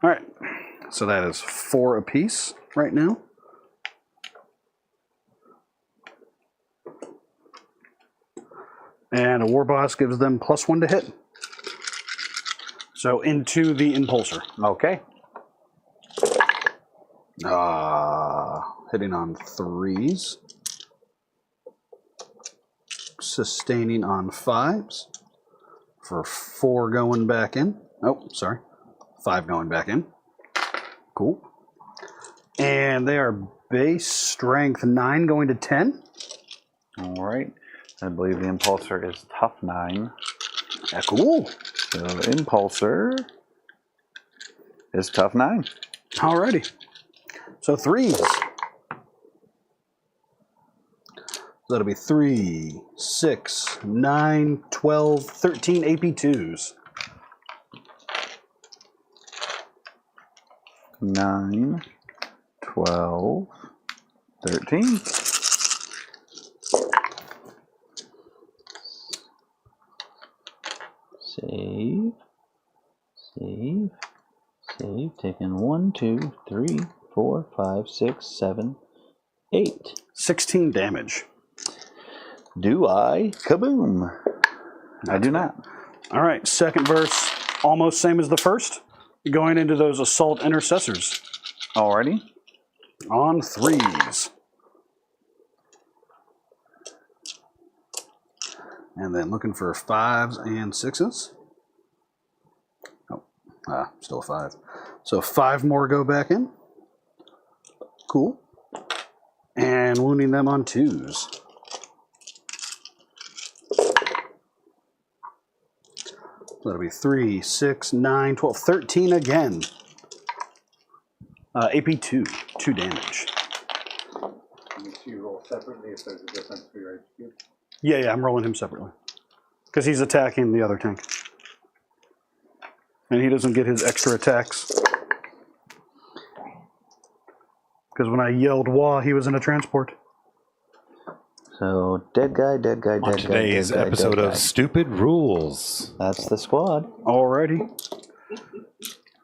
All right, so that is 4 apiece right now. And a war boss gives them +1 to hit. So into the impulsor. Okay. Hitting on 3s. Sustaining on 5s. For 4 going back in. Oh, sorry. 5 going back in. Cool. And they are base strength 9 going to 10. All right. I believe the impulsor is tough 9. Yeah, cool. So impulsor is tough 9. Alrighty. So 3s. That'll be 3, 6, 9, 12, 13 AP2s. 9, 12, 13. Save. Save. Save. Okay, taking 1, 2, 3, 4, 5, 6, 7, 8. 16 damage. Do I? Kaboom! I do not. All right, second verse, almost same as the first. Going into those assault intercessors Alrighty. on 3s. And then looking for 5s and 6s. Oh, still a 5. So 5 more go back in. Cool. And wounding them on 2s. So that'll be 3, 6, 9, 12, 13 again. AP 2, 2 damage. You roll separately if there's a difference for your HP. Yeah, I'm rolling him separately. Because he's attacking the other tank. And he doesn't get his extra attacks. Because when I yelled wah, he was in a transport. So, dead guy, dead guy, On dead guy. today's dead guy, episode dead of guy. Stupid Rules. That's the squad. Alrighty.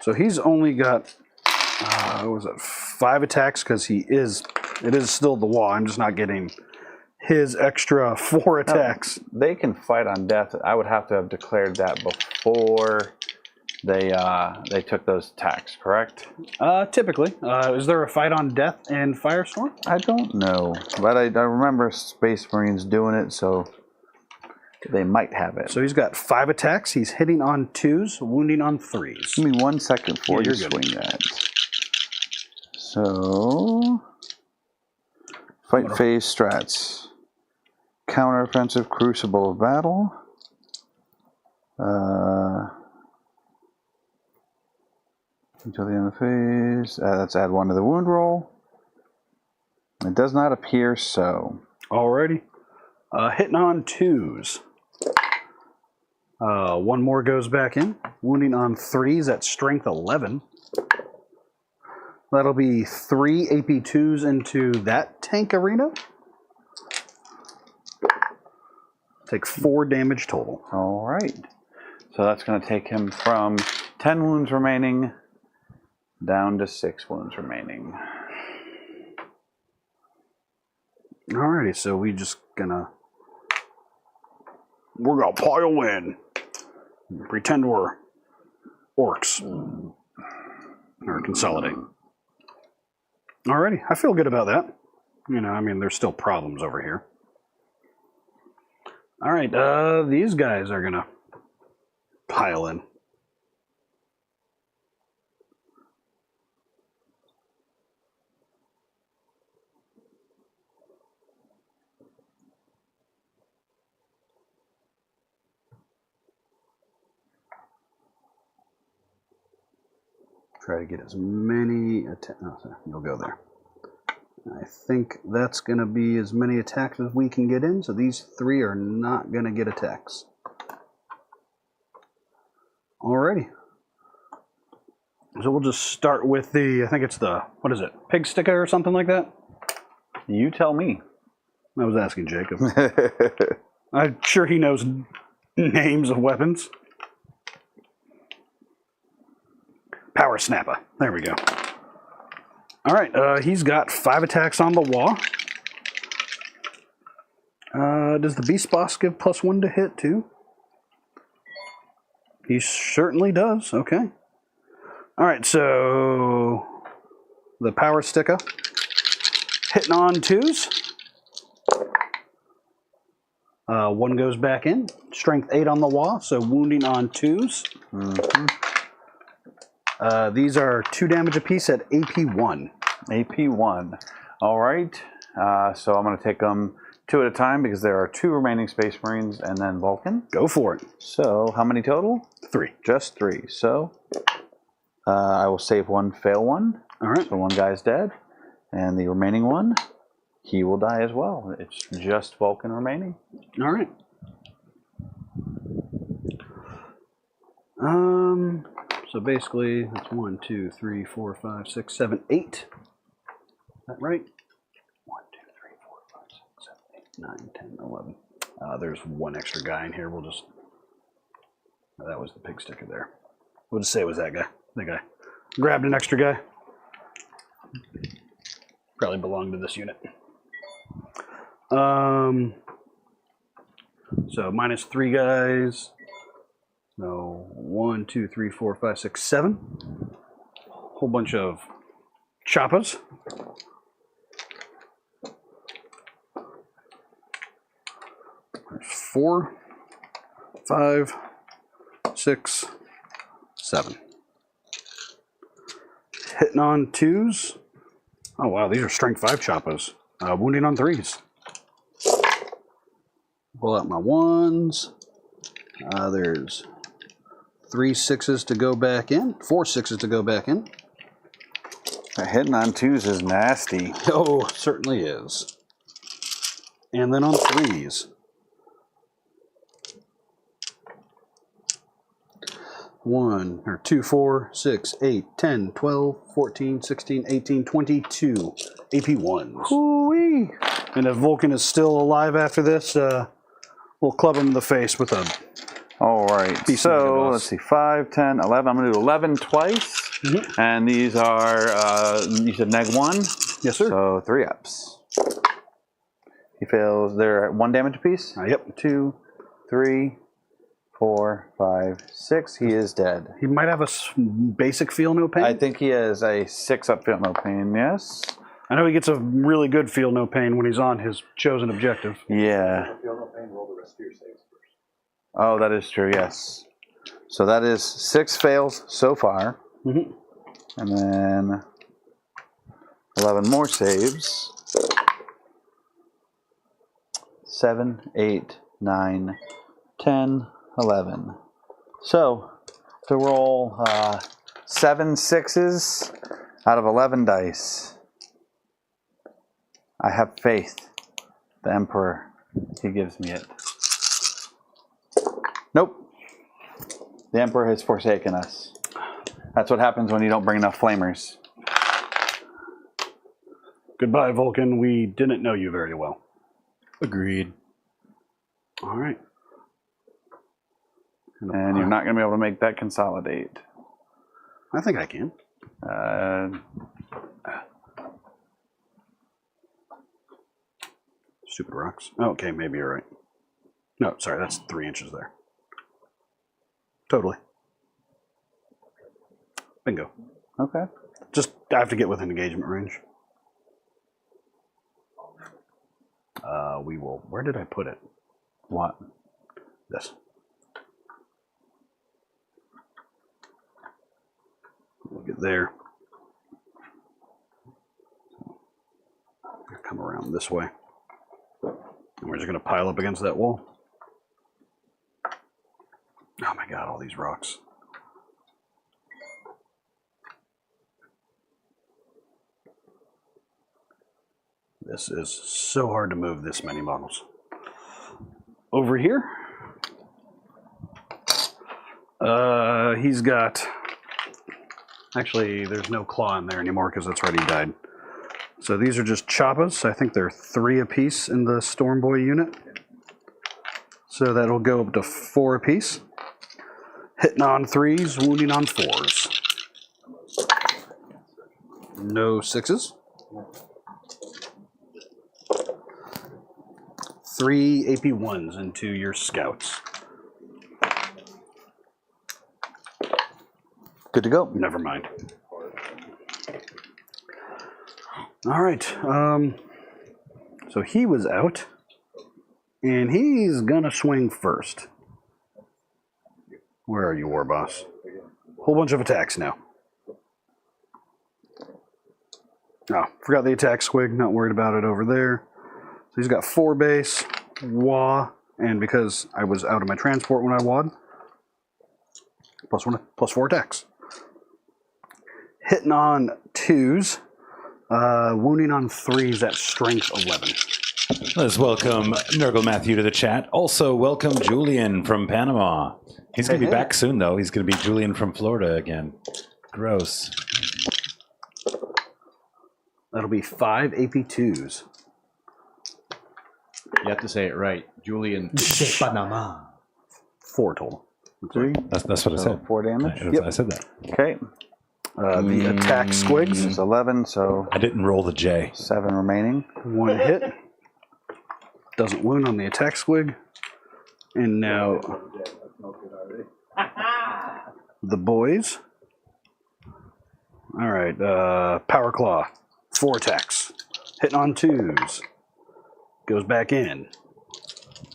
So he's only got, what was it, 5 attacks because it is still the wall. I'm just not getting his extra 4 attacks. They can fight on death. I would have to have declared that before they took those attacks, correct? Typically. Is there a fight on death in Firestorm? I don't know, but I remember Space Marines doing it, so they might have it. So he's got 5 attacks. He's hitting on 2s, wounding on 3s. Give me 1 second before Yeah, you you're good. swing that. So, fight phase strats. Counteroffensive Crucible of Battle. Until the end of the phase. Let's add 1 to the wound roll. It does not appear so. Alrighty. Hitting on 2s. 1 more goes back in. Wounding on 3s at strength 11. That'll be 3 AP2s into that tank arena. Take 4 damage total. All right. So that's going to take him from 10 wounds remaining down to 6 wounds remaining. Alrighty, so we're gonna pile in. Pretend we're orcs. Or consolidate. Alrighty, I feel good about that. You know, I mean, there's still problems over here. Alright, these guys are gonna pile in. Try to get as many attacks. Oh, you'll go there. I think that's going to be as many attacks as we can get in, so these 3 are not going to get attacks. Alrighty. So we'll just start with I think it's the, what is it, pig sticker or something like that? You tell me. I was asking Jacob. I'm sure he knows names of weapons. Power Snapper. There we go. All right, he's got 5 attacks on the wall. Does the Beast Boss give +1 to hit too? He certainly does. Okay. All right, so the Power Sticker hitting on 2s. 1 goes back in. Strength 8 on the wall, so wounding on 2s. Mm-hmm. These are 2 damage apiece at AP1. AP1. All right. So I'm going to take them 2 at a time because there are 2 remaining Space Marines and then Vulcan. Go for it. So how many total? 3. Just 3. So I will save 1, fail 1. All right. So 1 guy's dead. And the remaining 1, he will die as well. It's just Vulcan remaining. All right. So basically, it's 1, 2, 3, 4, 5, 6, 7, 8. Is that right? 1, 2, 3, 4, 5, 6, 7, 8, 9, 10, 11. There's 1 extra guy in here. We'll just. That was the pig sticker there. We'll just say it was that guy. That guy. grabbed an extra guy. Probably belonged to this unit. So minus 3 guys. So 1, 2, 3, 4, 5, 6, 7. Whole bunch of choppas. There's 4, 5, 6, 7. Hitting on 2s. Oh wow, these are strength 5 choppas. Wounding on 3s. Pull out my 1s. There's 3 6s to go back in. 4 6s to go back in. Hitting on 2s is nasty. Oh, certainly is. And then on 3s. 1 or 2, 4, 6, 8, 10, 12, 14, 16, 18, 22 AP1s. Hoo-wee. And if Vulcan is still alive after this, we'll club him in the face with a... All right. Decent So boss. let's see, 5, 10, 11. I'm going to do 11 twice. Mhm. And these are, you said neg 1? Yes, sir. So 3 ups. He fails. They're at 1 damage apiece? Yep. 2, 3, 4, 5, 6. He is dead. He might have a basic feel no pain. I think he has a 6 up feel no pain, yes? I know he gets a really good feel no pain when he's on his chosen objective. Yeah. Feel no pain, roll the rest of your saves first. Oh, that is true, yes. So that is 6 fails so far. Mm-hmm. And then 11 more saves. 7, 8, 9, 10, 11. So, to roll 7 6s out of 11 dice. I have faith. The Emperor, he gives me it. Nope. The Emperor has forsaken us. That's what happens when you don't bring enough flamers. Goodbye, Vulcan. We didn't know you very well. Agreed. All right. And you're not going to be able to make that consolidate. I think I can. Stupid rocks. Oh, okay, maybe you're right. No, sorry, that's 3 inches there. Totally. Bingo. Okay. Just, I have to get within engagement range. We will, where did I put it? What? This. We'll get there. Come around this way. And we're just going to pile up against that wall. Oh my god, all these rocks. This is so hard to move this many models. Over here, he's got, actually there's no claw in there anymore because it's already died. So these are just choppas. I think they're 3 apiece in the Storm Boy unit. So that'll go up to 4 apiece. Hitting on 3s, wounding on 4s. No 6s. 3 AP1s into your scouts. Good to go. Never mind. All right. So he was out, and he's gonna swing first. Where are you, War Boss? Whole bunch of attacks now. Oh, forgot the attack squig. Not worried about it over there. So he's got 4 base, wah, and because I was out of my transport when I wad, +4 attacks. Hitting on 2s, wounding on 3s at strength 11. Let's welcome Nurgle Matthew to the chat. Also, welcome Julian from Panama. He's going to be back soon, though. He's going to be Julian from Florida again. Gross. That'll be 5 AP2s. You have to say it right. Julian de Panama. 4 total. 3. That's what I said. 4 damage. I said that. Okay. The attack squigs. It's 11, so I didn't roll the J. 7 remaining. 1 hit. Doesn't wound on the attack squig. And now the boys. All right, Power Claw. 4 attacks. Hitting on 2s. Goes back in.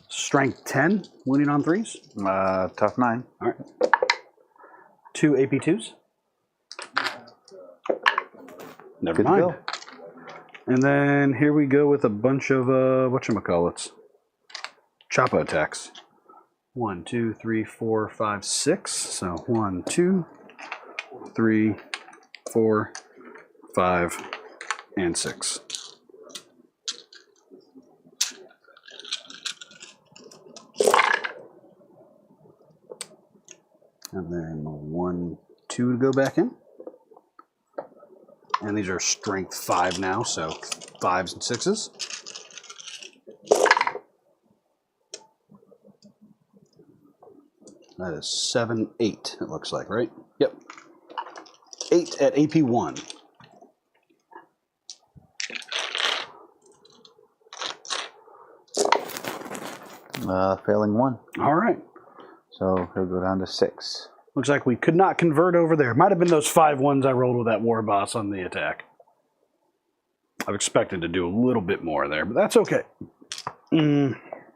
Strength 10. Wounding on 3s. Tough 9. All right. 2 AP2s. Never Good to mind. go. And then here we go with a bunch of whatchamacallits. Choppa attacks. 1, 2, 3, 4, 5, 6. So 1, 2, 3, 4, 5, and 6. And then 1, 2 to go back in. And these are strength 5 now, so 5s and 6s. That is 7, 8, it looks like, right? Yep. 8 at AP1. Failing 1. All right. So he'll go down to 6. Looks like we could not convert over there. Might have been those 5 ones I rolled with that war boss on the attack. I've expected to do a little bit more there, but that's okay.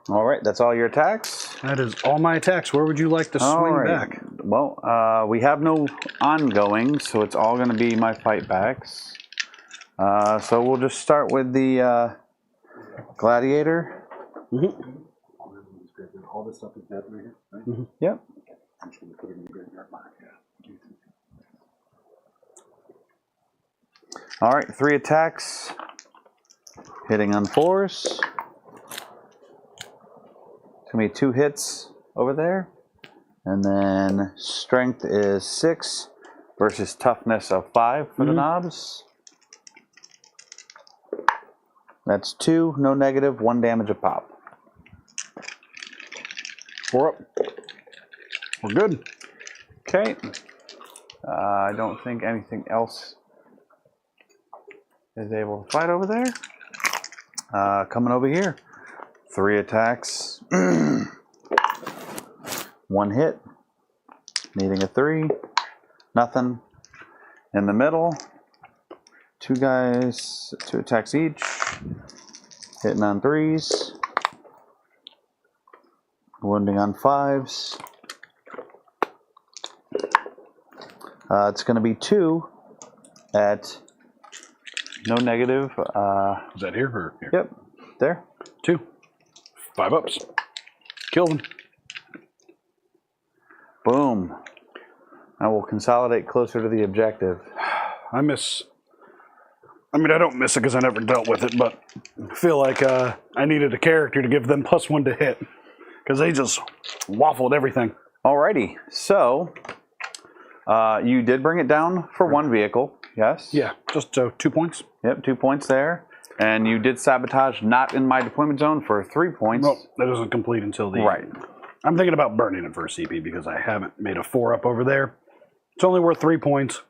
All right, that's all your attacks. That is all my attacks. Where would you like to All swing right. back? Well, we have no ongoing, so it's all going to be my fight backs. So we'll just start with the gladiator. Mm-hmm. All this stuff is dead right here, right? Yep. I'm just going to put it in the graveyard mark. All right, 3 attacks. Hitting on 4s. It's going to be 2 hits over there. And then strength is 6 versus toughness of 5 for the knobs. That's 2, no negative, 1 damage a pop. 4 up. We're good. Okay. I don't think anything else is able to fight over there. Coming over here. 3 attacks. 1 hit. Needing a 3. Nothing. In the middle. 2 guys, 2 attacks each. Hitting on 3s. Wounding on 5s. It's going to be 2 at no negative. Is that here or here? Yep, there. 2. 5 ups. Kill them. Boom. I will consolidate closer to the objective. I don't miss it because I never dealt with it, but I feel like I needed a character to give them +1 to hit because they just waffled everything. Alrighty, so you did bring it down for 1 vehicle, yes? Yeah, just 2 points. Yep, 2 points there. And you did sabotage not in my deployment zone for 3 points. Nope, that doesn't complete until the... Right. I'm thinking about burning it for a CP because I haven't made a 4 up over there. It's only worth 3 points.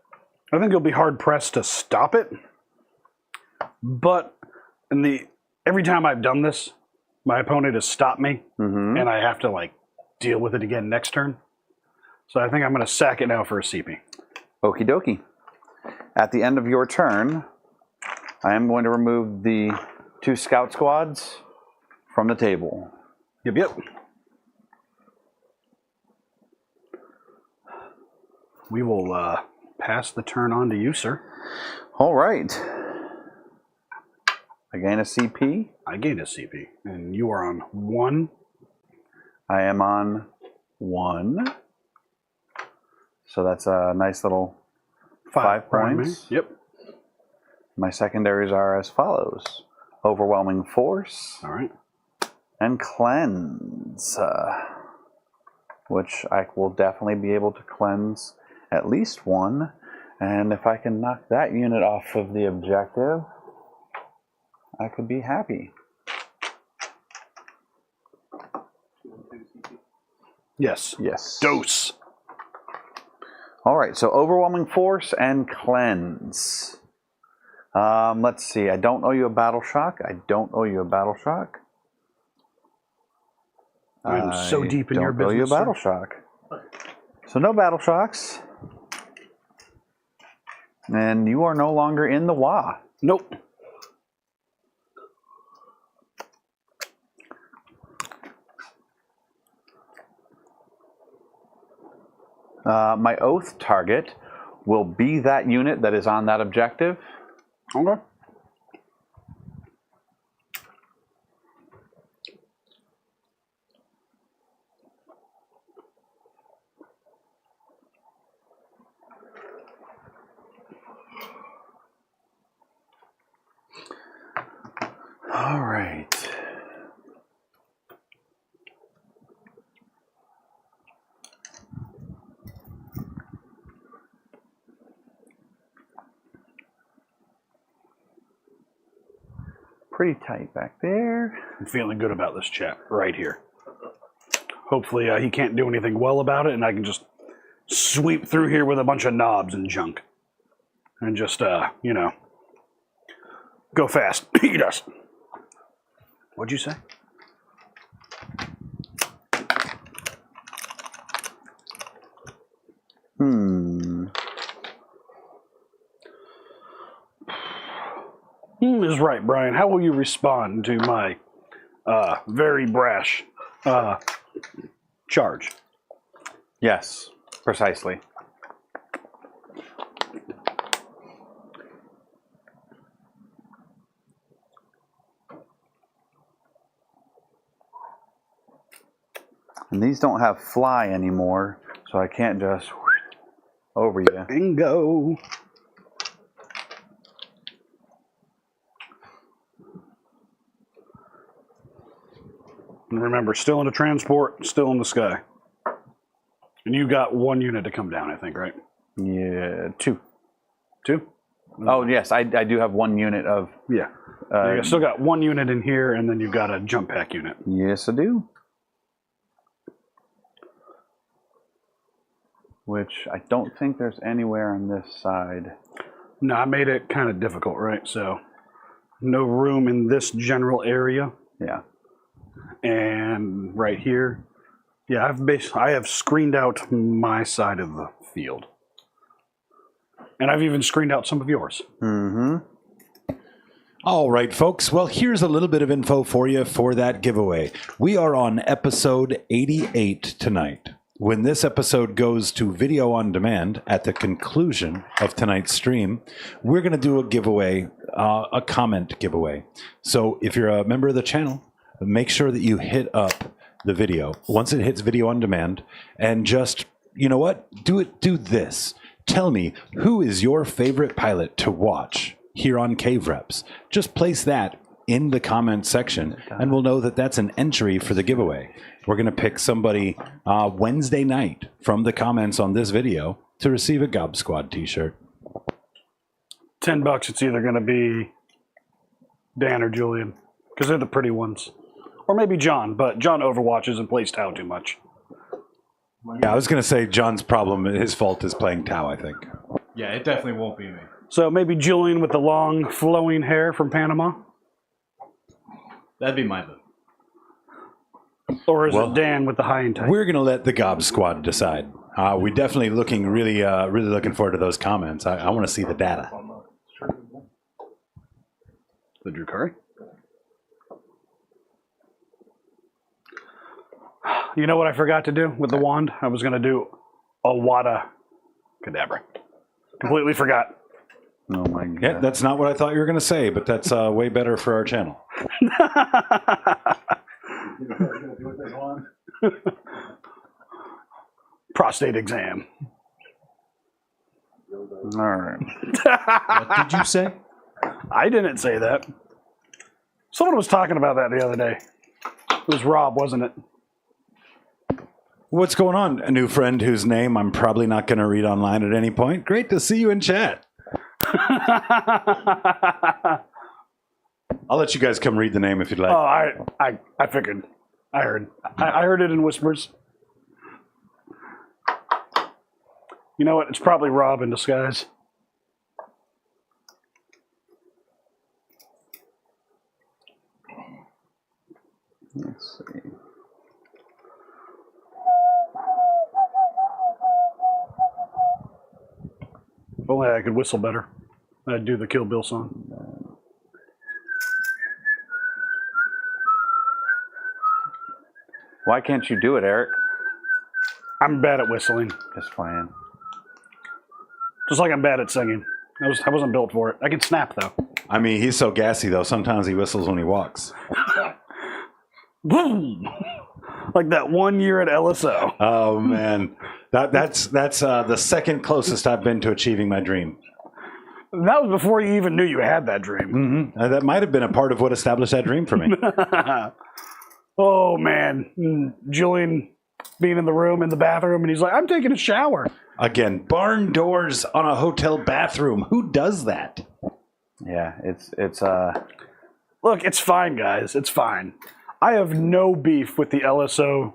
I think you'll be hard-pressed to stop it. But every time I've done this, my opponent has stopped me, and I have to deal with it again next turn. So I think I'm going to sack it now for a CP. Okie dokie. At the end of your turn, I am going to remove the 2 scout squads from the table. Yep. We will pass the turn on to you, sir. All right. I gain a CP. I gained a CP, and you are on 1. I am on 1. So that's a nice little 5 points. Yep. My secondaries are as follows. Overwhelming Force All right. and Cleanse, which I will definitely be able to cleanse at least 1. And if I can knock that unit off of the objective, I could be happy. Yes. Yes. Dose. All right, so overwhelming force and cleanse. Let's see. I don't owe you a battle shock. I don't owe you a battle shock. I'm so deep in your don't owe you a business, battle shock. So no battle shocks. And you are no longer in the WA. Nope. My oath target will be that unit that is on that objective. Okay. All right. Pretty tight back there. I'm feeling good about this chat right here. Hopefully he can't do anything well about it, and I can just sweep through here with a bunch of knobs and junk. And just, you know, go fast. Eat us. What'd you say? Is right, Brian. How will you respond to my very brash charge? Yes, precisely. And these don't have fly anymore, so I can't just over you. Bingo. And remember, still in the transport, still in the sky. And you got one unit to come down, I think, right? Yeah, two. Two? Oh, yes, I do have one unit of... Yeah. You still got one unit in here, and then you've got a jump pack unit. Yes, I do. Which I don't think there's anywhere on this side. No, I made it kind of difficult, right? So, no room in this general area. Yeah. And right here, yeah, I have screened out my side of the field. And I've even screened out some of yours. Mm-hmm. All right, folks. Well, here's a little bit of info for you for that giveaway. We are on episode 88 tonight. When this episode goes to video on demand at the conclusion of tonight's stream, we're going to do a giveaway, a comment giveaway. So if you're a member of the channel, make sure that you hit up the video once it hits video on demand, and just, you know what? Do this. Tell me, who is your favorite pilot to watch here on Cave Reps? Just place that in the comment section, and we'll know that that's an entry for the giveaway. We're going to pick somebody Wednesday night from the comments on this video to receive a Gob Squad t-shirt. $10, it's either going to be Dan or Julian, because they're the pretty ones. Or maybe John, but John overwatches and plays Tau too much. Yeah, I was going to say John's problem, his fault is playing Tau, I think. Yeah, it definitely won't be me. So maybe Julian with the long flowing hair from Panama? That'd be my vote. Or is it Dan with the high and tight? We're going to let the Gob Squad decide. We're definitely looking really looking forward to those comments. I want to see the data. The Drew Curry? You know what I forgot to do with the wand? I was going to do a Wada Cadabra. Completely forgot. Oh my god. Yeah, that's not what I thought you were going to say, but that's way better for our channel. Prostate exam. All right. What did you say? I didn't say that. Someone was talking about that the other day. It was Rob, wasn't it? What's going on, a new friend whose name I'm probably not going to read online at any point? Great to see you in chat. I'll let you guys come read the name if you'd like. Oh, I figured. I heard it in whispers. You know what? It's probably Rob in disguise. Let's see. If only I could whistle better. I'd do the Kill Bill song. Why can't you do it, Eric? I'm bad at whistling. Just playing. Just like I'm bad at singing. I wasn't built for it. I can snap, though. I mean, he's so gassy though. Sometimes he whistles when he walks. Boom! Like that 1 year at LSO. Oh man, that's the second closest I've been to achieving my dream. That was before you even knew you had that dream. That might have been a part of what established that dream for me. Oh, man. Julian being in the room, in the bathroom, and he's like, I'm taking a shower. Again, barn doors on a hotel bathroom. Who does that? Yeah, it's Look, it's fine, guys. It's fine. I have no beef with the LSO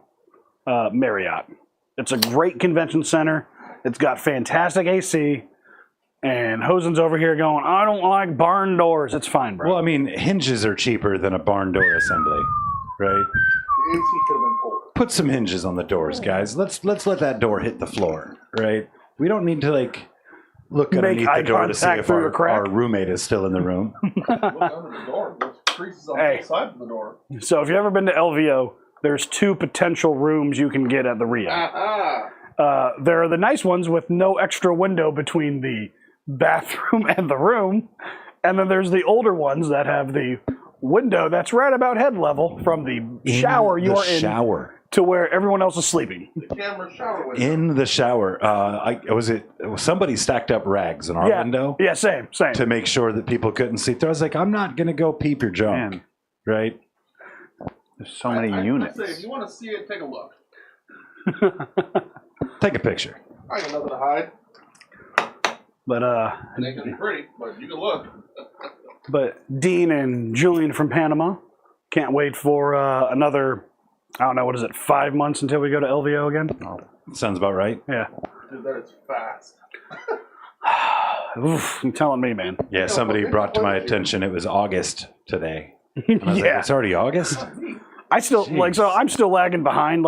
Marriott. It's a great convention center. It's got fantastic AC. And Hosen's over here going, I don't like barn doors. It's fine, bro. Well, I mean, hinges are cheaper than a barn door assembly, right? The AC could have been colder. Put some hinges on the doors, guys. Let's let that door hit the floor, right? We don't need to look Make underneath eye the door to see contact if through a crack. our roommate is still in the room. Look under the door. There's creases on Hey. both sides of the door. So if you've ever been to LVO, there's 2 potential rooms you can get at the Rio. Ah, There are the nice ones with no extra window between the bathroom and the room. And then there's the older ones that have the window that's right about head level from the shower you are in Shower. to where everyone else is sleeping. the camera shower window. In the shower. Somebody stacked up rags in our window Yeah, same. to make sure that people couldn't see through. I was like, I'm not going to go peep your junk, Man. right? There's so many units. I'd say if you want to see it, take a look. Take a picture. I got nothing to hide. But It ain't gonna be pretty, but you can look. Dean and Julian from Panama can't wait for another, I don't know, what is it, 5 months until we go to LVO again? Sounds about right. Yeah. Dude, that is fast. Oof, you're telling me, man. Yeah, somebody brought to my attention it was August today. And I was like, Yeah. it's already August? I still, I'm still lagging behind.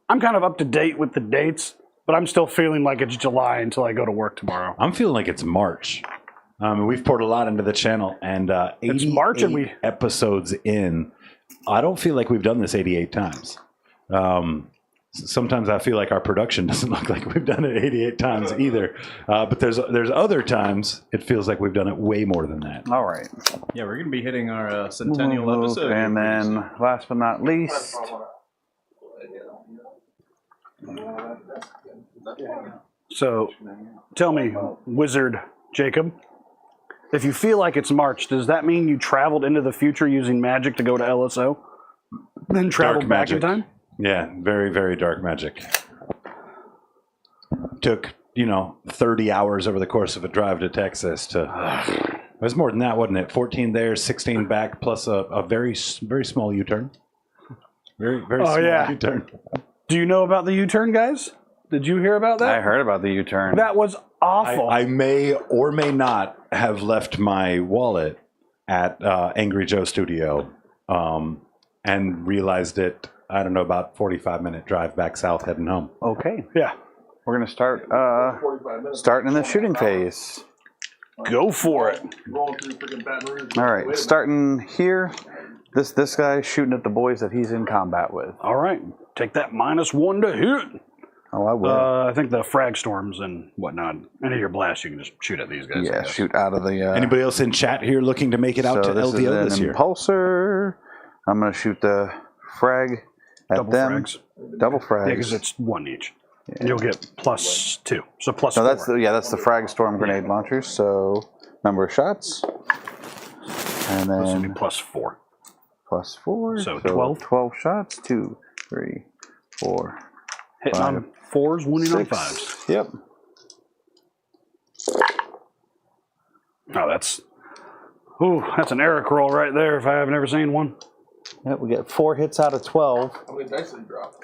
I'm kind of up to date with the dates, but I'm still feeling like it's July until I go to work tomorrow. I'm feeling like it's March. We've poured a lot into the channel, and It's March and 88 episodes in, I don't feel like we've done this 88 times. Sometimes I feel like our production doesn't look like we've done it 88 times either. But there's other times it feels like we've done it way more than that. All right. Yeah, we're going to be hitting our centennial episode. And then, last but not least, So, tell me, Wizard Jacob, if you feel like it's March, does that mean you traveled into the future using magic to go to LSO? Then traveled back in time? Yeah, very, very dark magic. Took, 30 hours over the course of a drive to Texas to... it was more than that, wasn't it? 14 there, 16 back, plus a very, very small U-turn. Very, very small U-turn. Do you know about the U-turn, guys? Did you hear about that? I heard about the U-turn. That was awful. I may or may not have left my wallet at Angry Joe Studio and realized it, I don't know, about 45-minute drive back south heading home. Okay. Yeah. We're going to start 45 minutes. starting in the shooting phase. Go for it. Rolling through freaking Baton Rouge. All Wait a right, minute. starting here. This guy's shooting at the boys that he's in combat with. All right. Take that -1 to hit. Oh, I will. I think the frag storms and whatnot. Any of your blasts, you can just shoot at these guys. I yeah, guess. shoot out of the... Anybody else in chat here looking to make it out so to this LVO is this an year? impulsor. I'm going to shoot the frag at Double them. frags. Double Yeah, frags. because it's 1 each. And you'll get +2. So +4. So that's the frag storm grenade launcher. So number of shots, and This would be then +4. +4. So 12? 12 shots. 2, 3, 4, Hitting 5, on 4s, winning on 6. 5s. Yep. Oh, that's an Eric roll right there if I haven't ever seen one. Yep. We get 4 hits out of 12. How many dice did he drop?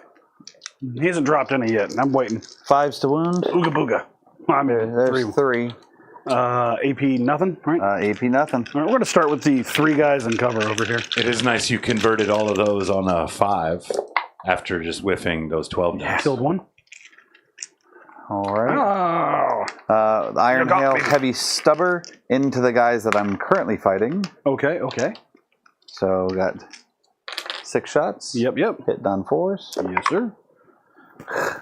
He hasn't dropped any yet, and I'm waiting. 5s to wound. Ooga booga. I mean, There's three. AP nothing, right? AP nothing. All right, we're going to start with the 3 guys in cover over here. It is nice you converted all of those on a 5 after just whiffing those 12 dice. Killed one. All right. Oh. Iron You got Hail me. Heavy Stubber into the guys that I'm currently fighting. Okay, okay. So got 6 shots. Yep, yep. Hit on 4s. Yes, sir.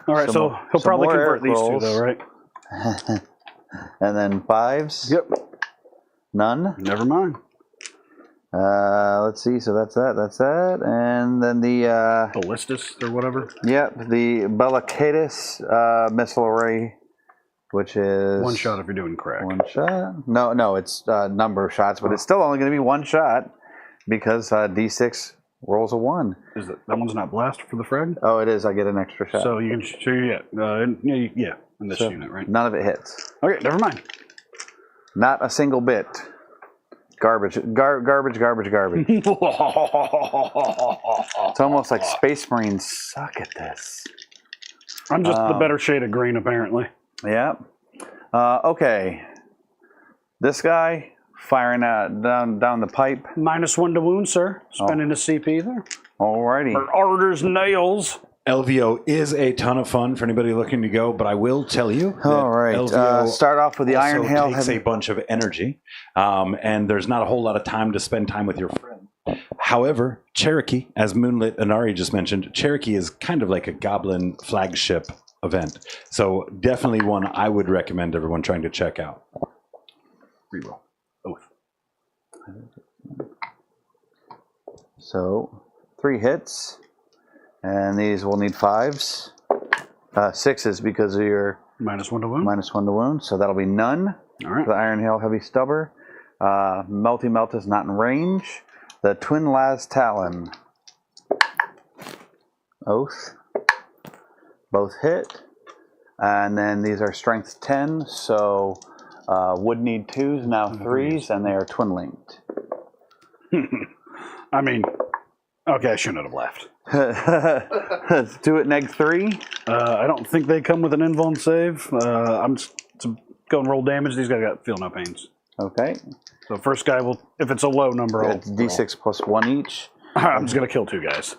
All right, Some so more- he'll some probably more convert Eric these rolls. 2, though, right? And then 5s. Yep. None. Never mind. Let's see. So that's that. That's that. And then the Ballistus or whatever. the Bellicatus missile array, which is 1 shot if you're doing crack. 1 shot. No, it's number of shots, but it's still only going to be 1 shot because D6 rolls a 1. Is that one's not blast for the frag? Oh, it is. I get an extra shot. So you can yeah, in this So unit, right? none of it hits. Okay, never mind. Not a single bit. Garbage. Garbage. It's almost like Space Marines suck at this. I'm just the better shade of green, apparently. Yeah. Okay. This guy firing down the pipe. -1 to wound, sir. Spending a CP there. Alrighty. For Arder's nails. LVO is a ton of fun for anybody looking to go, but I will tell you that All right. LVO Start off with the also Iron Hail takes Heavy. a bunch of energy, and there's not a whole lot of time to spend time with your friend. However, Cherokee, as Moonlit Anari just mentioned, Cherokee is kind of like a goblin flagship event. So definitely one I would recommend everyone trying to check out. Reroll. Oath. So 3 hits. And these will need 5s. 6s because of your -1 to wound. -1 to wound. So that'll be none. All right. The Iron Hail Heavy Stubber. Melty Melt is not in range. The Twin Las Talon. Oath. Both hit. And then these are strength 10, so would need 2s, now 3s, and they are twin linked. I mean, okay, I shouldn't have laughed. Let's do it, neg 3. I don't think they come with an invuln save. I'm just going roll damage. These guys feel no pains. Okay. So first guy will, if it's a low number, I'll It's D6 plus 1 each. I'm just going to kill 2 guys.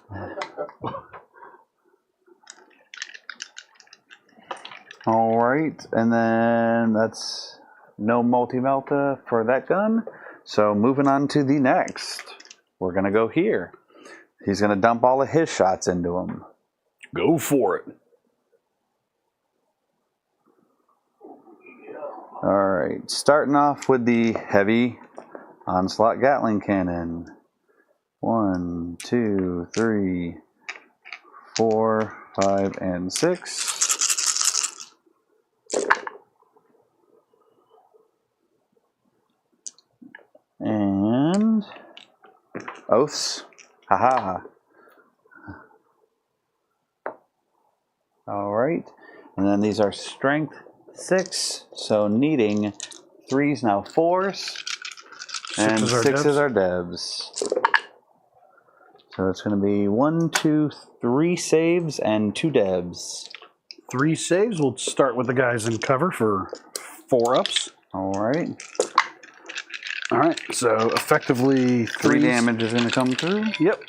All right, and then that's no multi-melta for that gun. So moving on to the next, we're going to go here. He's going to dump all of his shots into him. Go for it. All right, starting off with the heavy onslaught Gatling cannon. 1, 2, 3, 4, 5, and 6. And oaths. Haha. All right. And then these are strength 6, so needing 3s, now 4s. And 6s are debs. So it's going to be 1, 2, 3 saves and 2 debs. 3 saves. We'll start with the guys in cover for 4 ups. All right. All right. So effectively 3 damage is going to come through. Yep.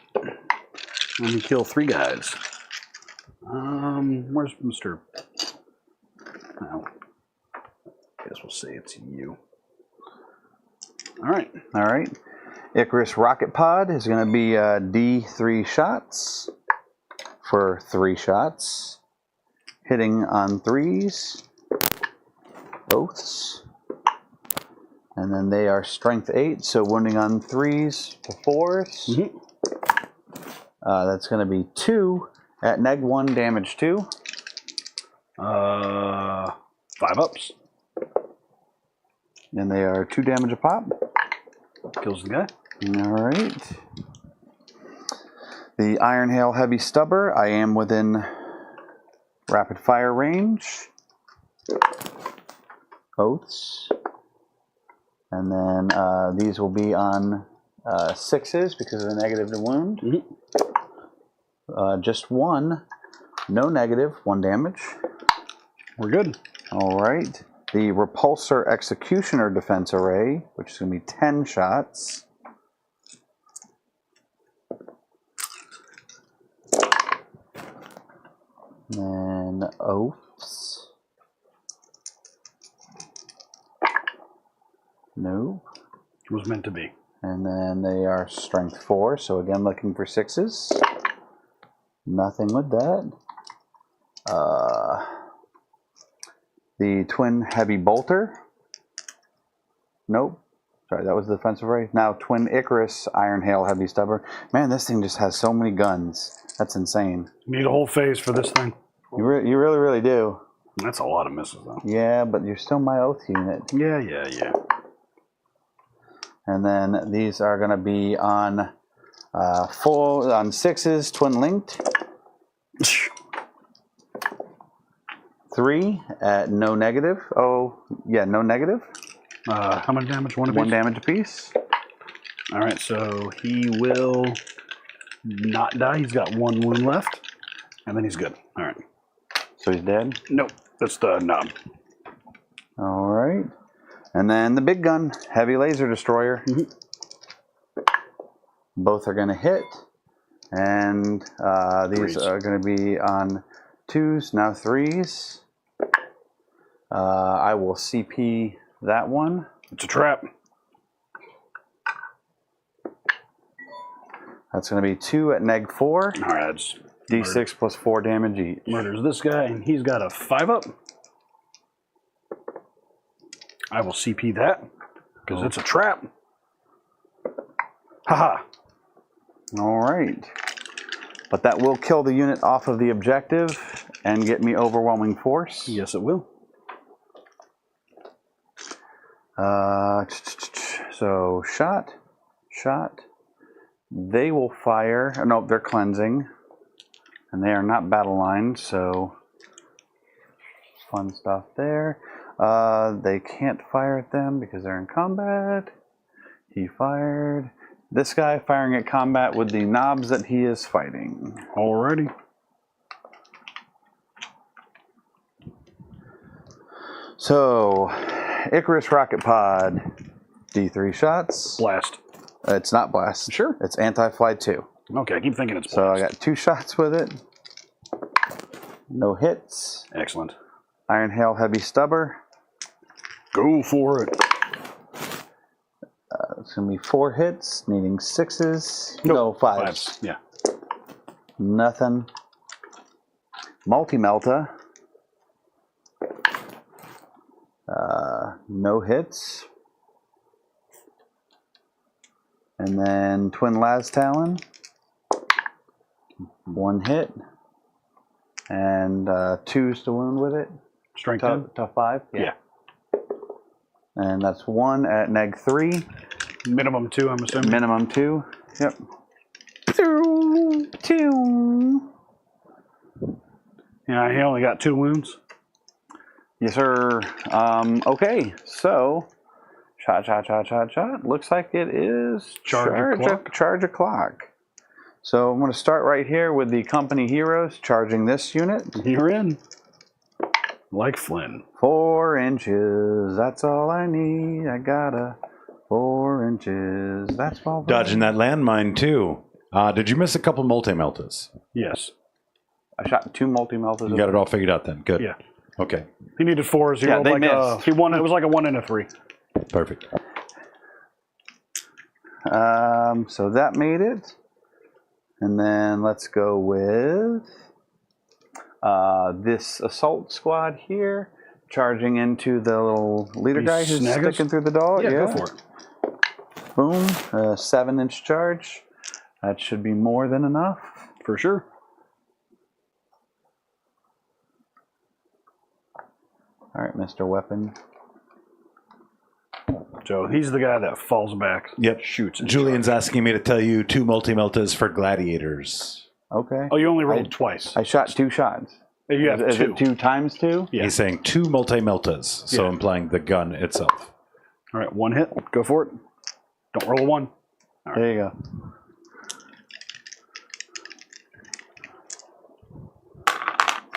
Let me kill 3 guys. Where's Mr. Oh. Guess we'll say it's you. All right. All right. Icarus Rocket Pod is going to be D3 shots for 3 shots. Hitting on 3s. Oaths. And then they are strength 8, so wounding on 3s to 4s. Mm-hmm. That's going to be 2 at neg 1, damage 2. 5 ups. And they are 2 damage a pop. Kills the guy. All right. The Iron Hail Heavy Stubber, I am within rapid fire range. Oaths. And then these will be on 6s because of the negative to wound. Mm-hmm. Just 1. No negative, 1 damage. We're good. All right. The Repulsor Executioner Defense Array, which is going to be 10 shots. And Oaths. No. It was meant to be. And then they are Strength 4, so again looking for 6s. Nothing with that. The Twin Heavy Bolter. Nope. Sorry, that was the defensive array. Now Twin Icarus Iron Hail Heavy Stubber. Man, this thing just has so many guns. That's insane. Need a whole phase for this thing. You really, really do. That's a lot of misses, though. Yeah, but you're still my Oath unit. Yeah. And then these are going to be on on 6s, Twin Linked. 3 at no negative. Oh, yeah, no negative. How much damage? One apiece? 1 damage apiece. All right, so he will not die. He's got 1 wound left, and then he's good. All right. So he's dead. Nope, that's the knob. All right. And then the big gun, Heavy Laser Destroyer. Both are going to hit. And these are going to be on 2s, now 3s. I will CP that one. It's a trap. That's going to be 2 at neg 4. All right, that's D6 plus 4 damage each. murders this guy, and he's got a 5-up. I will CP that, because it's a trap. Haha. All right. But that will kill the unit off of the objective and get me overwhelming force. Yes, it will. So shot. They will fire. No, they're cleansing. And they are not battle lined, so fun stuff there. They can't fire at them because they're in combat. He fired. This guy firing at combat with the knobs that he is fighting. Alrighty. So, Icarus Rocket Pod, D3 shots. Blast. It's not blast. Sure. It's anti-fly 2. Okay, I keep thinking it's blast. So I got 2 shots with it. No hits. Excellent. Iron Hail Heavy Stubber. Go for it. It's going to be 4 hits, needing 6s. Nope. No, 5s. Yeah. Nothing. Multi-Melta. No hits. And then Twin Las Talon. 1 hit. And 2s to wound with it. Strength 10? Tough 5? Yeah. And that's 1 at neg 3. Minimum 2, I'm assuming. Minimum 2. Yep. 2. Yeah, he only got 2 wounds. Yes, sir. Okay, so shot. Looks like it is charge a clock. So I'm going to start right here with the company heroes charging this unit. You're in. Like Flynn. 4 inches. That's all I need. I got a 4 inches. That's all. Dodging that landmine, too. Did you miss a couple multi-meltas? Yes. I shot 2 multi-meltas. You got it all figured out then. Good. Yeah. Okay. He needed 4s. He rolled they like missed. he won. It was like a 1 and a 3. Perfect. So that made it. And then let's go with this assault squad here, charging into the little leader These guy who's snaggers? sticking through the dog. Yeah, go for it. Boom, 7-inch charge. That should be more than enough. For sure. All right, Mr. Weapon. So he's the guy that falls back. Yep. Shoots. and Julian's asking me to tell you 2 multi-meltas for gladiators. Okay. Oh, you only rolled twice. I shot 2 shots. You have Is 2. it 2 times 2? Yeah. He's saying 2 multi-meltas, so Yeah. implying the gun itself. All right, 1 hit. Go for it. Don't roll a 1. There you go.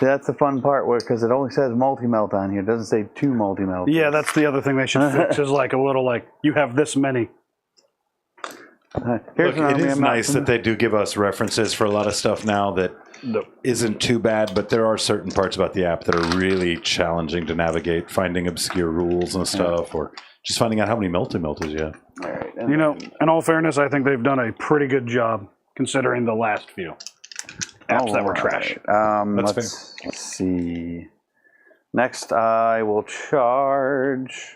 That's the fun part, because it only says multi-melt on here. It doesn't say 2 multi-melt. Yeah, that's the other thing they should fix is like a little like, you have this many. Here's Look, an it army is of nice mountain. that they do give us references for a lot of stuff now that isn't too bad, but there are certain parts about the app that are really challenging to navigate, finding obscure rules and stuff, or just finding out how many multi-melters you have. All right, You know, in all fairness, I think they've done a pretty good job considering the last few apps that were trash. That's Let's see. Next, I will charge.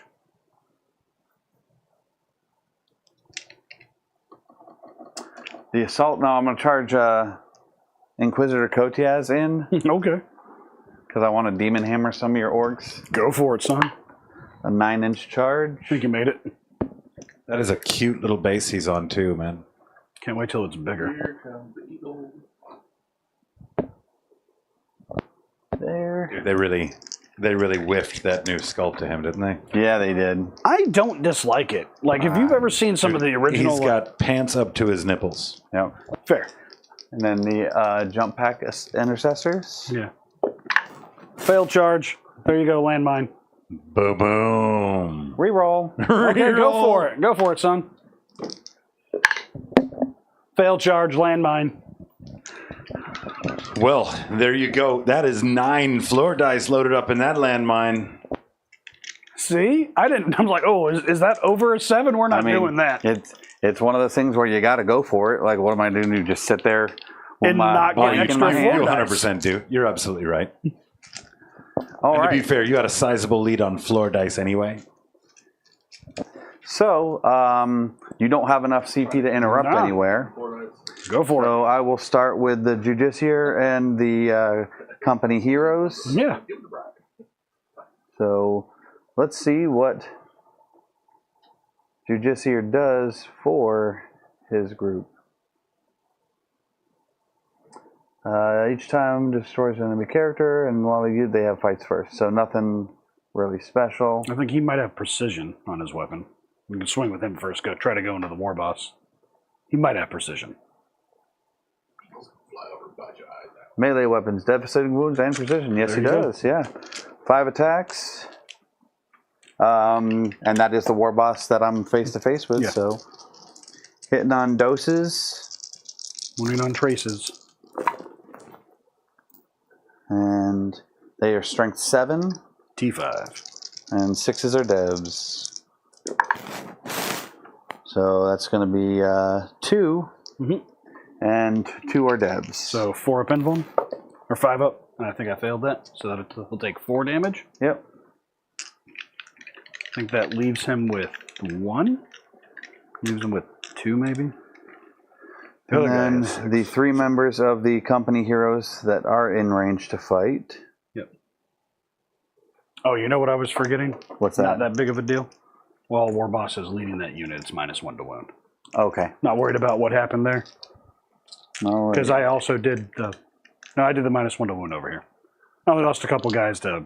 The assault. No, I'm going to charge Inquisitor Kotiaz in Okay. because I want to demon hammer some of your orcs. Go for it, son. A 9-inch charge. I think you made it. That is a cute little base he's on too, man. Can't wait till it's bigger. Here comes the eagle. There. They really whiffed that new sculpt to him, didn't they? Yeah, they did. I don't dislike it. Like, if you've ever seen some of the original... He's got pants up to his nipples. Yep. Fair. And then the jump pack intercessors. Yeah. Failed charge. There you go, landmine. Boom, boom. Reroll. Okay, go for it. Go for it, son. Failed charge, landmine. Well, there you go. That is 9 floor dice loaded up in that landmine. See? I'm like, oh, is that over a 7? We're not doing that. It's one of those things where you got to go for it. Like, what am I doing? You just sit there with And my not get blank in extra my floor hand. dice. You 100% do. You're absolutely right. All And to be right. fair, you had a sizable lead on floor dice anyway. So, you don't have enough CP to interrupt No. anywhere. Go for it. So I will start with the Judiciary and the company heroes. Yeah. So let's see what Judiciary does for his group. Each time destroys an enemy character, and while they have fights first. So nothing really special. I think he might have precision on his weapon. We can swing with him first. Try to go into the war boss. He might have precision. Melee weapons, devastating wounds, and precision. Yes, There he you go. does. Yeah, 5 attacks. And that is the war boss that I'm face to face with. Yeah. So hitting on doses, Wounding on traces. and they are strength 7, T5. and 6s are devs. So that's going to be 2, and 2 are devs. So 4 up invuln, or 5 up. I think I failed that, so that he'll take 4 damage. Yep. I think that leaves him with 1. Leaves him with 2, maybe. The other guy And has then 6. the 3 members of the company heroes that are in range to fight. Yep. Oh, you know what I was forgetting? What's Not that? that big of a deal. Well, war boss is leading that unit. It's -1 to wound. Okay. Not worried about what happened there. All right. Because I also did the... No, I did the -1 to wound over here. I only lost a couple guys to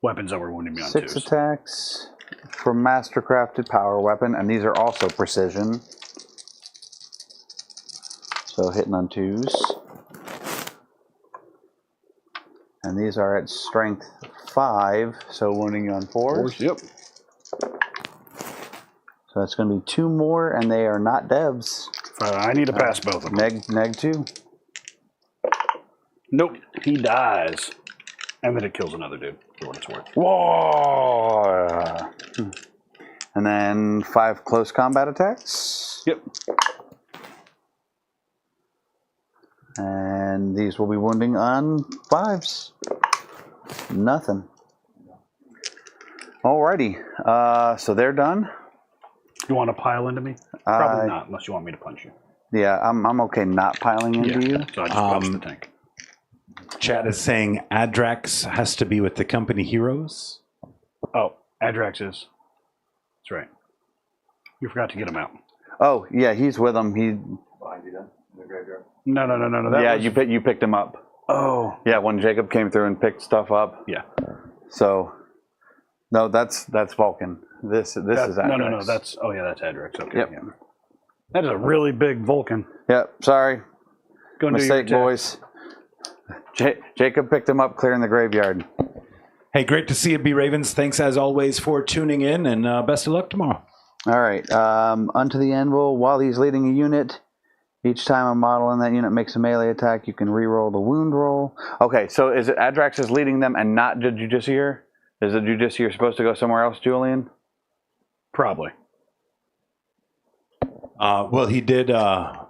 weapons that were wounding me on 6 twos. attacks for mastercrafted power weapon, and these are also precision. So hitting on 2s. And these are at strength 5, so wounding you on 4s. Yep. So that's going to be 2 more, and they are not devs. I need to pass both of them. Neg 2. Nope. He dies. And then it kills another dude, for what it's worth. Whoa! And then 5 close combat attacks. Yep. And these will be wounding on 5s. Nothing. Alrighty. So they're done. You want to pile into me? Probably not, unless you want me to punch you. Yeah, I'm okay not piling into you. So I just punch the tank. Chat is saying Adrax has to be with the company heroes. Oh, Adrax is. That's right. You forgot to get him out. Oh, yeah, he's with them. He. Behind you then, in the graveyard. No. That Yeah, was- you picked him up. Oh. Yeah, when Jacob came through and picked stuff up. Yeah. So, no, that's Vulcan. This is Adrax. No. That's that's Adrax. Okay. Yep. Yeah. That is a really big Vulcan. Yep. Sorry. Go and do your Mistake, attack. boys. Jacob picked him up clearing the graveyard. Hey, great to see you, B Ravens. Thanks as always for tuning in, and best of luck tomorrow. All right. Unto the anvil. While he's leading a unit, each time a model in that unit makes a melee attack, you can re-roll the wound roll. Okay, so is it Adrax is leading them and not the Judiciary? Is the Judiciary supposed to go somewhere else, Julian? Probably. Well, he did.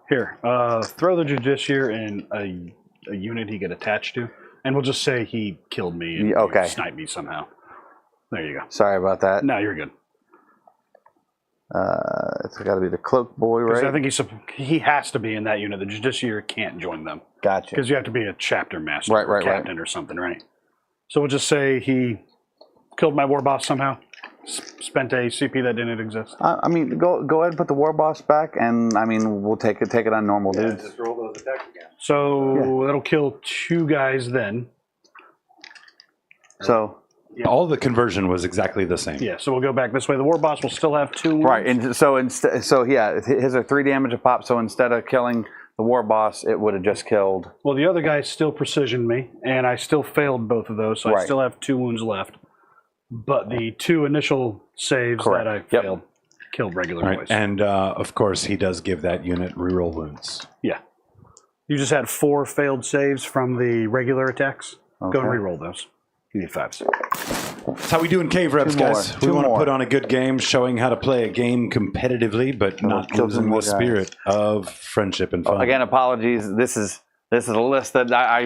Here, throw the Judiciary in a unit he get attached to, and we'll just say he killed me and Okay. sniped me somehow. There you go. Sorry about that. No, you're good. It's got to be the cloak boy, 'Cause right? I think he has to be in that unit. The Judiciary can't join them Gotcha. because you have to be a chapter master, Right, or right, captain, or something, right? So we'll just say he killed my war boss somehow. Spent a CP that didn't exist. I mean, go ahead and put the war boss back, and I mean, we'll take it on normal dudes. Just roll those attacks again. So that'll kill 2 guys then. So All the conversion was exactly the same. Yeah, so we'll go back this way. The war boss will still have 2 wounds. right, and so yeah, his are 3 damage a pop. So instead of killing the war boss, it would have just killed. Well, the other guy still precisioned me, and I still failed both of those, so I Right. still have 2 wounds left. But the 2 initial saves Correct. that I Yep. failed killed regular Right. boys. And of course, he does give that unit reroll wounds. Yeah. You just had 4 failed saves from the regular attacks. Go and Okay. re-roll those. You need 5s. That's how we do in cave reps, 2 more. guys. We 2 want to more. put on a good game, showing how to play a game competitively, but not kill some losing more the guys. spirit of friendship and fun. Again, apologies. This is a list that I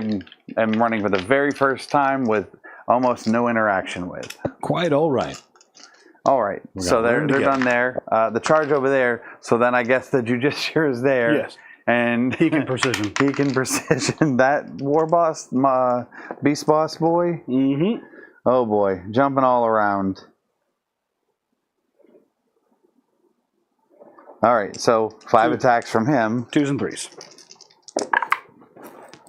am running for the very first time with almost no interaction with. Quite all right. All right, so gonna they're learn together. done there. The charge over there. So then I guess the Judiciary is there. Yes. And He can precision. he can precision that war boss, my beast boss boy. Mm-hmm. Oh boy, jumping all around. All right, so 5 attacks from him. 2s and 3s.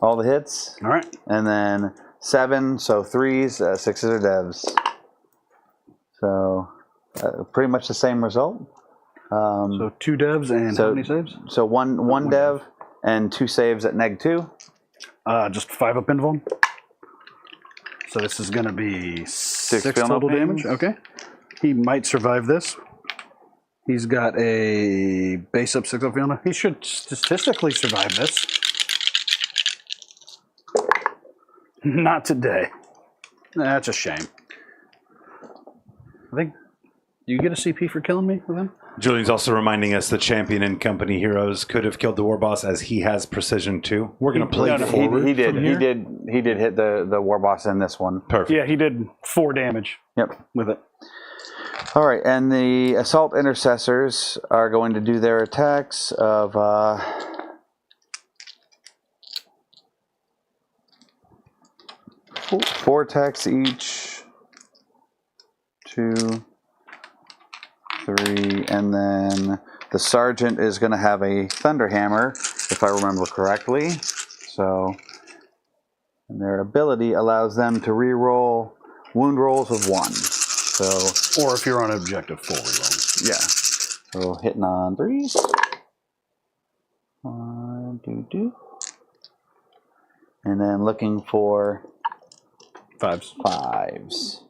All the hits. All right. And then 7, so 3s, 6s are devs. So pretty much the same result. So 2 devs and So- how many saves? So one dev and 2 saves at -2. Just 5 up invuln. So this is going to be 6 feel no total pain. damage. Okay. He might survive this. He's got a base up 6 up Fiona. He should statistically survive this. Not today. That's a shame. I think. Do you get a CP for killing me with him? Julian's also reminding us the champion and company heroes could have killed the war boss, as he has precision too. We're going to play no, no, forward. He did. from He here. did. He did hit the war boss in this one. Perfect. Yeah, he did 4 damage Yep. with it. All right, and the assault intercessors are going to do their attacks of 4 attacks each. 2, 3, and then the sergeant is going to have a thunderhammer, if I remember correctly. So, and their ability allows them to re-roll wound rolls of 1. So, Or if you're on objective, 4 reroll. yeah. So hitting on 3s. 1, 2, 2. And then looking for 5s. 5s.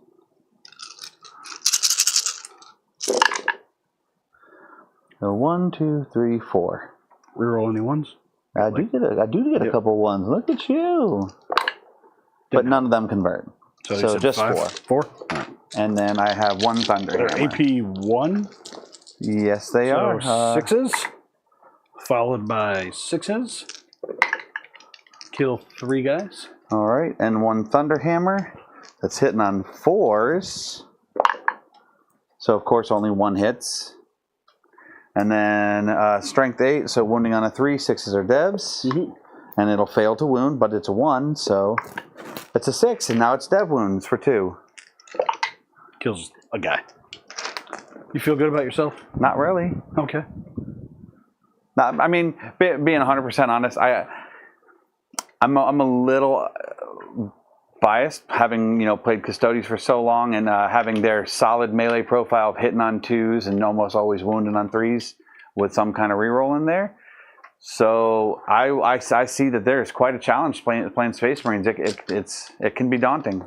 So 1, 2, 3, 4. Reroll any ones? I do get a couple ones. Look at you. But none of them convert. you So said just 5? 4. 4? All right. And then I have 1 thunder. They're hammer. AP 1. Yes, they So are. 6s. Followed by 6s. Kill 3 guys. All right, and 1 thunder hammer. That's hitting on 4s. So of course only 1 hits. And then strength 8, so wounding on a 3, 6s are devs. And it'll fail to wound, but it's a 1, so it's a 6, and now it's dev wounds for 2. Kills a guy. You feel good about yourself? Not really. Okay. Not, I mean, being 100% honest, I'm a little biased, having played Custodes for so long and having their solid melee profile of hitting on 2s and almost always wounding on 3s with some kind of reroll in there. So I see that there's quite a challenge playing Space Marines. It can be daunting.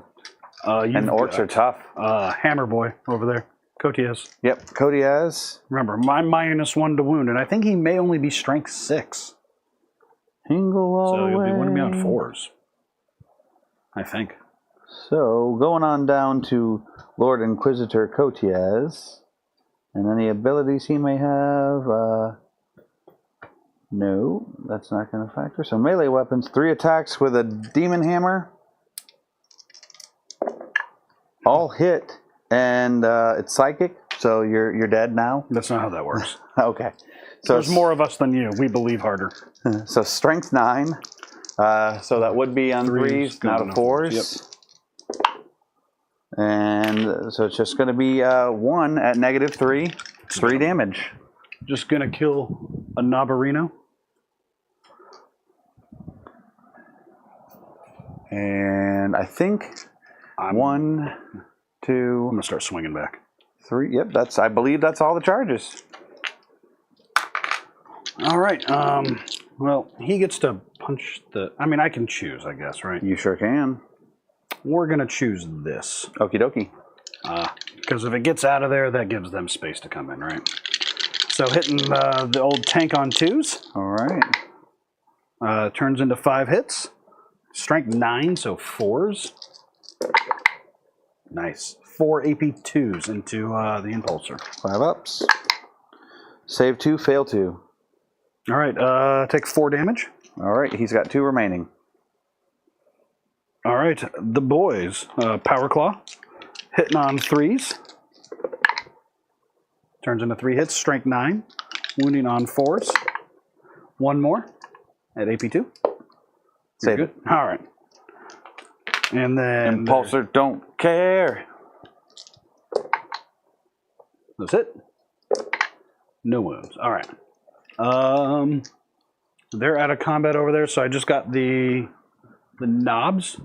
And Orks are tough. Hammer Boy over there. Cotias. Yep, Cotias. Remember, my -1 to wound, and I think he may only be strength 6. Hingle all So the you'll way. be winning me on 4s. I think. So going on down to Lord Inquisitor Cotias. And any abilities he may have. No, that's not going to factor. So melee weapons, 3 attacks with a demon hammer. All hit, and it's psychic, so you're dead now. That's not how that works. Okay, so There's more of us than you. We believe harder. So strength 9. So that would be on 3s, not going a on 4s. And so it's just going to be 1 at -3, 3 damage. Just gonna kill a Nabarino. And I think 1, 2, I'm gonna start swinging back. 3. Yep, I believe that's all the charges. All right. Well, he gets to punch the. I mean, I can choose, I guess, right? You sure can. We're gonna choose this Okie dokie. because if it gets out of there, that gives them space to come in, right? So hitting the old tank on 2s All right. turns into 5 hits. Strength 9, so 4s. Nice. 4 AP 2s into the impulsor. 5 ups. Save 2, fail 2. All right. Take 4 damage. All right, he's got 2 remaining. All right. The boys. Power Claw. Hitting on 3s. Turns into 3 hits. Strength 9. Wounding on 4s. 1 more at AP 2. Save Good. it. All right. And then Impulsor don't care. that's it. No wounds. All right. They're out of combat over there, so I just got the knobs.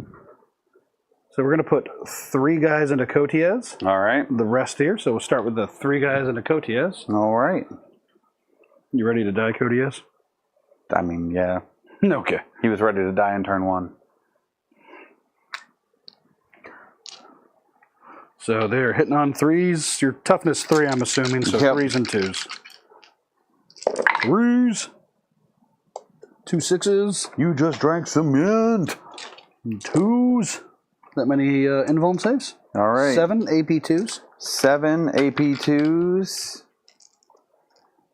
So we're gonna put 3 guys into Cotias. All right. The rest here. So we'll start with the 3 guys into Cotias. All right. You ready to die, Cotias? I mean, yeah. Okay. He was ready to die in turn 1. So they're hitting on 3s. Your toughness 3, I'm assuming. So Yep. 3s and 2s. 3s. 2 6s. You just drank some mint. 2s. That many invuln saves? All right. 7 AP 2s. 7 AP 2s.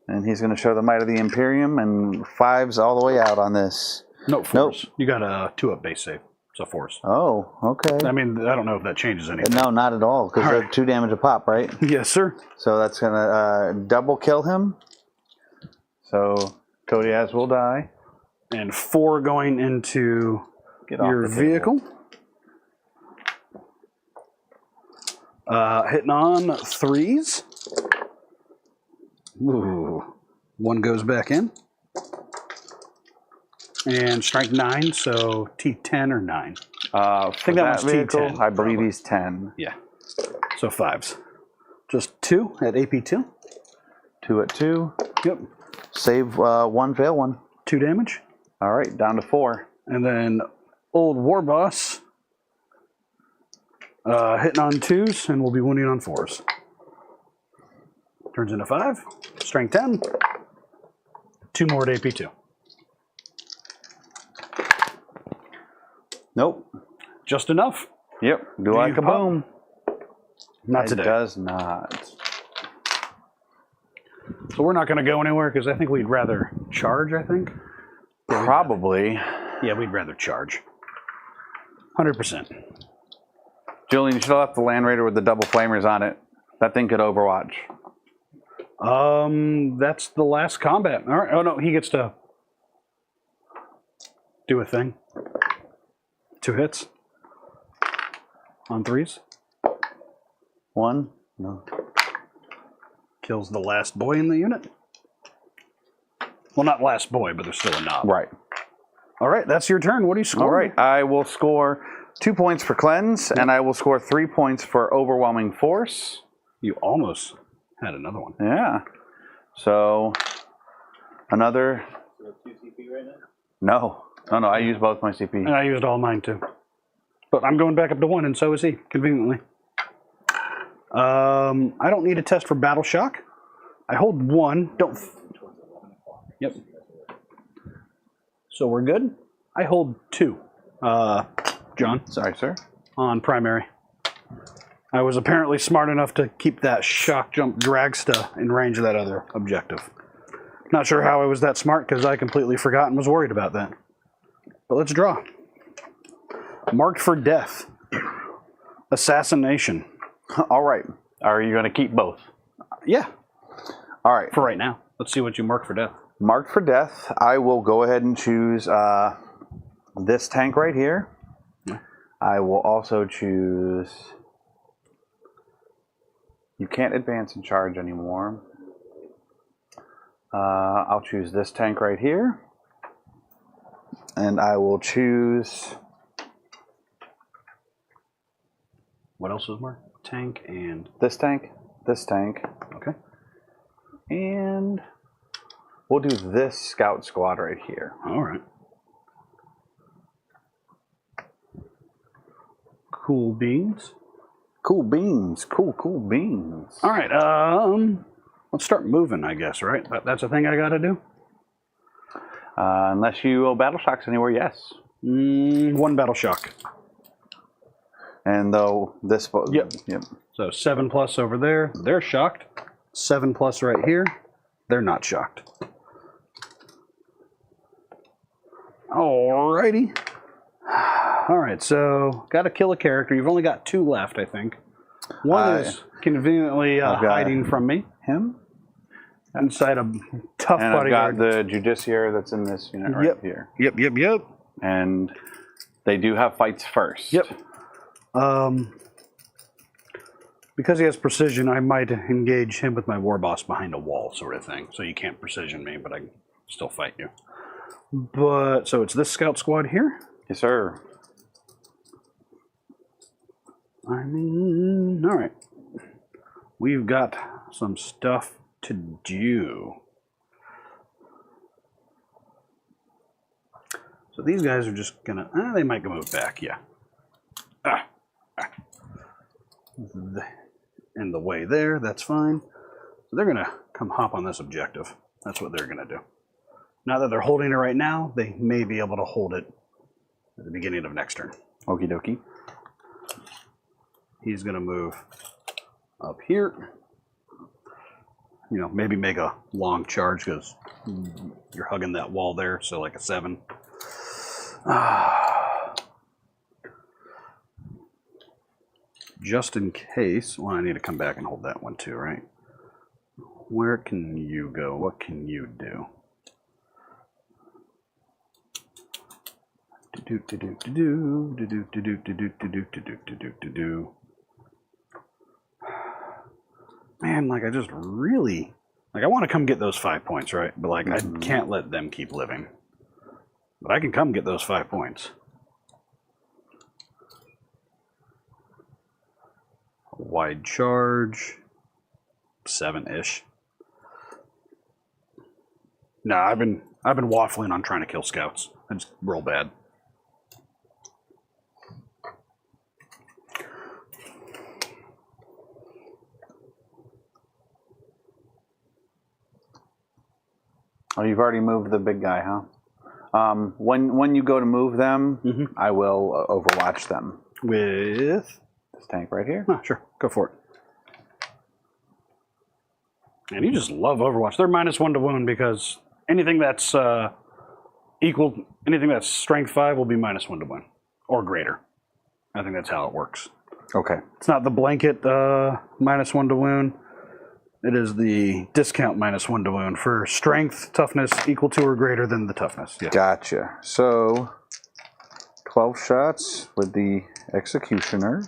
And he's going to show the might of the Imperium, and 5s all the way out on this. No, 4s. You got a 2-up base save. So 4s. Oh, okay. I mean, I don't know if that changes anything. No, not at all, because All they're right. 2 damage a pop, right? Yes, sir. So that's going to double kill him. So Cotias will die. And 4 going into Get off your the table. vehicle. Hitting on 3s. Ooh. 1 goes back in. And strength 9, so T10 or 9. I think that was T10, I believe he's 10. Yeah. So 5s. Just 2 at AP 2. 2 at 2. Yep. Save 1, fail 1. 2 damage. All right, down to 4. And then old war boss hitting on 2s, and we'll be wounding on 4s. Turns into 5. Strength 10. 2 more at AP 2. Nope. Just enough. Yep. Do like you a pop? boom. Not It today. does not. So we're not going to go anywhere because I think we'd rather charge, I think. Probably. Yeah, we'd rather charge. 100%. Julian, you should have left the Land Raider with the double flamers on it. That thing could overwatch. That's the last combat. All right. Oh, no, he gets to do a thing. 2 hits. On 3s. 1? No. Kills the last boy in the unit. Well, not last boy, but there's still a knob. Right. All right, that's your turn. What do you score? All right. I will score 2 points for cleanse, and I will score 3 points for overwhelming force. You almost had another one. Yeah. So another You have 2 CP right now? No, I use both my CP. And I used all mine too. But I'm going back up to 1, and so is he, conveniently. I don't need a test for battle shock. I hold 1. Don't. Yep. So we're good. I hold 2. John, Sorry, sir. on primary. I was apparently smart enough to keep that shock jump dragsta in range of that other objective. Not sure how I was that smart because I completely forgot and was worried about that. But let's draw. Marked for death. Assassination. All right. Are you going to keep both? Yeah, All right. for right now. Let's see what you mark for death. Marked for death, I will go ahead and choose this tank right here. I will also choose... You can't advance and charge anymore. I'll choose this tank right here. And I will choose... What else was marked? Tank and... this tank, Okay. and we'll do this scout squad right here. All right. Cool beans. Cool beans, cool beans. All right. Let's start moving, I guess, right? That's a thing I got to do? Unless you owe battle shocks anywhere, yes. 1 battle shock. And though this... Yep. Yep. So 7+ over there. They're shocked. 7+ right here. They're not shocked. Alrighty. Alright, so got to kill a character. You've only got 2 left, I think. One is conveniently hiding from me. Him? Inside a tough And I've bodyguard. got the Judiciary that's in this unit right here. Yep. And they do have fights first. Yep. Because he has precision, I might engage him with my war boss behind a wall, sort of thing. So you can't precision me, but I can still fight you. But so it's this scout squad here. Yes, sir. I mean, all right. We've got some stuff to do. So these guys are just gonna. They might go move back. Yeah. In the way there, that's fine. So they're gonna come hop on this objective. That's what they're gonna do. Now that they're holding it right now, they may be able to hold it at the beginning of next turn. Okie dokie. He's gonna move up here. You know, maybe make a long charge because you're hugging that wall there. So like a 7. Just in case, well, I need to come back and hold that one too, right? Where can you go? What can you do? Man, like I just really, like I want to come get those 5 points, right? But like I can't let them keep living. But I can come get those 5 points. Wide charge, 7-ish. No, I've been waffling on trying to kill scouts. I just roll bad. Oh, you've already moved the big guy, huh? When you go to move them, I will overwatch them. With This tank right here. oh, sure, go for it. And you just love Overwatch. They're -1 to wound because anything that's anything that's strength 5 will be -1 to wound or greater. I think that's how it works. Okay. It's not the blanket -1 to wound. It is the discount -1 to wound for strength, toughness equal to or greater than the toughness. Yeah. Gotcha. So 12 shots with the Executioner.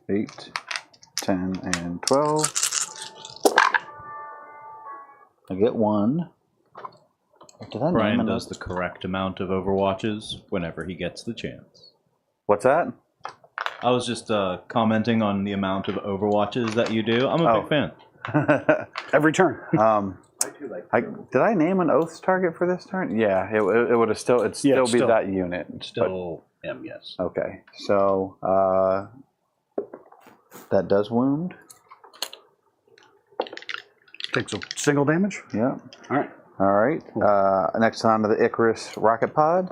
8, 10, and 12. I get 1. Did I name Brian it? does the correct amount of Overwatches whenever he gets the chance. What's that? I was just commenting on the amount of Overwatches that you do. I'm a big fan. Every turn. Did I name an oaths target for this turn? Yeah, it would have still. It'd still be that unit. Still him, yes. Okay, so that does wound. Takes a single damage. Yeah. All right. All right. Next on to the Icarus rocket pod.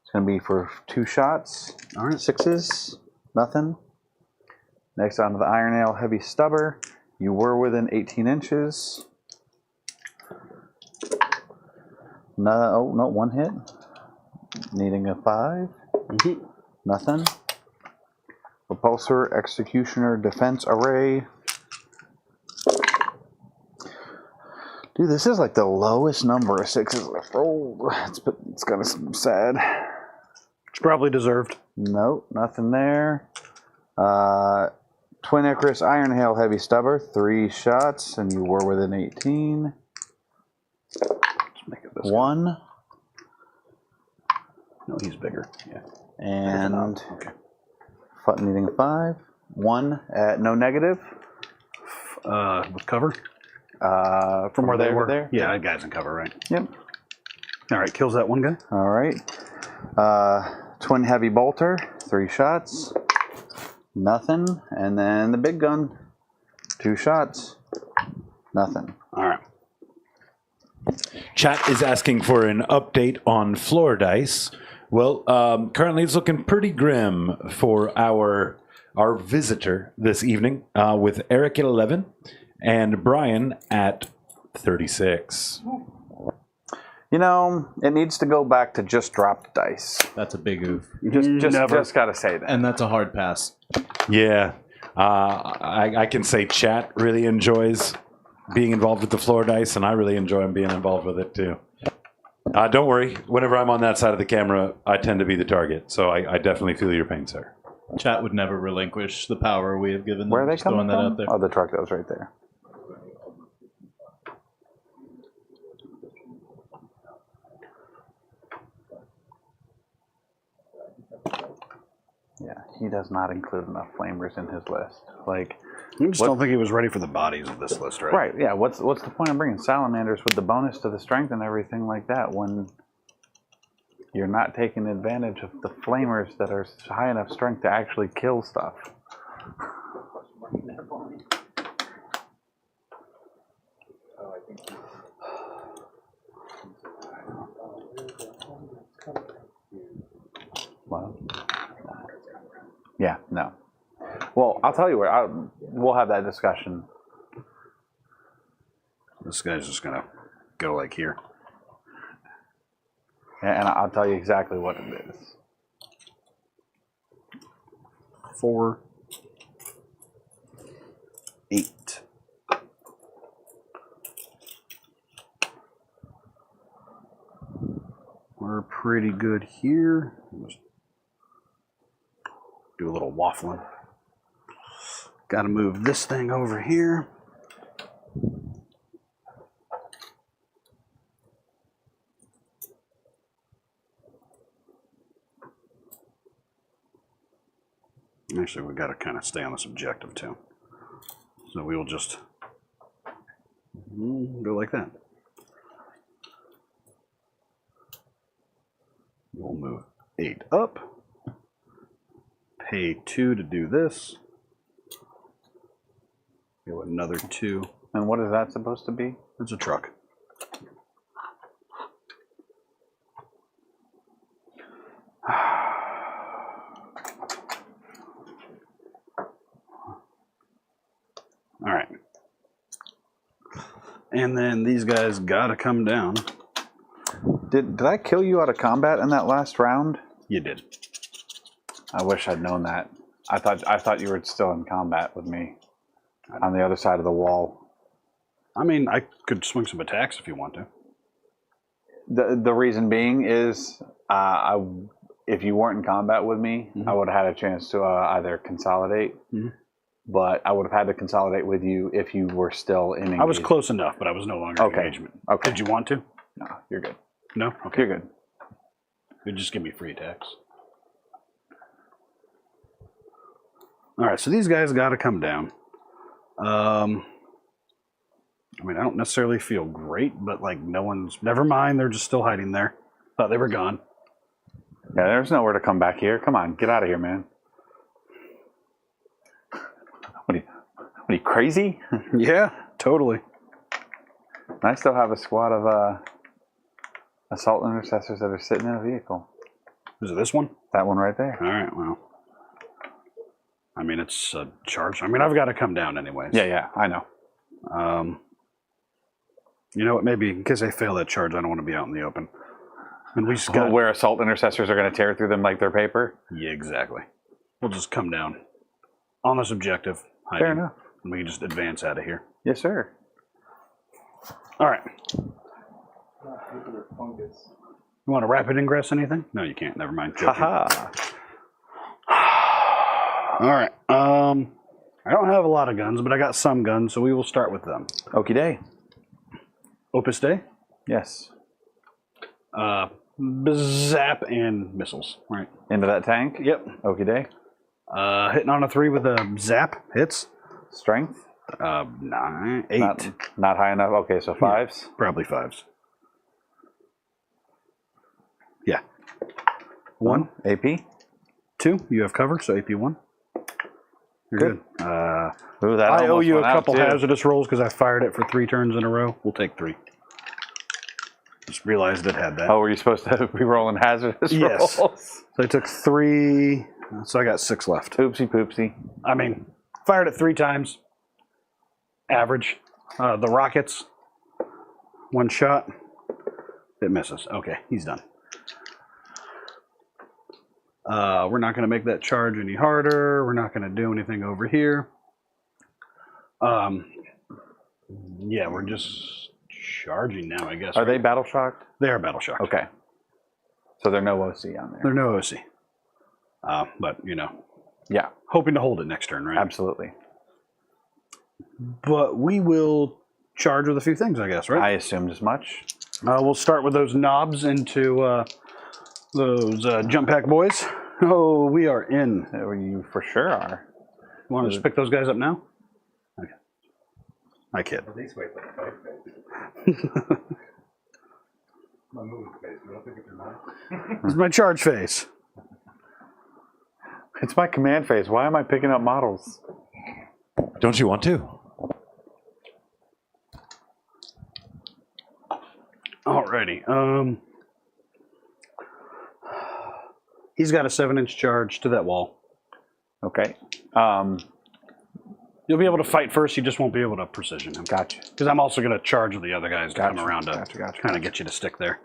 It's going to be for 2 shots. All right. 6s. Nothing. Next on to the Iron Ale heavy stubber. You were within 18 inches. No, 1 hit. Needing a 5. Mm-hmm. Nothing. Repulsor, Executioner, Defense Array. Dude, this is like the lowest number of 6s I've rolled. It's kind of sad. It's probably deserved. Nope, nothing there. Twin Icarus Iron Hail Heavy Stubber, 3 shots, and you were within 18. Let's make it this 1. guy. No, he's bigger. Yeah. And okay. Needing a 5. 1 at no negative. With cover? From where they there to were? there? Yeah, that guy's in cover, right? Yep. All right, kills that one guy. All right. Twin Heavy Bolter, 3 shots. Nothing. And then the big gun, 2 shots. Nothing. All right. Chat is asking for an update on floor dice. Well, currently it's looking pretty grim for our visitor this evening, with Eric at 11 and Brian at 36. You know, it needs to go back to just dropped dice. That's a big oof. Just gotta say that. And that's a hard pass. Yeah, I can say chat really enjoys being involved with the floor dice, and I really enjoy being involved with it too. Don't worry, whenever I'm on that side of the camera, I tend to be the target, so I definitely feel your pain, sir. Chat would never relinquish the power we have given them. Where are they Just throwing coming that from? out there. Oh, the truck that was right there. Yeah, he does not include enough flamers in his list. Like, I just don't think he was ready for the bodies of this list, right? right? Yeah. What's the point of bringing salamanders with the bonus to the strength and everything like that when you're not taking advantage of the flamers that are high enough strength to actually kill stuff? Well, yeah, no. Well, I'll tell you what. We'll have that discussion. This guy's just gonna go like here. And I'll tell you exactly what it is. 4, 8. We're pretty good here. Let's do a little waffling. Got to move this thing over here. Actually, we got to kind of stay on this objective too. So we will just go like that. We'll move 8 up. Pay 2 to do this. Go another 2. And what is that supposed to be? It's a truck. All right. And then these guys gotta come down. Did I kill you out of combat in that last round? You did. I wish I'd known that. I thought you were still in combat with me on the other side of the wall. I mean, I could swing some attacks if you want to. The reason being is, if you weren't in combat with me, I would have had a chance to either consolidate, but I would have had to consolidate with you if you were still in engagement. I was close enough, but I was no longer in engagement. Okay. Did you want to? No, you're good. No? Okay. You're good. You'd just give me free attacks. All right, so these guys got to come down. I mean, I don't necessarily feel great, but like no one's. Never mind, they're just still hiding there. Thought they were gone. Yeah, there's nowhere to come back here. Come on, get out of here, man. What are you crazy? Yeah, totally. I still have a squad of assault intercessors that are sitting in a vehicle. Is it this one? That one right there. All right. Well, I mean, it's a charge. I mean, I've got to come down anyways. Yeah, I know. You know what? Maybe in case I fail that charge, I don't want to be out in the open. And we just got Where assault intercessors are going to tear through them like they're paper. Yeah, exactly. We'll just come down on this objective. Fair enough. And we can just advance out of here. Yes, sir. All right. Nuclear fungus. You want to rapid ingress anything? No, you can't. Never mind. Joking. Haha. All right. I don't have a lot of guns, but I got some guns, so we will start with them. Okie day. Opus Day, Yes. zap, and missiles. Right. Into that tank. Yep. Okie day. Hitting on a 3 with a zap hits. Strength. 9, 8. Not high enough. Okay, so 5s. Probably 5s. Yeah. 1. AP. 2. You have cover, so AP 1. You're good. Ooh, that I owe almost you a went out, couple too. hazardous rolls because I fired it for 3 turns in a row. We'll take 3. Just realized it had that. Oh, were you supposed to be rolling hazardous Yes. rolls? So I took 3, so I got 6 left. Oopsie poopsie. I mean, fired it 3 times. Average. The rockets, 1 shot. It misses. Okay, he's done. We're not going to make that charge any harder. We're not going to do anything over here. Yeah, we're just charging now, I guess. Are they battle shocked? They are battle shocked. Okay. So they're no OC on there. They're no OC. But, you know, Yeah, hoping to hold it next turn, right? absolutely. But we will charge with a few things, I guess, right? I assumed as much. We'll start with those knobs into those jump pack boys. Oh, we are in. You for sure are. You want to just pick those guys up now? Okay. I kid. At least wait for the fight phase. My moving phase. You don't think it's enough? This is my charge phase. It's my command phase. Why am I picking up models? Don't you want to? Alrighty. He's got a 7-inch charge to that wall. Okay. You'll be able to fight first. You just won't be able to precision him. Gotcha. Because I'm also going to charge with the other guys to come Gotcha, around to gotcha. kind of get you to stick there.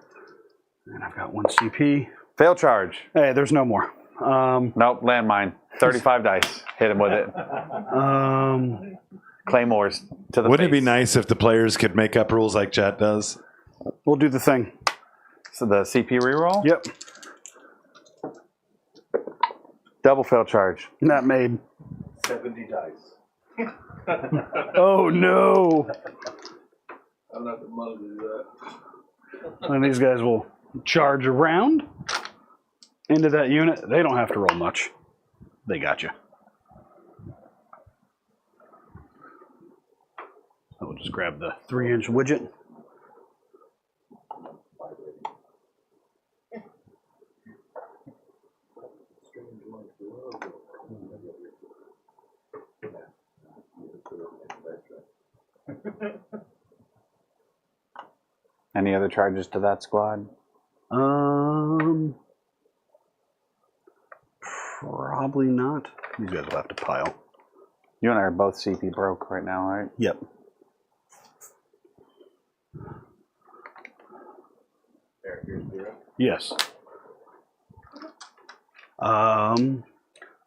And I've got 1 CP. Fail charge. Hey, there's no more. Nope, landmine. 35 dice. Hit him with it. Claymores to the Wouldn't it be face. nice if the players could make up rules like chat does? We'll do the thing. So the CP reroll? Yep. Double fail charge. Not made. 70 dice. Oh, no. I'm not the mother to do that. And these guys will charge around into that unit. They don't have to roll much. They got you. So we'll just grab the 3-inch widget. Any other charges to that squad? Probably not. These guys will have to pile. You and I are both CP broke right now, right? Yep. There, here's 0. Yes.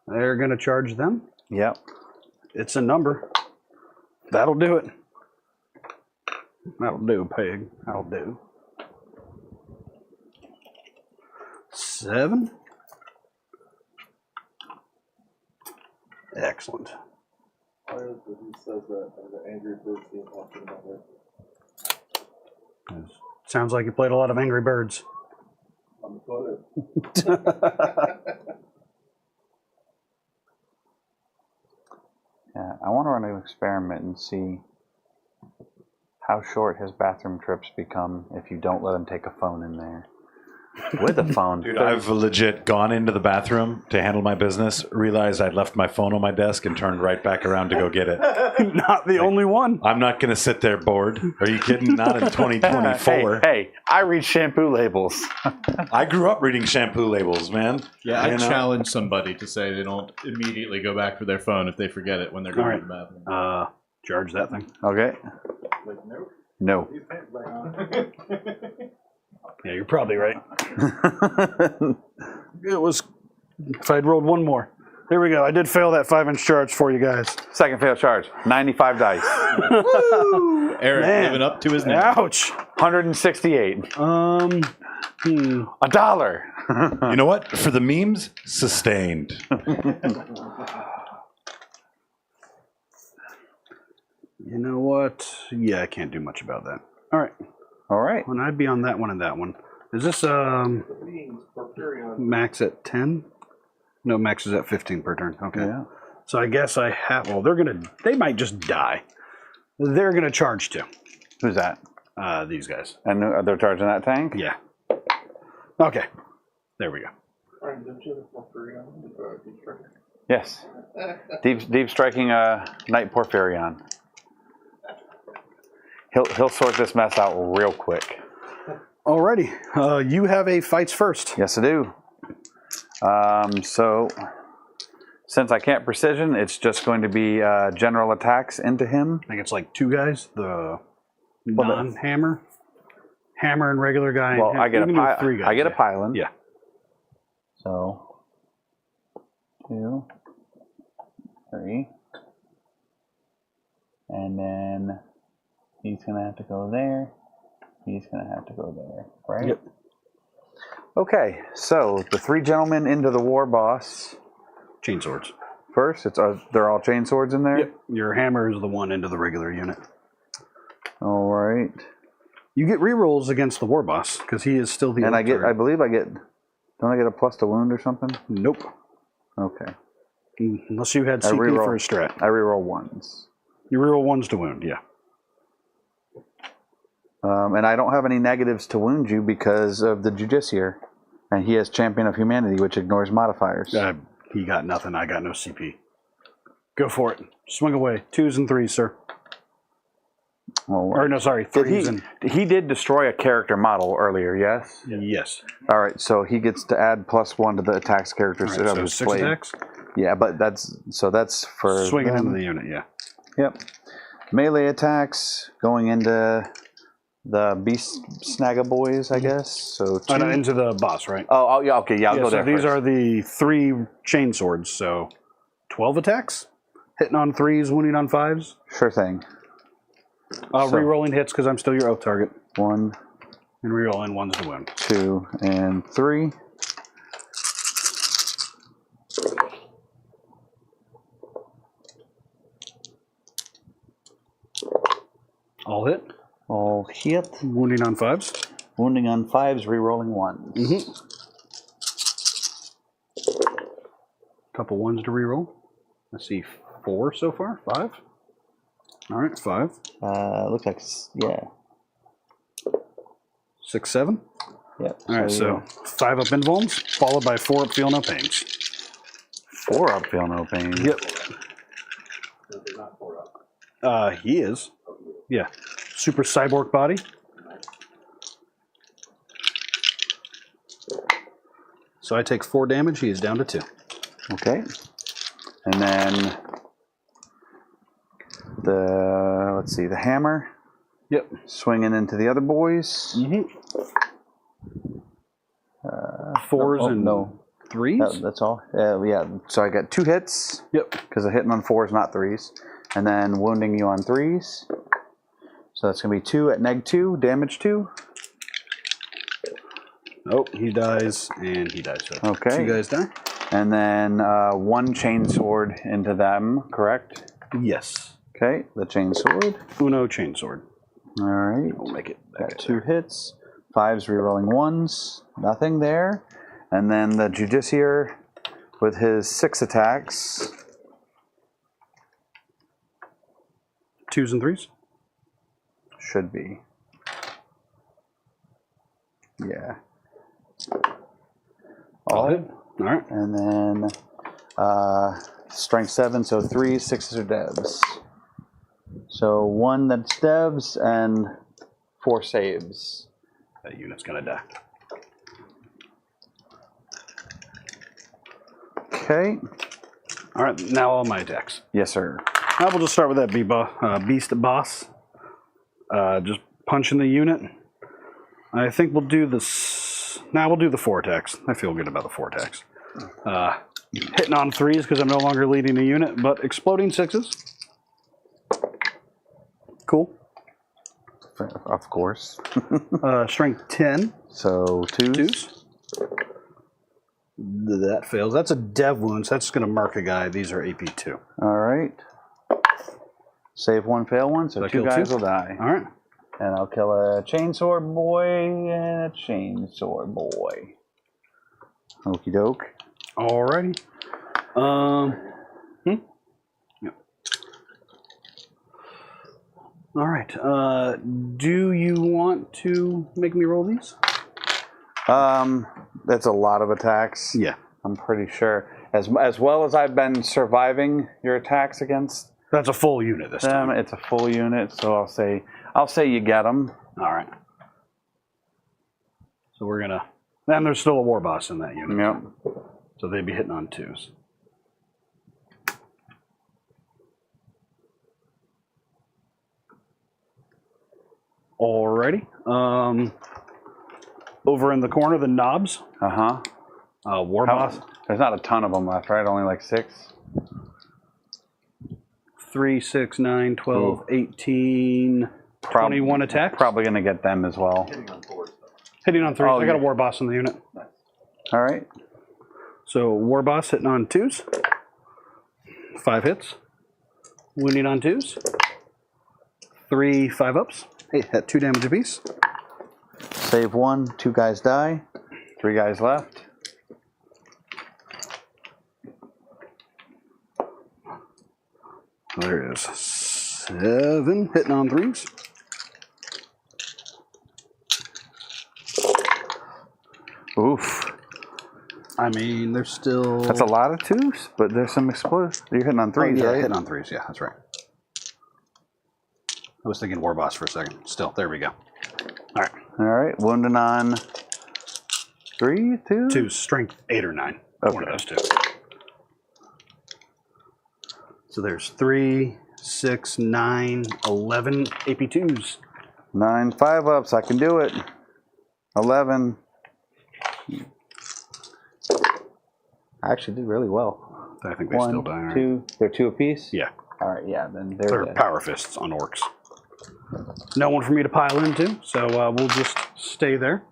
They're gonna charge them. Yep. It's a number. That'll do it. That'll do, pig. That'll do. 7. Excellent. Why is it he says that the angry birds being talking about it? Sounds like you played a lot of Angry Birds. On the toilet. Yeah, I want to run an experiment and see how short his bathroom trips become if you don't let him take a phone in there. With a phone. Dude, I've legit gone into the bathroom to handle my business, realized I'd left my phone on my desk, and turned right back around to go get it. Not the only one. I'm not going to sit there bored. Are you kidding? Not in 2024. Hey, I read shampoo labels. I grew up reading shampoo labels, man. Yeah, I You know? challenge somebody to say they don't immediately go back for their phone if they forget it when they're going to the bathroom. Charge that thing. Okay. No. Yeah, you're probably right. It was, if I'd rolled one more. There we go. I did fail that 5-inch charge for you guys. Second fail charge. 95 dice. Eric Man. living up to his name. Ouch. 168. $1. You know what? For the memes, sustained. You know what? Yeah, I can't do much about that. All right. All right. Well, I'd be on that one and that one. Is this max at 10? No, max is at 15 per turn. Okay. Yeah. So I guess I have. Well, they might just die. They're gonna charge too. Who's that? These guys. And they're charging that tank? Yeah. Okay. There we go. Ryan, don't you have a Porphyrion? Deep Striker? Yes. Deep striking Knight Porphyrion. He'll sort this mess out real quick. Alrighty. You have a fights first. Yes, I do. So, since I can't precision, it's just going to be general attacks into him. I think it's like 2 guys. The non-hammer, hammer, and regular guy. Well, I get a 3 guys. I get a pylon. Yeah. So, 2, 3, and then he's gonna have to go there. He's gonna have to go there, right? Yep. Okay, so the 3 gentlemen into the war boss. Chainswords. First, they're all chain swords in there. Yep. Your hammer is the one into the regular unit. All right. You get rerolls against the war boss because he is still the. And I target. believe I get. Don't I get a plus to wound or something? Nope. Okay. Unless you had CP for a strat. I reroll 1s. You reroll 1s to wound. Yeah. And I don't have any negatives to wound you because of the Judiciary. And he has Champion of Humanity, which ignores modifiers. He got nothing. I got no CP. Go for it. Swing away. 2s and 3s, sir. Well, Or no, sorry, 3s. He did destroy a character model earlier, yes? Yes. All right, so he gets to add +1 to the attacks characters All right, of so his 6 slave. attacks. Yeah, but that's for Swinging them. into the unit, yeah. Yep. Melee attacks going into the beast snagga boys, I guess. So 2. Into the boss, right? Oh, yeah, okay, yeah, I'll go so there these first. are the 3 chain swords, so 12 attacks? Hitting on 3s, wounding on 5s? Sure thing. Rerolling hits because I'm still your oath target. 1, And rerolling 1s to wound. 2, and 3. All hit. All hit. Wounding on 5s. Wounding on 5s, rerolling 1s. Mm-hmm. Couple 1s to reroll. Let's see, 4 so far? 5? All right, 5. Looks like, yeah. 6, 7. Yep. All right, so 5 up invulns, followed by 4 up feel no pains. 4 up, feel no pain. Yep. He is. Yeah. Super cyborg body. So I take 4 damage. He is down to 2. Okay. And then the hammer. Yep. Swinging into the other boys. Mm-hmm. 4s and no. 3s. That's all. Yeah. So I got 2 hits. Yep. Because I'm hitting on 4s, not 3s. And then wounding you on 3s. So that's going to be 2 at -2, damage 2. Oh, he dies, and he dies. So Okay. 2 guys die. And then 1 chain sword into them, correct? Yes. Okay, the chain sword. Uno chainsword. All right. We'll make it. Got 2 hits. 5s rerolling 1s. Nothing there. And then the Judiciary with his 6 attacks. 2s and 3s. should be. Yeah. All hit. All right. And then strength 7, so 3, 6s are devs. So 1 that's devs and 4 saves. That unit's gonna die. Okay. All right, now all my attacks. Yes, sir. I will just start with that beast boss. Just punching the unit. I think we'll do this. Now we'll do the 4 attacks. I feel good about the 4 attacks. Hitting on 3s because I'm no longer leading the unit, but exploding 6s. Cool. Of course. Strength 10. So 2s. 2s. That fails. That's a dev wound, so that's going to mark a guy. These are AP 2. All right. Save 1, fail 1, so Did I 2 kill guys 2? will die. All right. And I'll kill a chainsaw boy and a chainsaw boy. Okie doke. Alrighty. Yep. All right. Do you want to make me roll these? That's a lot of attacks. Yeah. I'm pretty sure. As well as I've been surviving your attacks against That's a full unit this time. them, it's a full unit. So I'll say you get them. All right. So we're gonna. And there's still a war boss in that unit. Yep. So they'd be hitting on 2s. Alrighty. Over in the corner, the knobs. Uh-huh. War boss. There's not a ton of them left, right? Only like 6? 3, 6, 9, 12, 18, 21 attacks. Probably going to get them as well. Hitting on 3s. Oh, I got a yeah. war boss in the unit. All right. So war boss hitting on 2s. 5 hits. Wounding on 2s. 3 5-ups. Hey, at 2 damage apiece. Save 1, 2 guys die. 3 guys left. There is 7 hitting on 3s. Oof. I mean, there's still. That's a lot of 2s, but there's some explosive. You're hitting on 3s, yeah, right? hitting on 3s. Yeah, that's right. I was thinking war boss for a second. Still, there we go. All right. All right. Wounding on 3, 2? 2, strength 8 or 9. One of those 2. So there's 3, 6, 9, 11 AP2s. 9 5-ups. I can do it. 11. I actually did really well. I think they 1, still die. Right? 2. They're 2 apiece? Yeah. All right. Yeah. Then they're They're dead. power fists on orcs. No one for me to pile into, so we'll just stay there.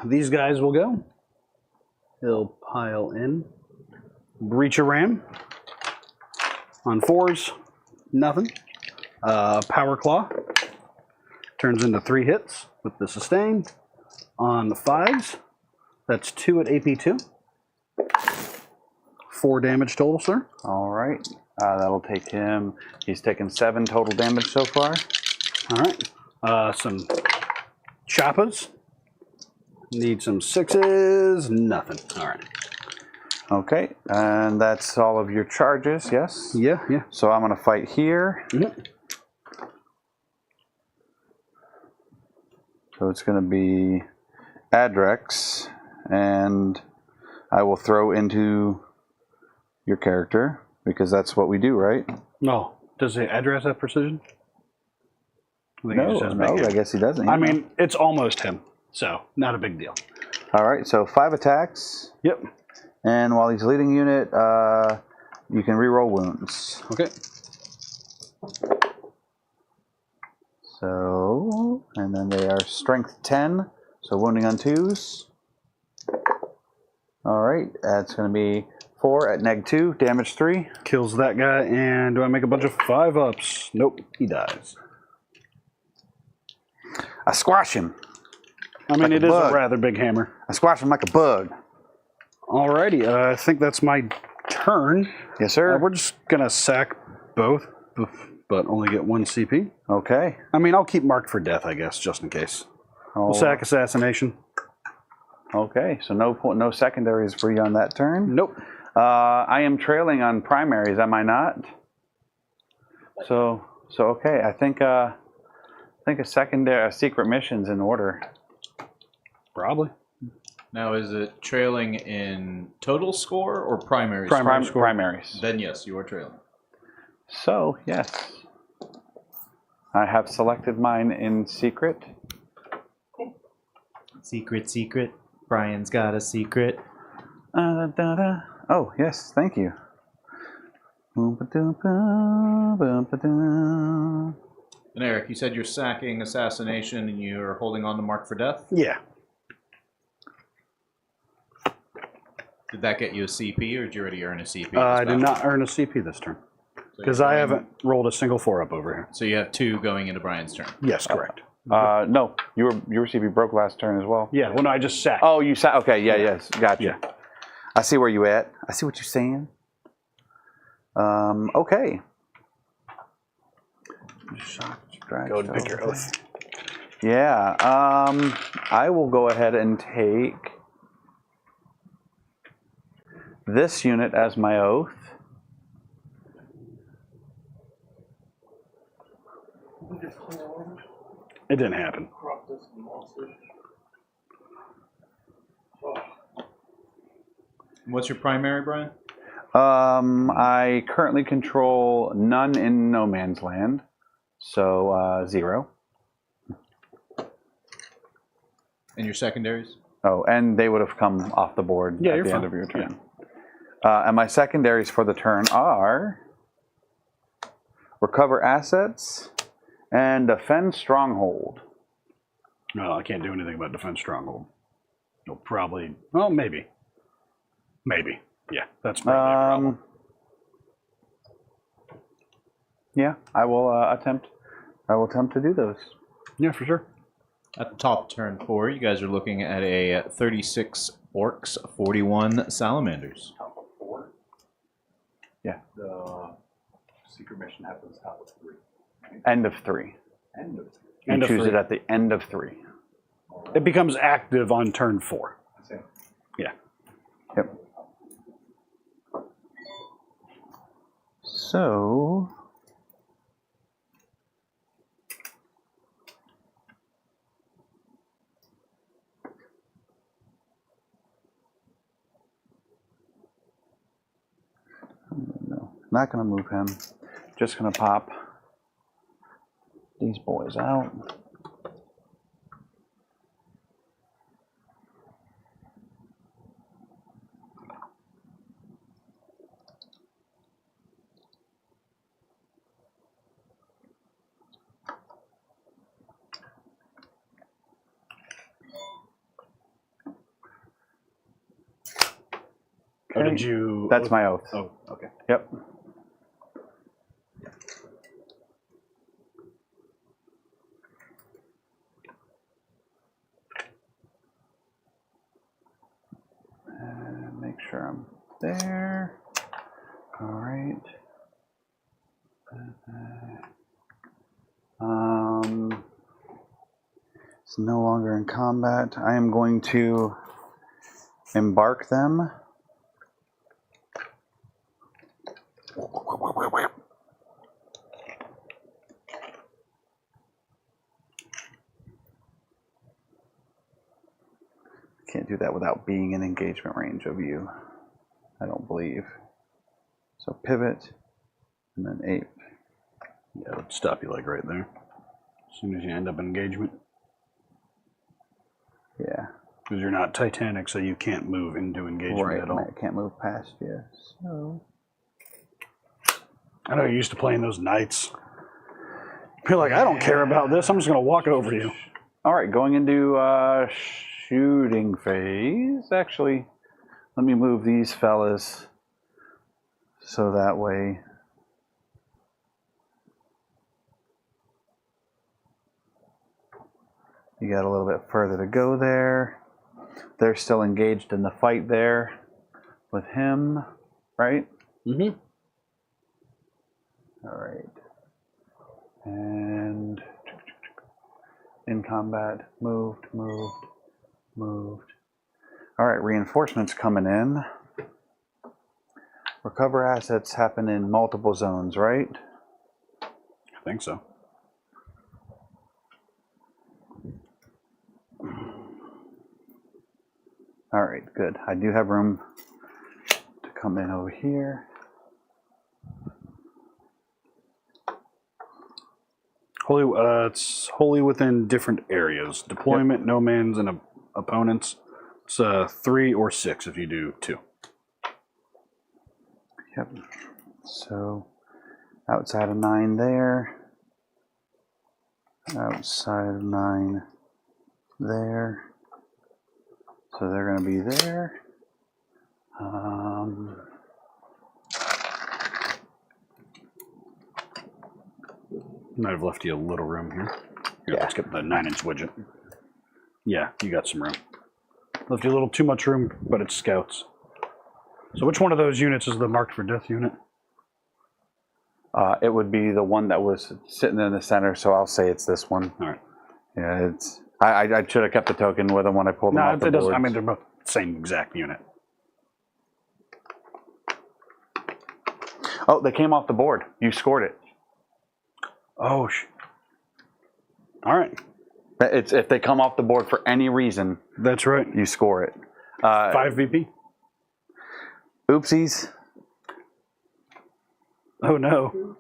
These guys will go. He'll pile in. Breach a ram. On 4s, nothing. Power claw. Turns into 3 hits with the sustain. On the 5s, that's 2 at AP2. 4 damage total, sir. All right. That'll take him. He's taken 7 total damage so far. All right. Some choppas. Need some 6s. Nothing. All right. Okay. And that's all of your charges, yes? Yeah, yeah. So I'm going to fight here. Mhm. So it's going to be Adrex. And I will throw into your character because that's what we do, right? No. Does the address have precision? I think it just has big No, hit. I guess he doesn't. I mean, it's almost him, so not a big deal. All right, so 5 attacks. Yep. And while he's leading unit, you can reroll wounds. Okay. So, and then they are strength 10, so wounding on 2s. All right, that's going to be 4 at neg 2, damage 3. Kills that guy, and do I make a bunch of 5-ups? Nope, he dies. I squash him. I mean, Like a it is bug. a rather big hammer. I squash him like a bug. Alrighty, I think that's my turn. Yes, sir. We're just gonna sack both, but only get 1 CP. Okay. I mean, I'll keep marked for death, I guess, just in case. We'll sack assassination. Okay, so no secondaries for you on that turn. Nope. I am trailing on primaries, am I not? So okay. I think a secret mission's in order. Probably. Now, is it trailing in total score or primary score? Primaries. Then yes, you are trailing. So yes, I have selected mine in secret. Secret. Brian's got a secret. Oh yes, thank you. And Eric, you said you're sacking assassination and you're holding on to mark for death. Yeah. Did that get you a CP, or did you already earn a CP? I did not earn a CP this turn because I haven't rolled a single 4-up over here. So you have 2 going into Brian's turn. Yes, correct. No, your CP broke last turn as well. Yeah, well, no, I just sacked. Oh, you sat. Okay, yes, gotcha. Yeah. I see where you at. I see what you're saying. Okay. Go and pick your oath. Yeah. I will go ahead and take this unit as my oath. It didn't happen. What's your primary, Brian? I currently control none in no man's land, so 0. And your secondaries? Oh, and they would have come off the board Yeah, at you're the end fine. of your turn. And my secondaries for the turn are recover assets and defend stronghold. No, I can't do anything about defense stronghold. You'll probably, well, maybe. Yeah, that's probably a problem. Yeah, I will attempt to do those. Yeah, for sure. At the top, turn 4, you guys are looking at a 36 Orks, 41 Salamanders. Top of 4. Yeah. The secret mission happens top of 3. End of 3. End of 3. You End of choose 3. it at the end of 3. It becomes active on turn 4. Same. Yeah. Yep. So no, not going to move him. Just going to pop these boys out. Oh, did you? That's my oath. Oh, okay. Yep. And make sure I'm there. All right. It's no longer in combat. I am going to embark them. Can't do that without being in engagement range of you, I don't believe. So pivot, and then 8. Yeah, it'll stop you like right there. As soon as you end up in engagement. Yeah. Because you're not Titanic, so you can't move into engagement Right, at all. I can't move past you, so... I know you're used to playing those knights. You're like, I don't care about this. I'm just going to walk over to you. All right, going into shooting phase. Actually, let me move these fellas so that way. You got a little bit further to go there. They're still engaged in the fight there with him. right? Mm-hmm. All right. And in combat, moved. All right, reinforcements coming in. Recover assets happen in multiple zones, right? I think so. All right, good. I do have room to come in over here. It's wholly within different areas. Deployment, no-mans, and opponents. It's 3 or 6 if you do 2. Yep. So outside of 9 there. Outside of 9 there. So they're going to be there. Might have left you a little room here. Here, let's get the 9-inch widget. Yeah, you got some room. Left you a little too much room, but it's scouts. So which one of those units is the marked for death unit? It would be the one that was sitting in the center, so I'll say it's this one. All right. Yeah, it's. I should have kept the token with them when I pulled them off the it doesn't. boards. I mean, they're both the same exact unit. Oh, they came off the board. You scored it. Oh, all right. It's if they come off the board for any reason, That's right. you score it. 5 VP. Oopsies. Oh, no.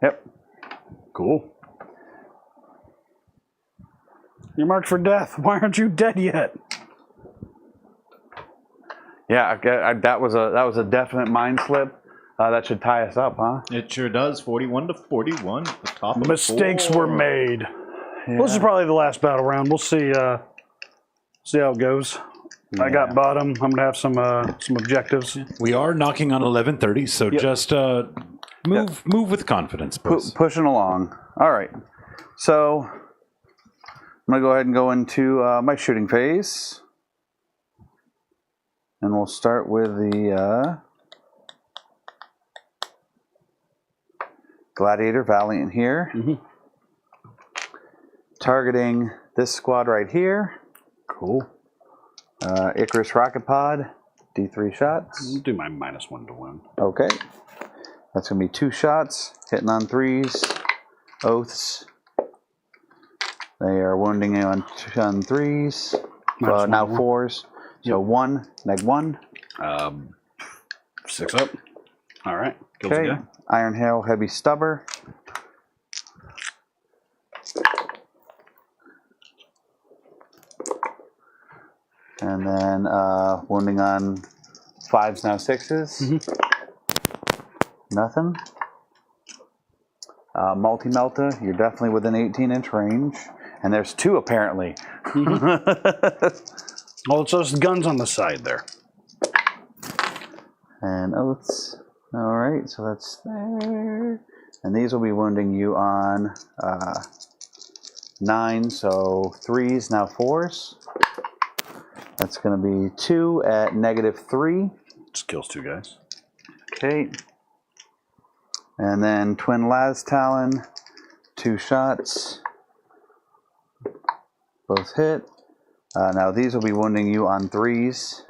Yep. Cool. You're marked for death. Why aren't you dead yet? Yeah, that was a definite mind slip. That should tie us up, huh? It sure does. 41 to 41. The top of the Mistakes board. were made. Yeah. This is probably the last battle round. We'll see. See how it goes. I got bottom. I'm gonna have some objectives. We are knocking on 11:30, so just move with confidence, boys. Pushing along. All right. So I'm gonna go ahead and go into my shooting phase, and we'll start with the Gladiator Valiant here. Targeting this squad right here. Cool. Icarus Rocket Pod, D3 shots. I'll do my -1 to win. Okay. That's going to be 2 shots, hitting on 3s. Oaths. They are wounding you on 3s. Now 4s. So 1, -1. 6 up. All right. Kills Okay. the guy. Iron Hail, Heavy Stubber. And then wounding on 5s, now 6s. Nothing. Multi-Melta, you're definitely within 18-inch range. And there's 2 apparently. Well, it's those guns on the side there. And Oaths. All right, so that's there. And these will be wounding you on 9, so 3s, now 4s. That's going to be 2 at -3. Just kills 2 guys. Okay. And then Twin Las Talon, 2 shots. Both hit. Now these will be wounding you on 3s.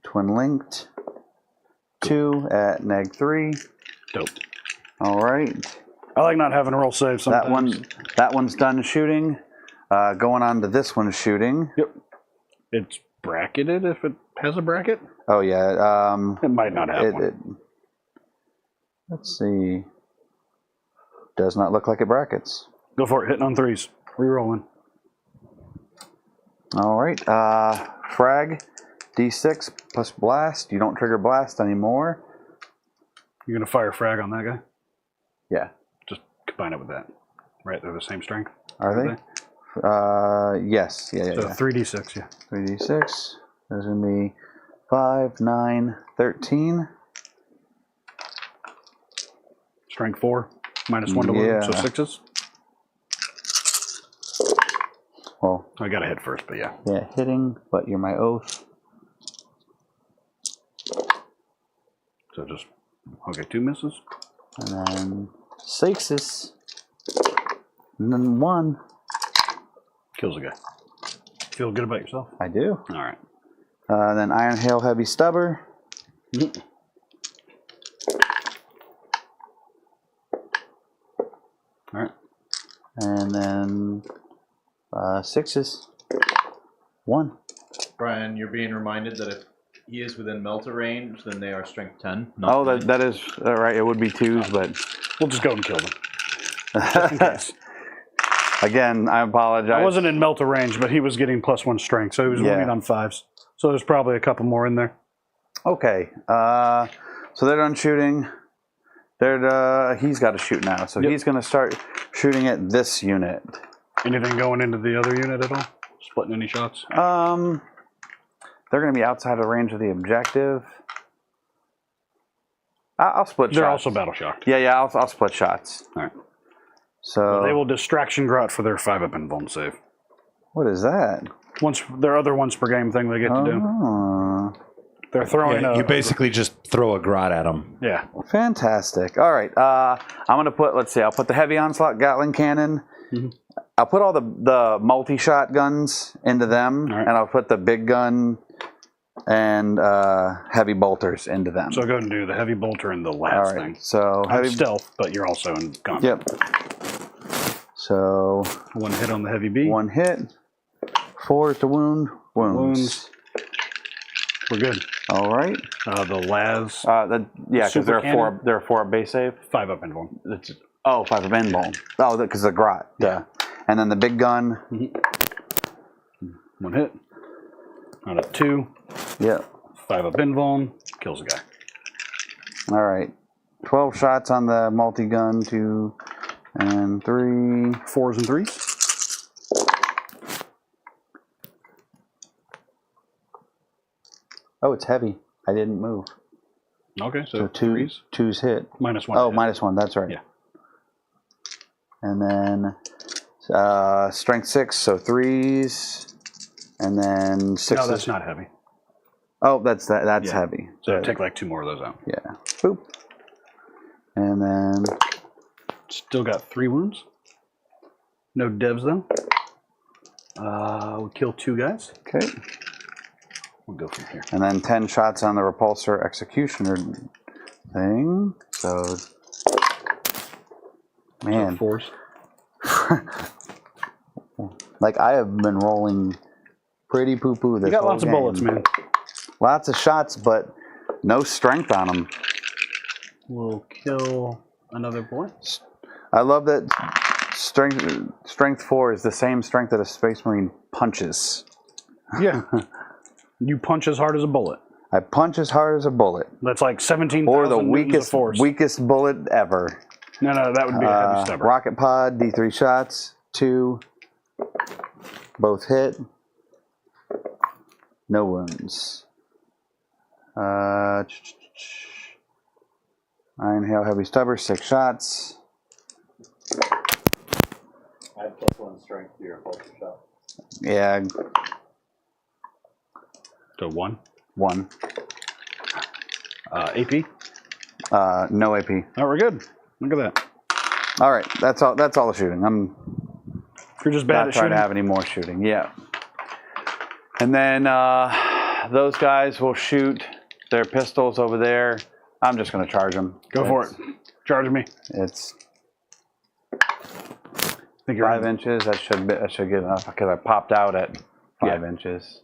Twin Linked. 2 at -3. Dope. All right. I like not having a roll save sometimes. That one's done shooting. Going on to this one's shooting. Yep. It's bracketed if it has a bracket. Oh yeah. It might not have one. Let's see. Does not look like it brackets. Go for it. Hitting on 3s. Rerolling. All right. Frag. D6 plus blast. You don't trigger blast anymore. You're gonna fire frag on that guy. Yeah. Just combine it with that. Right, they're the same strength. Are they? Yes. Yeah. So 3d6, yeah. 3d6. There's going to be 5, 9, 13. Strength 4, -1 to win, Yeah. so 6s. Well, I got to hit first, but yeah. yeah, hitting, but you're my oath. So just, okay, 2 misses. And then 6s. And then 1. Kills a guy. Feel good about yourself? I do. All right. Then Iron Hail Heavy Stubber. Mhm. All right. And then 6s. 1. Brian, you're being reminded that if he is within melter range, then they are strength 10. Oh, that is right. It would be 2s, but We'll just go and kill them. Just in case. again, I apologize. I wasn't in melter range, but he was getting +1 strength, so he was winning on 5s. So there's probably a couple more in there. Okay. So they're done shooting. He's got to shoot now, so he's going to start shooting at this unit. Anything going into the other unit at all? Splitting any shots? They're going to be outside of range of the objective. I'll split They're shots. also battle shocked. Yeah, I'll split shots. All right. So They will distraction grot for their 5-up and vuln save. what is that? Their other once per game thing they get to do. Oh, They're throwing Yeah, a, you basically just throw a grot at them. yeah. fantastic. All right. I'm going to put, let's see, I'll put the heavy onslaught Gatling cannon. Mhm. I'll put all the multi-shot guns into them, All right. and I'll put the big gun and heavy bolters into them. So go ahead and do the heavy bolter and the all last right. thing. So Heavy heavy. stealth, but you're also in combat. Yep. So 1 hit on the heavy B. 1 hit, 4 to wound, wounds. We're good. All right. The Laz, Yeah, because Super they're cannon? a 4 base save. 5-up and vuln. Oh, 5 of end ball. Oh, because the grot. Yeah. And then the big gun. 1 hit. Out of 2. Yep. 5-up and vuln. Kills a guy. All right. 12 shots on the multi gun. 2 and 3. 4s and 3s. Oh, it's heavy. I didn't move. Okay, so So 3s. 2's hit. -1. Oh, hit. -1. That's right. Yeah. And then strength 6, so 3s. And then 6. No, that's not heavy. Oh, that's Yeah. heavy. So take like 2 more of those out. Yeah. Boop. And then Still got 3 wounds. No devs though. We'll kill 2 guys. okay. We'll go from here. And then 10 shots on the repulsor executioner thing. So man, 4s. like I have been rolling pretty poo-poo this You got whole lots of game. bullets, man. Lots of shots, but no strength on them. We'll kill another boy. I love that strength 4 is the same strength that a Space Marine punches. Yeah. You punch as hard as a bullet. I punch as hard as a bullet, That's like 17,000 or the newtons of force. weakest bullet ever. No, that would be a heavy stubber. Rocket pod, D3 shots, 2, both hit, no wounds. Iron Hail Heavy Stubber, 6 shots. Add +1 strength to your pulse shot. Yeah, So 1. 1. AP. No AP. Oh, we're good. Look at that. All right, that's all the shooting. I'm You're just bad not at trying shooting. to have any more shooting. Yeah. And then those guys will shoot their pistols over there. I'm just going to charge them. Go for it. Charge me. It's I think you're 5 inches. That should get enough because I popped out at 5 inches.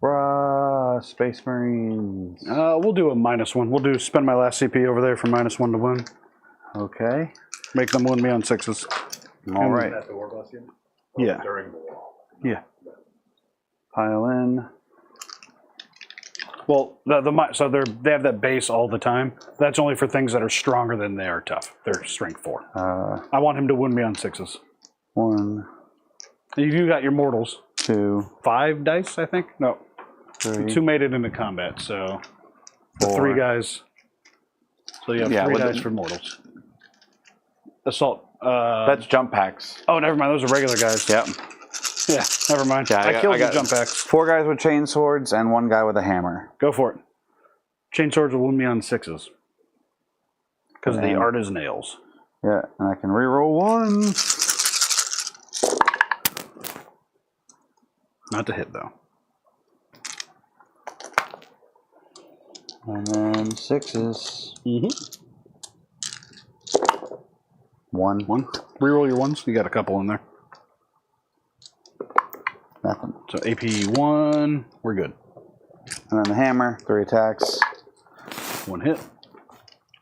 Bruh, Space Marines. We'll do a -1. We'll spend my last CP over there for -1 to wound. Okay. Make them wound me on 6s. All right. At the war boss unit? Yeah. During the war. Yeah. Pile in. Well, so they have that base all the time. That's only for things that are stronger than they are tough. They're strength 4. I want him to wound me on 6s. 1, You got your mortals. 2, 5 dice, I think. No, 3. 2 made it into combat. So the 4. 3 guys. So you have 3 with dice the- for mortals. Assault. That's jump packs. Oh, never mind. Those are regular guys. Yep. Yeah, never mind. Yeah, I killed the got jump axe. 4 guys with chain swords and 1 guy with a hammer. Go for it. Chain swords will wound me on 6s. Because of the And- artisan nails. Yeah, and I can reroll 1. Not to hit, though. And then 6s. Mm-hmm. 1. 1. Reroll your 1s. You got a couple in there. Nothing. So AP 1. We're good. And then the hammer, 3 attacks. 1 hit.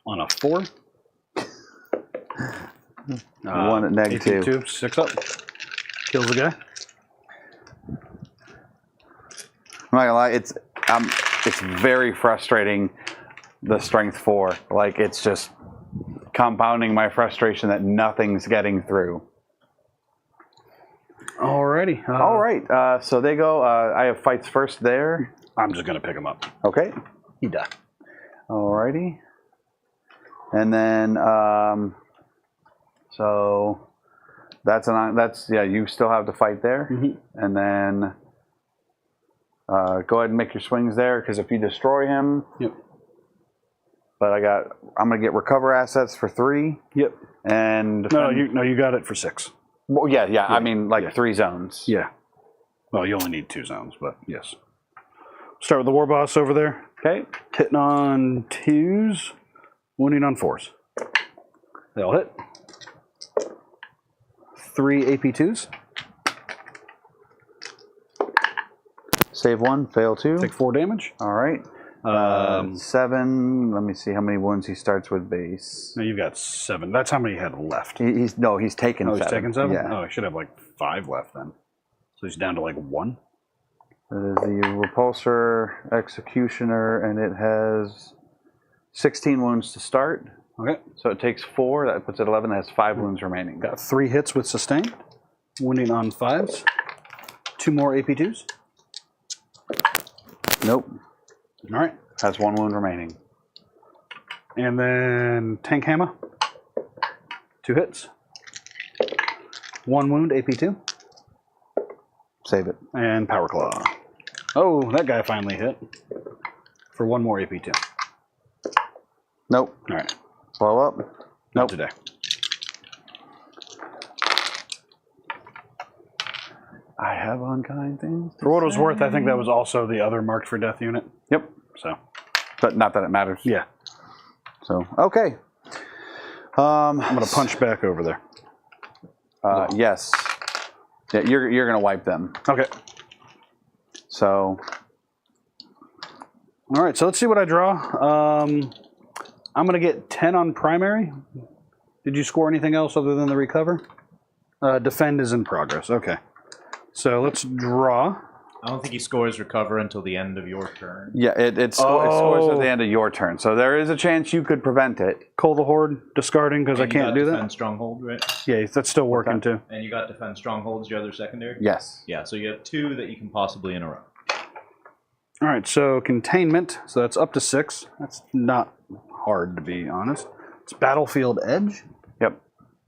On a 4. 1 at negative. AP 2. 6 up. Kills the guy. I'm not gonna lie, it's very frustrating, the strength 4. Like, it's just compounding my frustration that nothing's getting through. Alrighty. All right, so they go. I have fights first there. I'm just going to pick him up. Okay. He died. Alrighty. And then, so that's yeah. You still have to fight there, and then go ahead and make your swings there, because if you destroy him, Yep. But I'm gonna get recover assets for 3. Yep. And No, you got it for 6. well, yeah. I mean, like 3 zones. Yeah. Well, you only need 2 zones, but yes. Start with the war boss over there. Okay. Hitting on 2s, wounding on 4s. They'll hit. 3 AP2s. Save 1, fail 2. Take 4 damage. All right. 7. Let me see how many wounds he starts with base. No, you've got 7. That's how many you had left. He's taken. Oh, 7. he's taken 7? Yeah. Oh, I should have like 5 left then. So he's down to like 1. That is the repulsor executioner, and it has 16 wounds to start. Okay. So it takes 4. That puts it 11. That has 5 wounds remaining. Got 3 hits with sustained. Wounding on 5s. 2 more AP2s. Nope. All right. Has 1 wound remaining. And then tank hammer. 2 hits. 1 wound, AP2. Save it. And power claw. Oh, that guy finally hit. For 1 more AP2. Nope. All right. Blow up. Not Nope. today. I have unkind things. For what it was worth, I think that was also the other marked for death unit. Yep. So, But not that it matters. yeah. So, okay. I'm going to punch back over there. Yes. Yeah, you're going to wipe them. Okay. So, All right, so let's see what I draw. I'm going to get 10 on primary. Did you score anything else other than the recover? Defend is in progress. Okay. So let's draw. I don't think he scores recover until the end of your turn. yeah, it scores at the end of your turn. So there is a chance you could prevent it. Call the Horde, discarding because I And you can't got do defend that. Stronghold, right? Yeah, that's still working too. And you got defend strongholds, your other secondary? Yes. Yeah, so you have 2 that you can possibly interrupt. All right, so containment. So that's up to 6. That's not hard, to be honest. It's battlefield edge. Yep.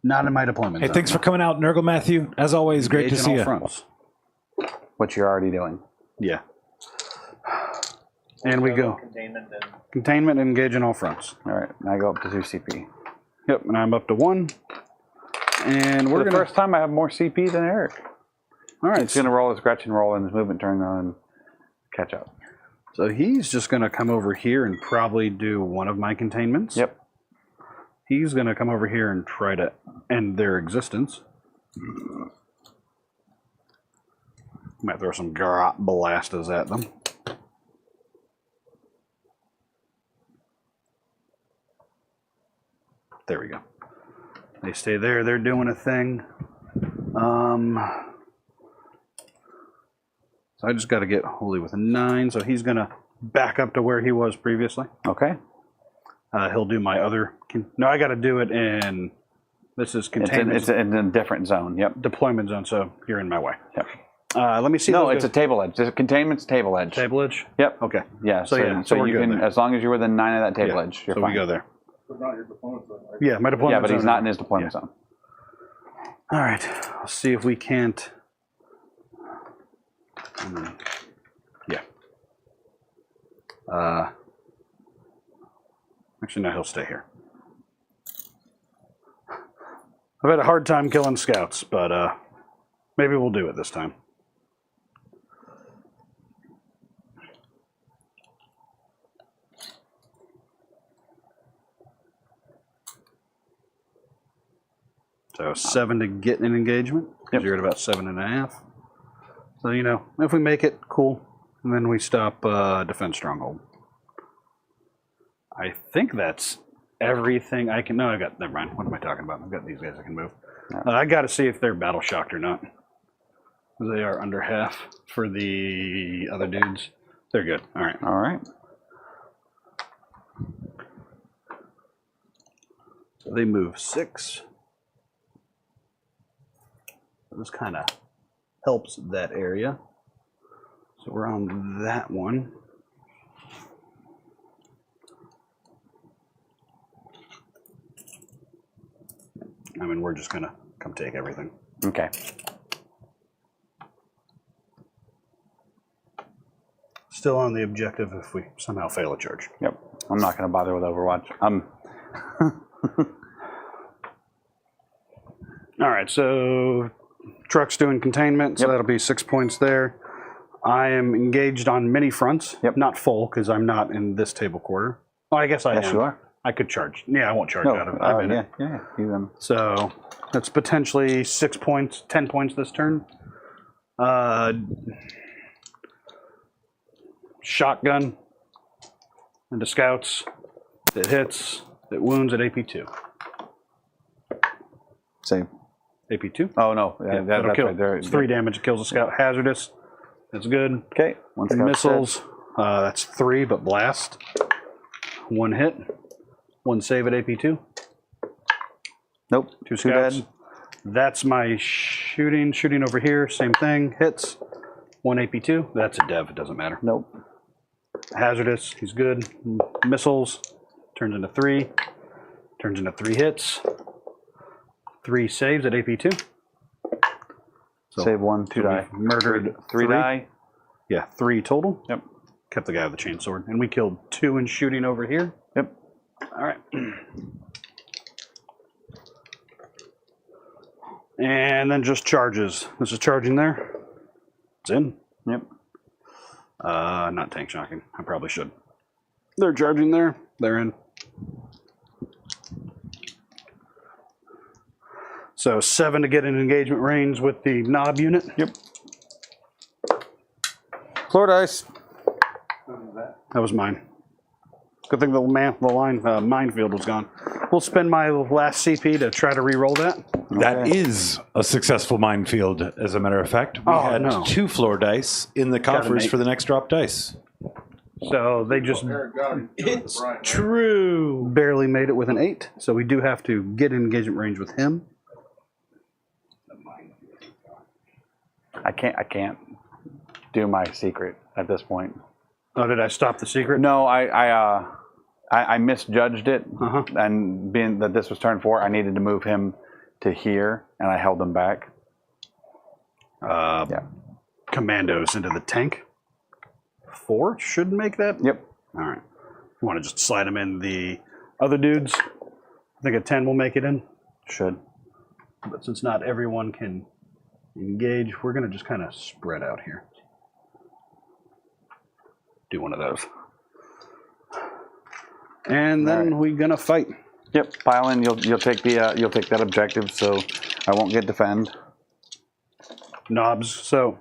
Not in my deployment Hey, zone. thanks for coming out, Nurgle Matthew. As always, great to Engage in see all you. fronts. What you're already doing. Yeah. And we go. Containment and engage in all fronts. All right. Now I go up to 2 CP. Yep, and I'm up to 1. And we're For the going first time, I have more CP than Eric. All right, He's going to roll his Gretchen roll in his movement turn and catch up. so he's just going to come over here and probably do one of my containments. Yep. He's going to come over here and try to end their existence. Might throw some garrot ballastas at them. There we go. They stay there. They're doing a thing. So I just got to get Holy with a 9. So he's going to back up to where he was previously. Okay. He'll do my other. No, I got to do it in. This is containment. It's in a different zone. Yep. Deployment zone. So you're in my way. Yep. Let me see. No, those it's a guys. table edge. It's containment's table edge. Table edge. Yep. Okay. Yeah. So yeah, so we're you good can, there. as long as you're within 9 of that table Yeah, edge, you're so fine. we go there. But not your deployment zone, right? Yeah, my deployment. Yeah, but he's zone. not in his deployment Yeah. zone. All right. Let's see if we can't And then, yeah. Actually, no, he'll stay here. I've had a hard time killing scouts, but maybe we'll do it this time. So 7 to get an engagement. Yep. You're at about 7.5. So, you know, if we make it, cool. And then we stop defense stronghold. I think that's everything I can. No, I got. Never mind. What am I talking about? I've got these guys I can move. I got to see if they're battle shocked or not. They are under half for the other dudes. They're good. All right. All right. So they move 6. This kind of helps that area. So we're on that one. I mean, we're just going to come take everything. Okay. Still on the objective if we somehow fail a charge. Yep. I'm not going to bother with Overwatch. All right, so truck's doing containment, so that'll be 6 points there. I am engaged on many fronts. Yep. Not full, because I'm not in this table quarter. Oh, I guess I am. Yes, you are. I could charge. Yeah, I won't charge out of it. I'm in it. Yeah. So that's potentially 6 points, 10 points this turn. Shotgun into scouts. It hits. It wounds at AP2. Same. AP2? Oh, no. Yeah, That's that'll kill. right there. It's 3 damage. It kills a scout. Hazardous. That's good. Okay. One scout Missiles. That's 3, but blast. 1 hit. 1 save at AP2. Nope. 2 Too scouts. bad. That's my shooting. Shooting over here. Same thing. Hits. 1 AP2. That's a dev. It doesn't matter. Nope. Hazardous. He's good. Missiles. Turns into 3. Turns into 3 hits. 3 saves at AP2. So, Save 1, 2 die. Murdered 3 die. Yeah, 3 total. Yep. Kept the guy with the chainsword. And we killed 2 in shooting over here. Yep. All right. And then just charges. This is charging there. It's in. Yep. Not tank shocking. I probably should. They're charging there. They're in. So 7 to get an engagement range with the knob unit. Yep. Floor dice. That was mine. Good thing the minefield was gone. We'll spend my last CP to try to re-roll that. That is a successful minefield, as a matter of fact. We had 2 floor dice in the coffers for the next drop dice. So they just It's true. Barely made it with an 8. So we do have to get in engagement range with him. I can't do my secret at this point. Oh, did I stop the secret? No, I misjudged it, Uh-huh. and being that this was turn 4, I needed to move him to here, and I held him back. Yeah. Commandos into the tank. 4 should make that? Yep. All right. You want to just slide them in the other dudes? I think a 10 will make it in. Should. But since not everyone can engage, we're going to just kind of spread out here. Do one of those. And then we're going to fight. Yep. Pile in. You'll take the you'll take that objective, so I won't get defend. Knobs. So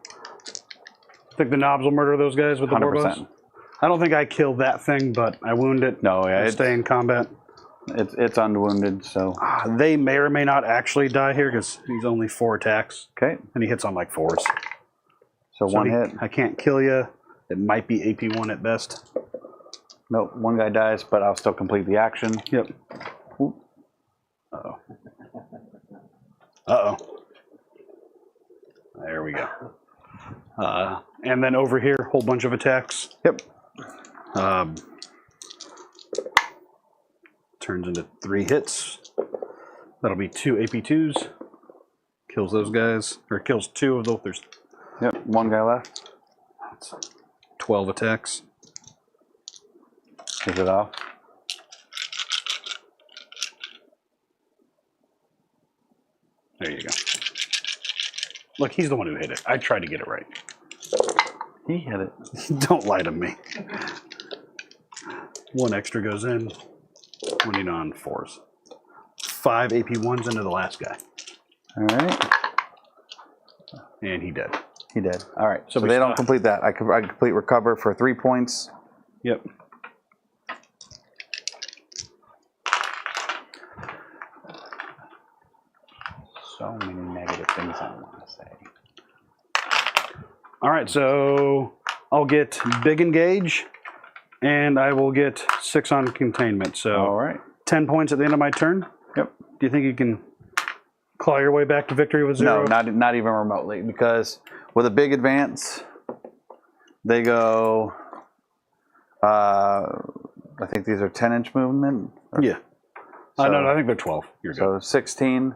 I think the knobs will murder those guys with the 100%. warbows. I don't think I killed that thing, but I wound it. No, yeah, I stay in combat. It's unwounded, so They may or may not actually die here because he's only 4 attacks. okay. And he hits on like 4s. So one he- hit. I can't kill you. It might be AP1 at best. Nope. One guy dies, but I'll still complete the action. Yep. Uh-oh. Uh-oh. There we go. And then over here, whole bunch of attacks. Yep. Turns into 3 hits. That'll be 2 AP2s. Kills those guys. Or kills 2 of those. There's Yep. One guy left. That's 12 attacks. Is it off? There you go. Look, he's the one who hit it. I tried to get it right. He hit it. Don't lie to me. 1 extra goes in. 20 non-4s. 5 AP1s into the last guy. All right. And he dead. He did. All right. So we they don't stop. complete that. I complete recover for 3 points. Yep. So many negative things I want to say. All right, so I'll get big engage, and I will get 6 on containment. So All right. 10 points at the end of my turn. Yep. Do you think you can claw your way back to victory with 0? No, not even remotely. Because with a big advance, they go. I think these are 10-inch movement. Yeah. So, No, I think they're 12. You're good. So 16.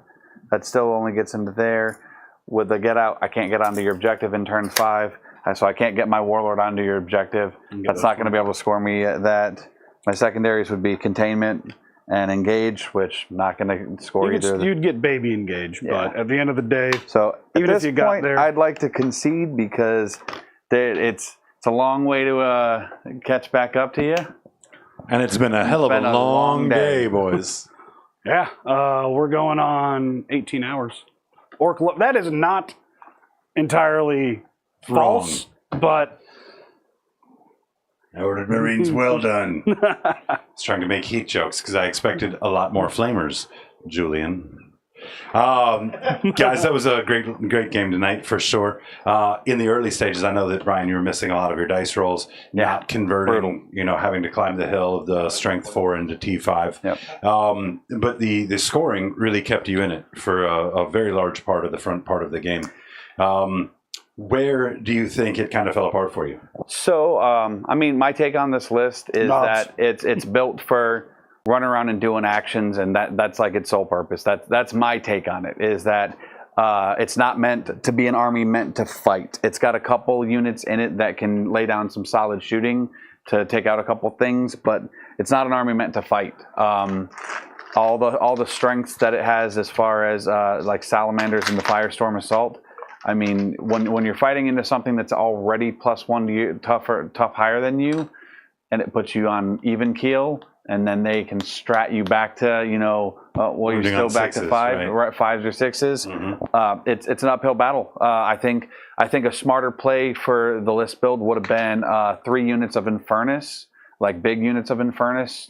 That still only gets into there. With the get out, I can't get onto your objective in turn 5. So I can't get my warlord onto your objective. That's not going to be able to score me at that. My secondaries would be containment and engage, which I'm not going to score either. You'd get baby engage, but at the end of the day, So even at if this you got point, there, I'd like to concede because it's a long way to catch back up to you. And it's been a hell of a been a long long day, day. boys. yeah, we're going on 18 hours. That is not entirely false, but Ordered Marines, well done. I was trying to make heat jokes because I expected a lot more flamers, Julian. Guys, that was a great game tonight for sure. In the early stages, I know that Brian, you were missing a lot of your dice rolls, not converting, having to climb the hill of the strength 4 into T5. Yep. But the scoring really kept you in it for a very large part of the front part of the game. Where do you think it kind of fell apart for you? So, my take on this list is that it's built for running around and doing actions, and that's like its sole purpose. That's my take on it, is that it's not meant to be an army meant to fight. It's got a couple units in it that can lay down some solid shooting to take out a couple things, but it's not an army meant to fight. All the strengths that it has as far as like Salamanders and the Firestorm Assault. I mean, when you're fighting into something that's already +1 to you, tough higher than you, and it puts you on even keel, and then they can strat you back to, you're still back to 5, right? 5s or 6s. Mm-hmm. It's an uphill battle. I think a smarter play for the list build would have been 3 units of Infernus, like big units of Infernus.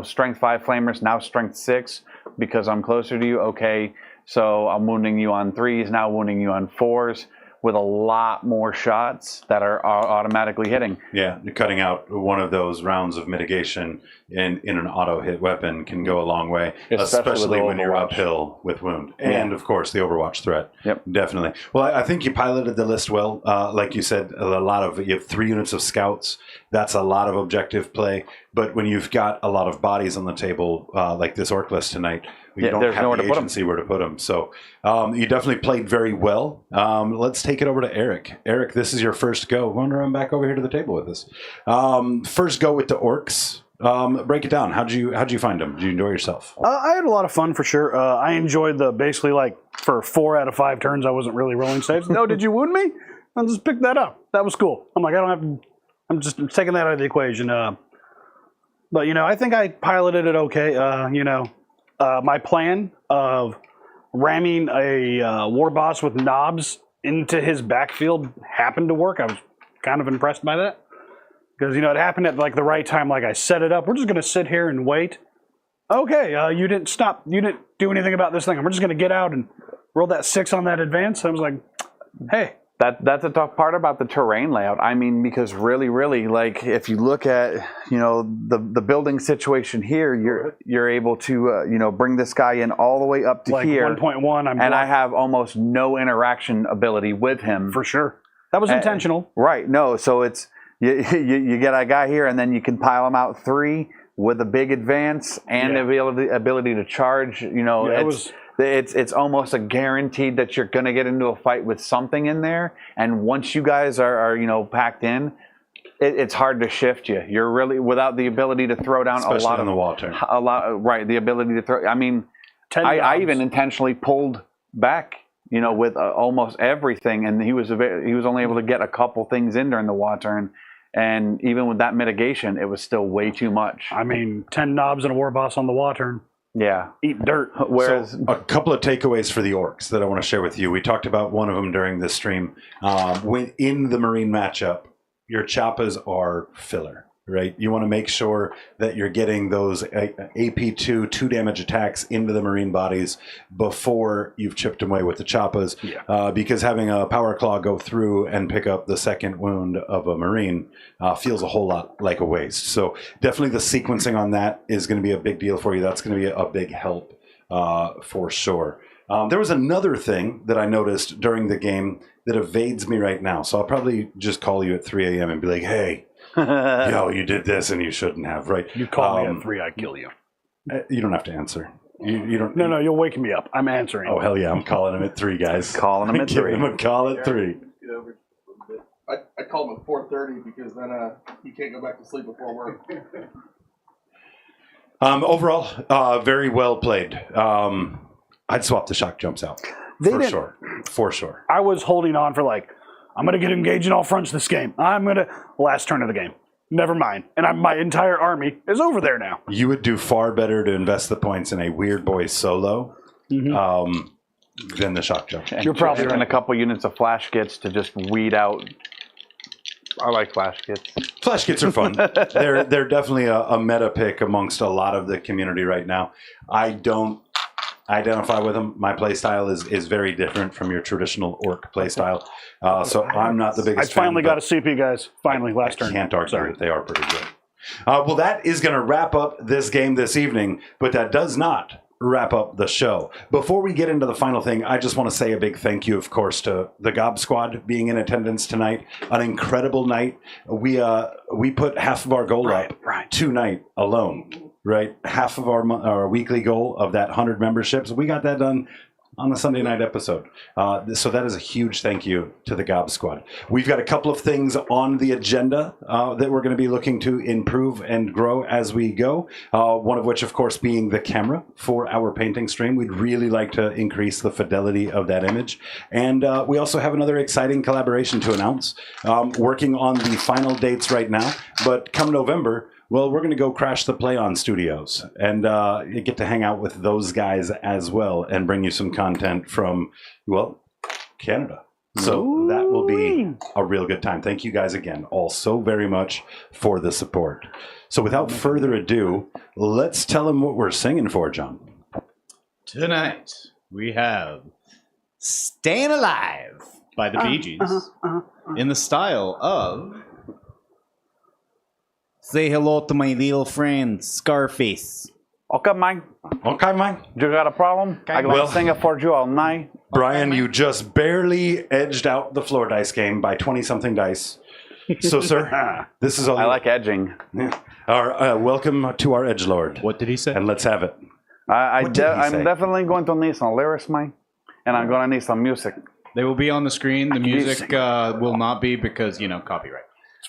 Strength 5 flamers, now strength 6, because I'm closer to you. Okay. So I'm wounding you on 3s, now wounding you on 4s, with a lot more shots that are automatically hitting. Yeah, cutting out one of those rounds of mitigation in an auto-hit weapon can go a long way, especially when you're uphill with wound. And, of course, the Overwatch threat. Yep. Definitely. Well, I think you piloted the list well. Like you said, you have 3 units of scouts. That's a lot of objective play. But when you've got a lot of bodies on the table, like this Orc list tonight, you don't have the agency where to put them. So you definitely played very well. Let's take it over to Eric. Eric, this is your first go. Why don't you run back over here to the table with us? First go with the Orcs. Break it down. How'd you find them? Did you enjoy yourself? I had a lot of fun for sure. I enjoyed basically like for 4 out of 5 turns, I wasn't really rolling saves. No, did you wound me? I'll just pick that up. That was cool. I'm like, I don't have to. I'm just taking that out of the equation. But I think I piloted it okay. My plan of ramming a war boss with knobs into his backfield happened to work. I was kind of impressed by that. Because, it happened at like the right time. Like I set it up. We're just going to sit here and wait. Okay, you didn't stop. You didn't do anything about this thing. We're just going to get out and roll that 6 on that advance. I was like, hey. That's a tough part about the terrain layout. I mean, because really, like if you look at the building situation here, you're able to bring this guy in all the way up to like here. 1.1. I have almost no interaction ability with him. For sure. That was intentional. Right. No. So it's you get a guy here, and then you can pile him out 3 with a big advance and the ability to charge. It's almost a guaranteed that you're going to get into a fight with something in there. And once you guys are packed in, it's hard to shift you. You're really without the ability to throw down Especially a lot on the wall turn. right? The ability to throw. I mean, I even intentionally pulled back, with almost everything, and he was only able to get a couple things in during the wall turn. And even with that mitigation, it was still way too much. I mean, 10 knobs and a war boss on the wall turn. Yeah. Eat dirt. Whereas So a couple of takeaways for the Orks that I want to share with you. We talked about one of them during this stream. When in the Marine matchup, your choppas are filler, right? You want to make sure that you're getting those AP2 2 damage attacks into the Marine bodies before you've chipped away with the choppas. Yeah. Because having a power claw go through and pick up the second wound of a Marine feels a whole lot like a waste. So definitely the sequencing on that is going to be a big deal for you. That's going to be a big help for sure. There was another thing that I noticed during the game that evades me right now. So I'll probably just call you at 3 a.m. and be like, hey, yo, you did this and you shouldn't have, right? You call me at 3, I kill you. You don't have to answer. You don't. No, you'll wake me up. I'm answering. Oh, hell yeah, I'm calling him at 3, guys. Calling him at Give 3. him a call at 3. Get over it a bit. I call him at 4:30 because then he can't go back to sleep before work. Overall, very well played. I'd swap the shock jumps out. For sure. I was holding on for I'm going to get engaged in all fronts this game. Last turn of the game. Never mind. And my entire army is over there now. You would do far better to invest the points in a Weird Boy solo than the shock jump. You're probably in a couple units of flash kits to just weed out. I like flash kits. Flash kits are fun. They're definitely a meta pick amongst a lot of the community right now. I don't identify with them. My play style is very different from your traditional orc play style. So I'm not the biggest fan. I finally got a CP, guys. Finally, last turn. Can't argue that they are pretty good. Well, that is going to wrap up this game this evening, but that does not wrap up the show. Before we get into the final thing, I just want to say a big thank you, of course, to the Gob Squad being in attendance tonight. An incredible night. We put half of our goal up tonight alone. Right, half of our weekly goal of that 100 memberships. We got that done on the Sunday night episode. So that is a huge thank you to the Gob Squad. We've got a couple of things on the agenda that we're going to be looking to improve and grow as we go. One of which, of course, being the camera for our painting stream. We'd really like to increase the fidelity of that image. And we also have another exciting collaboration to announce. Working on the final dates right now, but come November, well, we're going to go crash the Play On Studios and you get to hang out with those guys as well and bring you some content from, Canada. So that will be a real good time. Thank you guys again all so very much for the support. So without further ado, let's tell them what we're singing for, John. Tonight, we have Staying Alive by the Bee Gees in the style of Say Hello to My Little Friend, Scarface. Okay, Mike. Okay, Mike. You got a problem? I'm going to sing it for you all night. Brian, you just barely edged out the floor dice game by 20-something dice. So, sir, this is all. I like edging. Welcome to our edgelord. What did he say? And let's have it. I'm definitely going to need some lyrics, Mike. And I'm going to need some music. They will be on the screen. The music will not be because, copyright.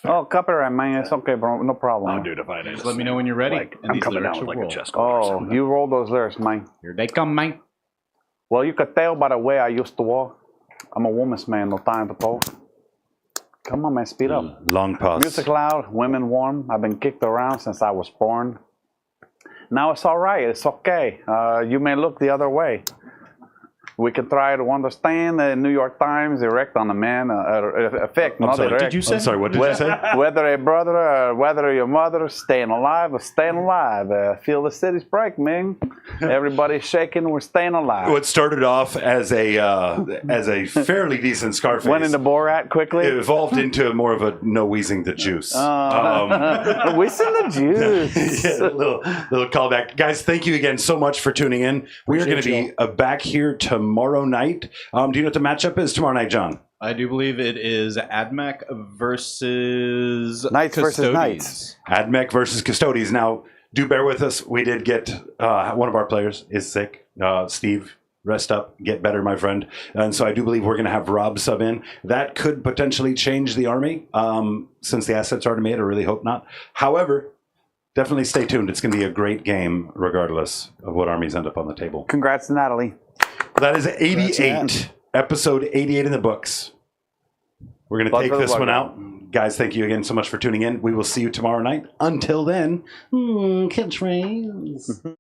Oh, copyright, man. It's okay, bro. No problem. Oh, dude, if I did. Just let me know when you're ready. I'm coming down with like a chest. Oh, you roll those lyrics, man. Here they come, man. Well, you could tell by the way I used to walk. I'm a woman's man, no time to talk. Come on, man, speed up. Long pause. Music loud, women warm. I've been kicked around since I was born. Now it's all right. It's okay. You may look the other way. We can try to understand the New York Times erect on the man effect. I'm not sorry, erect. did you say? I'm sorry, what did you say? Whether a brother or whether your mother staying alive or staying alive. Feel the city's break, man. Everybody's shaking. We're staying alive. What started off as a fairly decent Scarface went into Borat quickly. It evolved into more of a no wheezing the juice. Wheezing the juice. Yeah, little callback, guys. Thank you again so much for tuning in. We are going to be back here tomorrow night. Do you know what the matchup is tomorrow night, John? I do believe it is AdMech versus Knights Custodes. versus Knights. AdMech versus Custodes. Now, do bear with us. We did get one of our players is sick. Steve rest up, get better, my friend. And so I do believe we're going to have Rob sub in. That could potentially change the army since the assets are already made. I really hope not. However, definitely stay tuned. It's going to be a great game regardless of what armies end up on the table. Congrats, Natalie. That is 88. Episode 88 in the books. We're going to take this one out. Guys, thank you again so much for tuning in. We will see you tomorrow night. Until then, catchphrase.